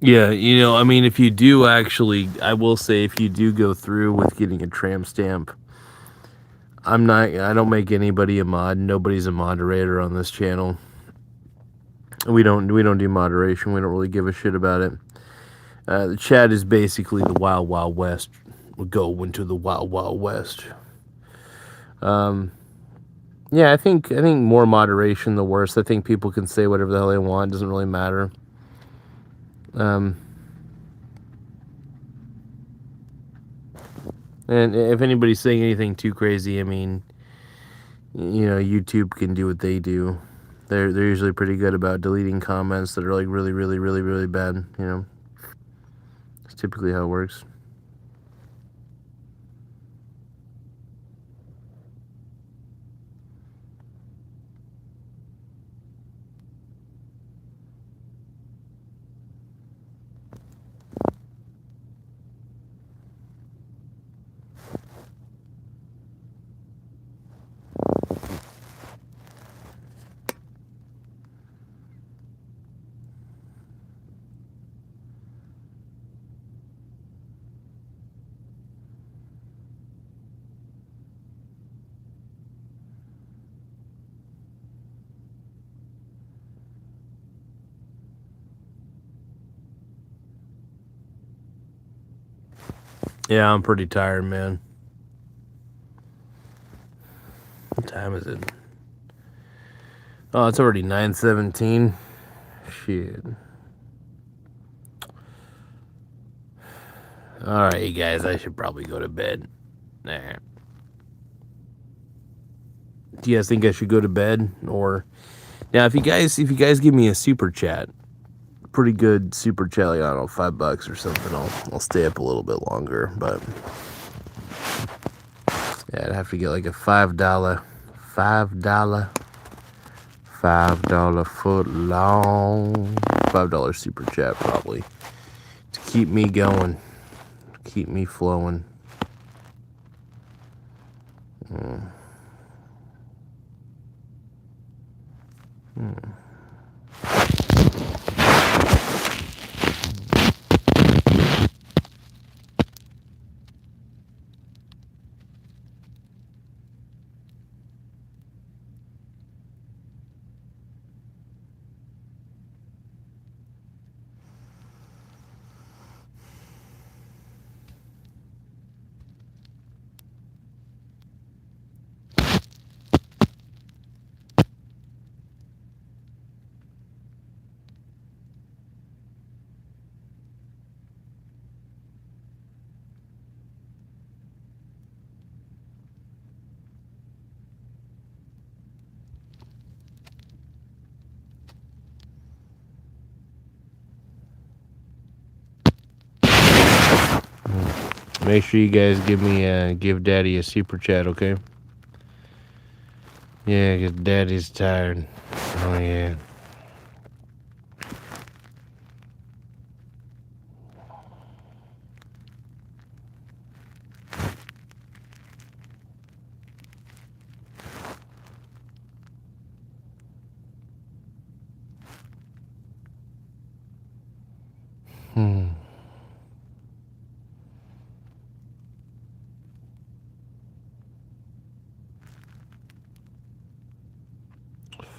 Yeah, I mean, if you do actually, I will say, if you do go through with getting a tramp stamp, I don't make anybody a mod. Nobody's a moderator on this channel. We don't do moderation. We don't really give a shit about it. The chat is basically the wild, wild west. We go into the wild, wild west. Yeah, I think more moderation the worse. I think people can say whatever the hell they want. It doesn't really matter. And if anybody's saying anything too crazy, I mean, YouTube can do what they do. They're usually pretty good about deleting comments that are like really, really, really, really bad. It's typically how it works. Yeah, I'm pretty tired, man. What time is it? Oh, it's already 9:17. Shit. All right, you guys, I should probably go to bed. Nah. Do you guys think I should go to bed? Or now, if you guys give me a super chat, pretty good super chat, like, I don't know, $5 or something, I'll stay up a little bit longer. But yeah, I'd have to get like a $5 foot long $5 super chat probably to keep me going, keep me flowing. Make sure you guys give Daddy a super chat, okay? Yeah, because Daddy's tired. Oh, yeah.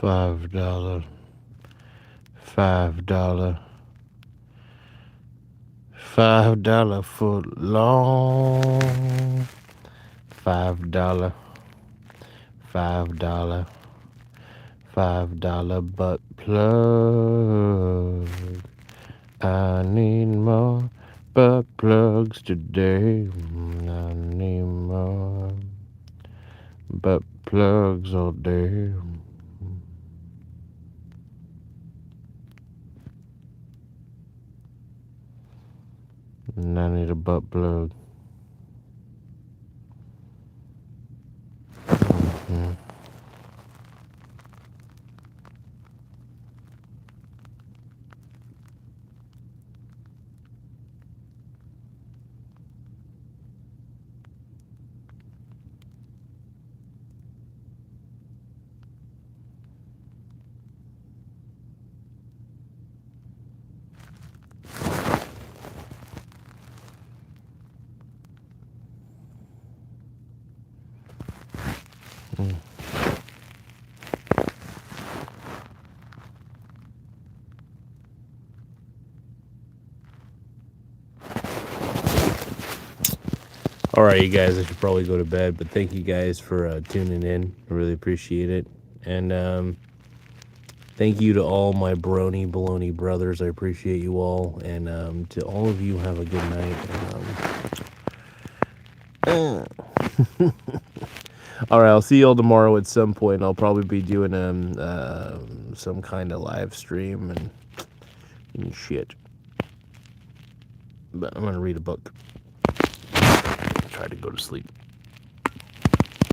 $5, $5 foot long, $5, $5 butt plug. I need more butt plugs today. I need more butt plugs all day. And I need a butt plug. All right, you guys, I should probably go to bed, but thank you guys for tuning in. I really appreciate it. And thank you to all my brony baloney brothers. I appreciate you all. And to all of you, have a good night. All right, I'll see you all tomorrow at some point. I'll probably be doing some kind of live stream and shit. But I'm going to read a book. Try to go to sleep.